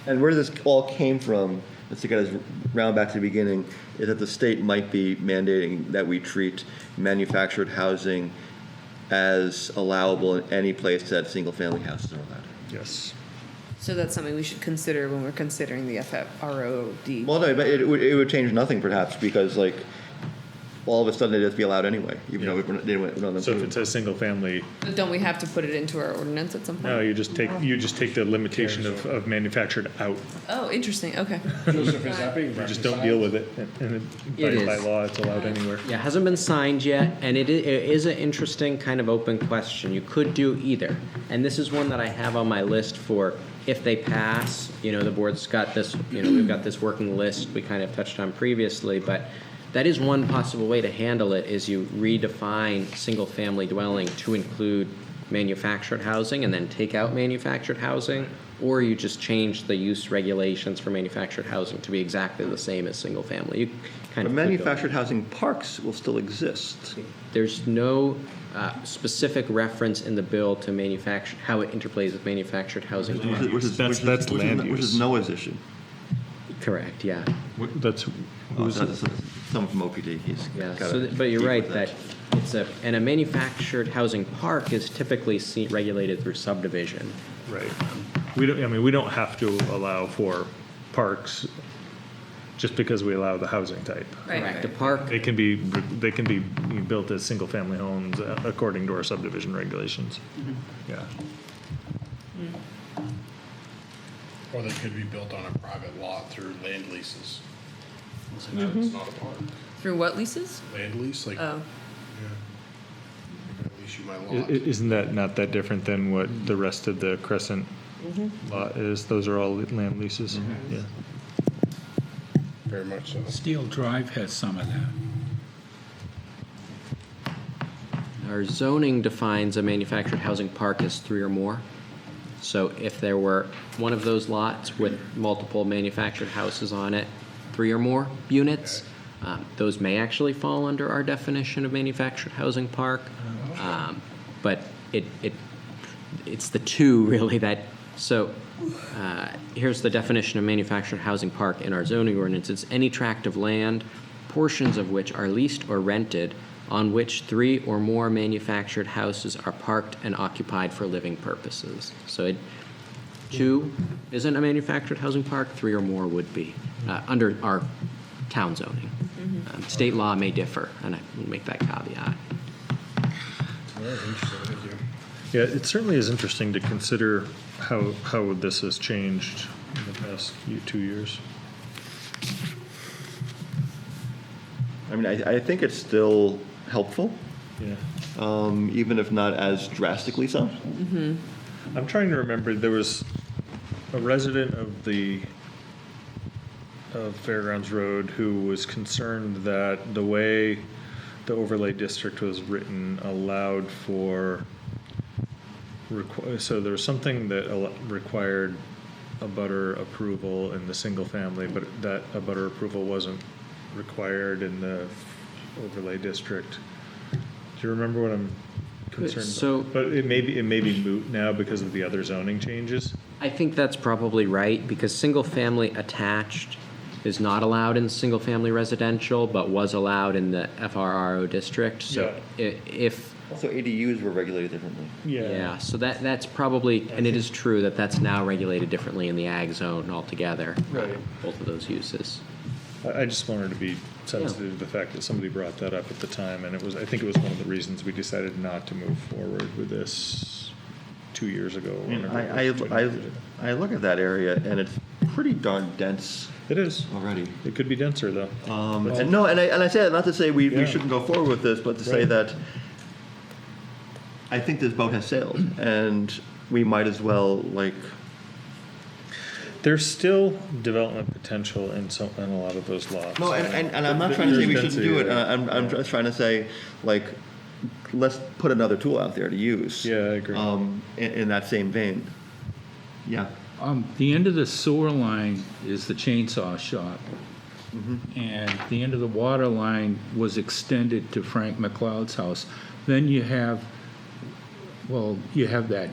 And where this all came from, let's get us round back to the beginning, is that the state might be mandating that we treat manufactured housing as allowable in any place that single-family houses are allowed. yes. So that's something we should consider when we're considering the FROD. Well, no, but it would change nothing perhaps, because like, all of a sudden it'd just be allowed anyway, even though they don't. So if it says single family, But don't we have to put it into our ordinance at some point? no, you just take the limitation of manufactured out. Oh, interesting, okay. Joseph, is that being You just don't deal with it, and It by is. law, it's allowed anywhere. Yeah, it hasn't been signed yet, and it is an interesting kind of open question. You could do either. And this is one that I have on my list for if they pass, the board's got this, we've got this working list we kind of touched on previously, but that is one possible way to handle it, is you redefine single-family dwelling to include manufactured housing and then take out manufactured housing, or you just change the use regulations for manufactured housing to be exactly the same as single-family. You kind But of could go- manufactured housing parks will still exist. There's no specific reference in the bill to manufacture, how it interplays with manufactured housing. That's land Which is use. Noah's issue. Correct, yeah. That's, Oh, that's someone from OPD, he's Yeah, got so, it. but you're Deep right with that and a manufactured housing park is typically regulated through subdivision. right. We don't have to allow for parks just because we allow the housing type. Right, Correct. A right. park, They can be built as single-family homes according to our subdivision regulations. Yeah. Or they could be built on a private lot through land leases. So now it's not a park. Through what leases? Land lease, like, Oh, at least you my lot. Isn't that not that different than what the rest of the Crescent lot is? Those are all land leases? Yeah. Very much so. Steel Drive has some of that. our zoning defines a manufactured housing park as 3 or more. So if there were one of those lots with multiple manufactured houses on it, 3 or more units, those may actually fall under our definition of manufactured housing park. But it's the two really that, so here's the definition of manufactured housing park in our zoning ordinance. It's any tract of land, portions of which are leased or rented, on which 3 or more manufactured houses are parked and occupied for living purposes. So 2 isn't a manufactured housing park, 3 or more would be, under our town zoning. State law may differ, and I will make that caveat. Very interesting, thank you. Yeah, it certainly is interesting to consider how this has changed in the past 2 years. I mean, I think it's still helpful, Yeah. even if not as drastically so. I'm trying to remember, there was a resident of Fairgrounds Road who was concerned that the way the overlay district was written allowed for, so there was something that required a butter approval in the single family, but that a butter approval wasn't required in the overlay district. Do you remember what I'm concerned So- about? But it may be moot now because of the other zoning changes. I think that's probably right, because single-family attached is not allowed in single-family residential, but was allowed in the FRRO district. So if, Also, ADUs were regulated differently. yeah, so that's probably, and it is true that that's now regulated differently in the ag zone altogether. Right. Both of those uses. I just wanted to be sensitive to the fact that somebody brought that up at the time, and I think it was one of the reasons we decided not to move forward with this 2 years ago. or whenever it was, 2 years ago. I look at that area and it's pretty darn dense It is. already. It could be denser, though. And I say that not to say we Yeah. shouldn't go forward with this, but to say Right. that I think this boat has sailed, and we might as well There's still development potential in a lot of those lots. No, and I'm not trying to say we shouldn't do it. I'm just trying to say, let's put another tool out there to use. Yeah, I agree. In that same vein. Yeah. The end of the sewer line is the chainsaw shop. And the end of the water line was extended to Frank McLeod's house. Then you have that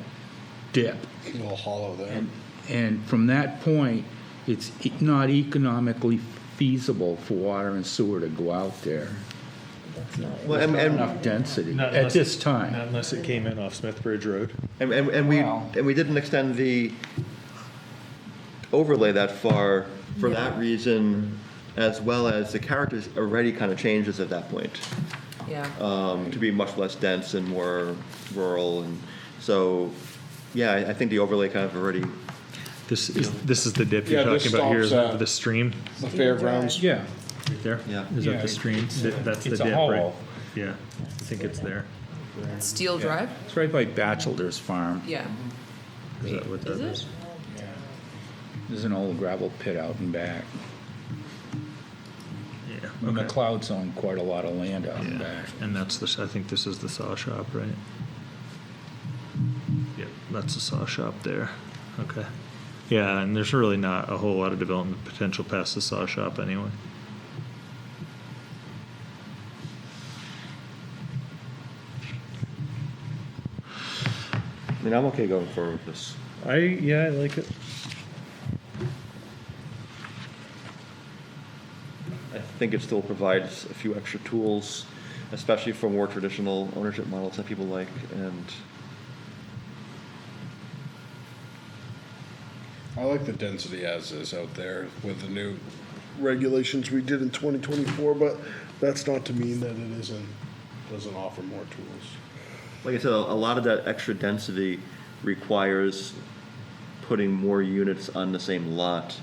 dip. A little hollow there. And from that point, it's not economically feasible for water and sewer to go out there. Well, There's not and enough density Not at unless- this time. Not unless it came in off Smithbridge Road. Well- we didn't extend the overlay that far for that reason, as well as the character already kind of changes at that point, Yeah. to be much less dense and more rural, and so, yeah, I think the overlay kind of already. This is the dip you're Yeah, this talking about here, is stops that the stream The fairgrounds. Yeah. right there? Yeah. Is Yeah, that the stream? That's the it's a dip, right? hollow. Yeah, I think it's there. Steel Drive? It's right by Batchelder's farm. Yeah. Is that what that Is is? it? There's an old gravel pit out and back. Yeah, The okay. McLeods own quite a lot of land out and Yeah, back. and that's the, I think this is the saw shop, right? Yep, that's the saw shop there. Okay. Yeah, and there's really not a whole lot of development potential past the saw shop anyway. I mean, I'm okay going forward with this. I like it. I think it still provides a few extra tools, especially for more traditional ownership models that people like, and I like the density as is out there with the new regulations we did in 2024, but that's not to mean that it doesn't offer more tools. like I said, a lot of that extra density requires putting more units on the same lot.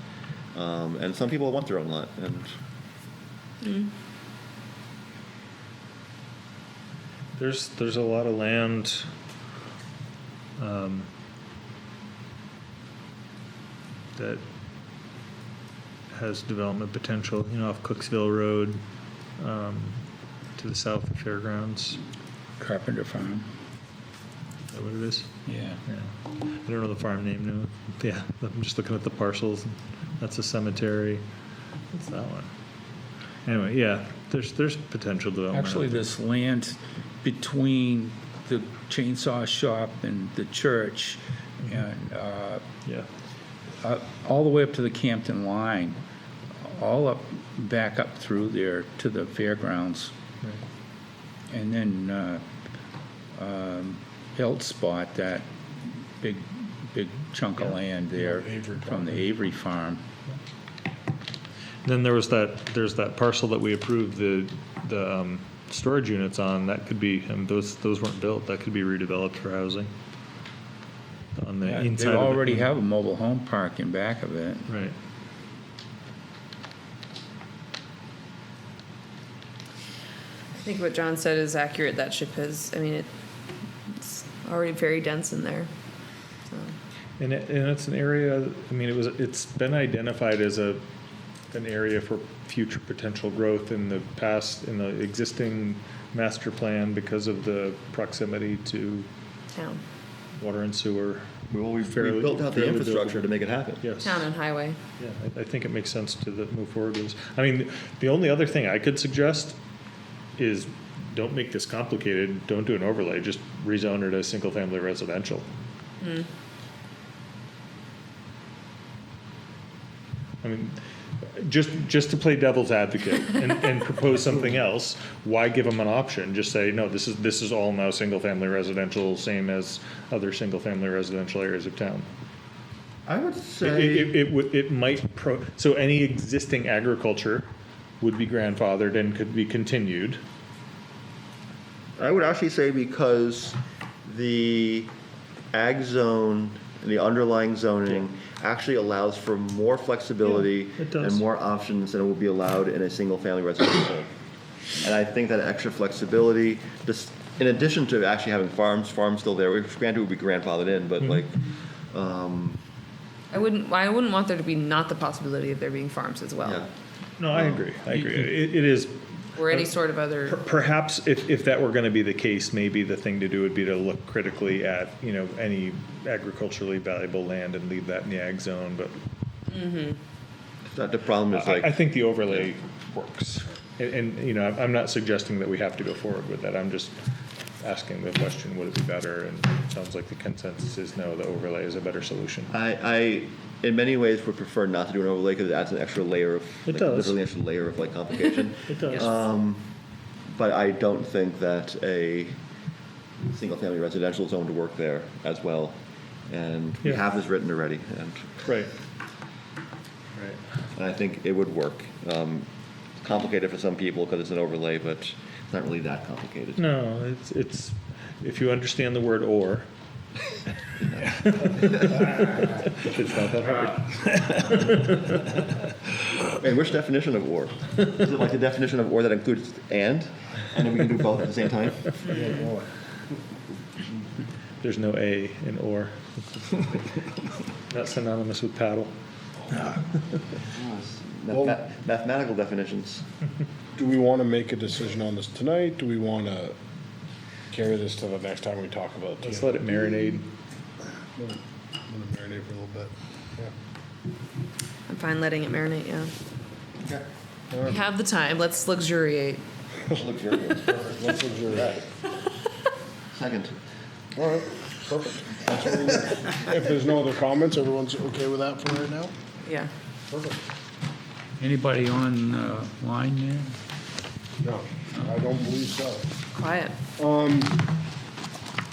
And some people want their own lot, and There's a lot of land, that has development potential, off Cooksville Road, to the south of Fairgrounds. Carpenter Farm. Is that what it is? Yeah. Yeah. I don't know the farm name, no. Yeah, I'm just looking at the parcels. That's a cemetery. What's that one? Anyway, yeah, there's potential development. Actually, out there. this land between the chainsaw shop and the church and Yeah. all the way up to the Campton line, all up, back up through there to the fairgrounds. Right. And then Hilt Spot, that big chunk of land there Avery from the Avery farm. Then there's that parcel that we approved the storage units on. That could be, those weren't built. That could be redeveloped for housing. On the Yeah, inside they of it. already have a mobile home park in back of it. Right. I think what John said is accurate. That ship has, I mean, it's already very dense in there. So, And it's an area, I mean, it's been identified as an area for future potential growth in the past, in the existing master plan because of the proximity to town. water and sewer. we Fairly- built out the fairly infrastructure buildable. to make it happen. Yes. Town and highway. Yeah, I think it makes sense to move forward with this. I mean, the only other thing I could suggest is don't make this complicated, don't do an overlay, just rezone it as single-family residential. I mean, just to play devil's advocate and propose something else, why give them an option? Just say, no, this is all now single-family residential, same as other single-family residential areas of town. I would say. It might so any existing agriculture would be grandfathered and could be continued. I would actually say because the ag zone and the underlying zoning actually allows for more flexibility Yeah, it does. and more options than would be allowed in a single-family residential. And I think that extra flexibility, just in addition to actually having farms still there, which granted would be grandfathered in, but like, I wouldn't want there to be not the possibility of there being farms as well. yeah. No, I agree. It is or any sort of other, Perhaps if that were going to be the case, maybe the thing to do would be to look critically at, any agriculturally valuable land and leave that in the ag zone, but The problem is I think the overlay works. And, I'm not suggesting that we have to go forward with that. I'm just asking the question, would it be better? And it sounds like the consensus is no, the overlay is a better solution. I in many ways would prefer not to do an overlay because it adds an extra layer of, It does. literally an extra layer of like complication. It does. But I don't think that a single-family residential zone to work there as well. And we Yeah. have this written already, and Right. I think it would work. Complicated for some people because it's an overlay, but it's not really that complicated. No, it's, if you understand the word "or," it's not that hard. And which definition of or? Is it like the definition of or that includes and then we can do both at the same time? There's no A in "or." Not synonymous with paddle. Mathematical definitions. Do we want to make a decision on this tonight? Do we want to carry this to the next time we talk about it? Let's let it marinate. Let it marinate for a little bit. Yeah. I'm fine letting it marinate, yeah. Okay. We have the time, let's luxuriate. Luxurious. Let's luxuriate. Second. All right, perfect. That's what we need. If there's no other comments, everyone's okay with that for right now? Yeah. Perfect. Anybody on line there? No, I don't believe so. Quiet.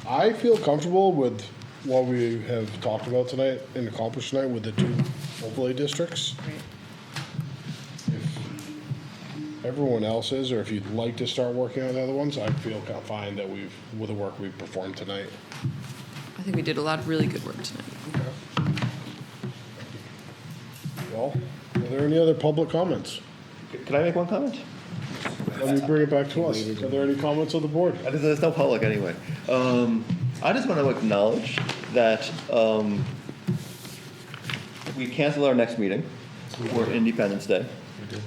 I feel comfortable with what we have talked about tonight and accomplished tonight with the two overlay districts. Great. If everyone else is, or if you'd like to start working on the other ones, I feel kind of fine that with the work we've performed tonight. I think we did a lot of really good work tonight. Well, are there any other public comments? Can I make one comment? Let me bring it back to us. Are there any comments on the board? There's no public anyway. I just want to acknowledge that we canceled our next meeting for Independence Day.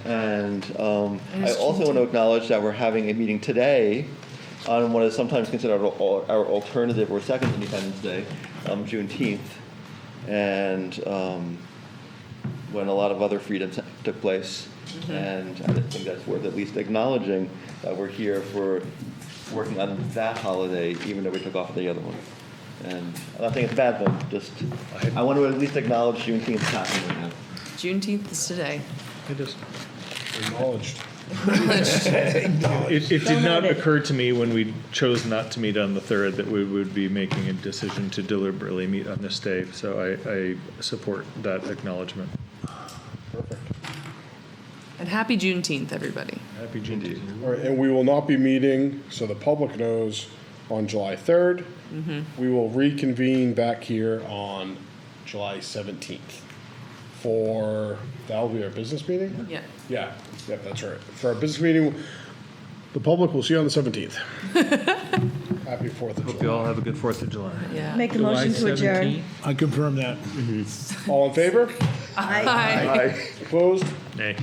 And I also want to acknowledge that we're having a meeting today on what is sometimes considered our alternative or second Independence Day, Juneteenth. And when a lot of other freedoms took place. And I just think that's worth at least acknowledging that we're here for working on that holiday, even though we took off the other one. And I'm not saying it's a bad thing, just I want to at least acknowledge Juneteenth happening right now. Juneteenth is today. It is. Acknowledged. It did not occur to me when we chose not to meet on the 3rd that we would be making a decision to deliberately meet on this day, so I support that acknowledgement. Perfect. And happy Juneteenth, everybody. Happy Juneteenth. All right, and we will not be meeting, so the public knows, on July 3rd. We will reconvene back here on July 17th that'll be our business meeting? Yeah. Yeah, that's right. For our business meeting, the public will see you on the 17th. Happy 4th of Hope you July. all have a good 4th of July. Yeah. Make a July motion to adjourn. 17th? I confirm that. All in favor? Hi. Opposed? Nay.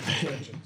Abstention.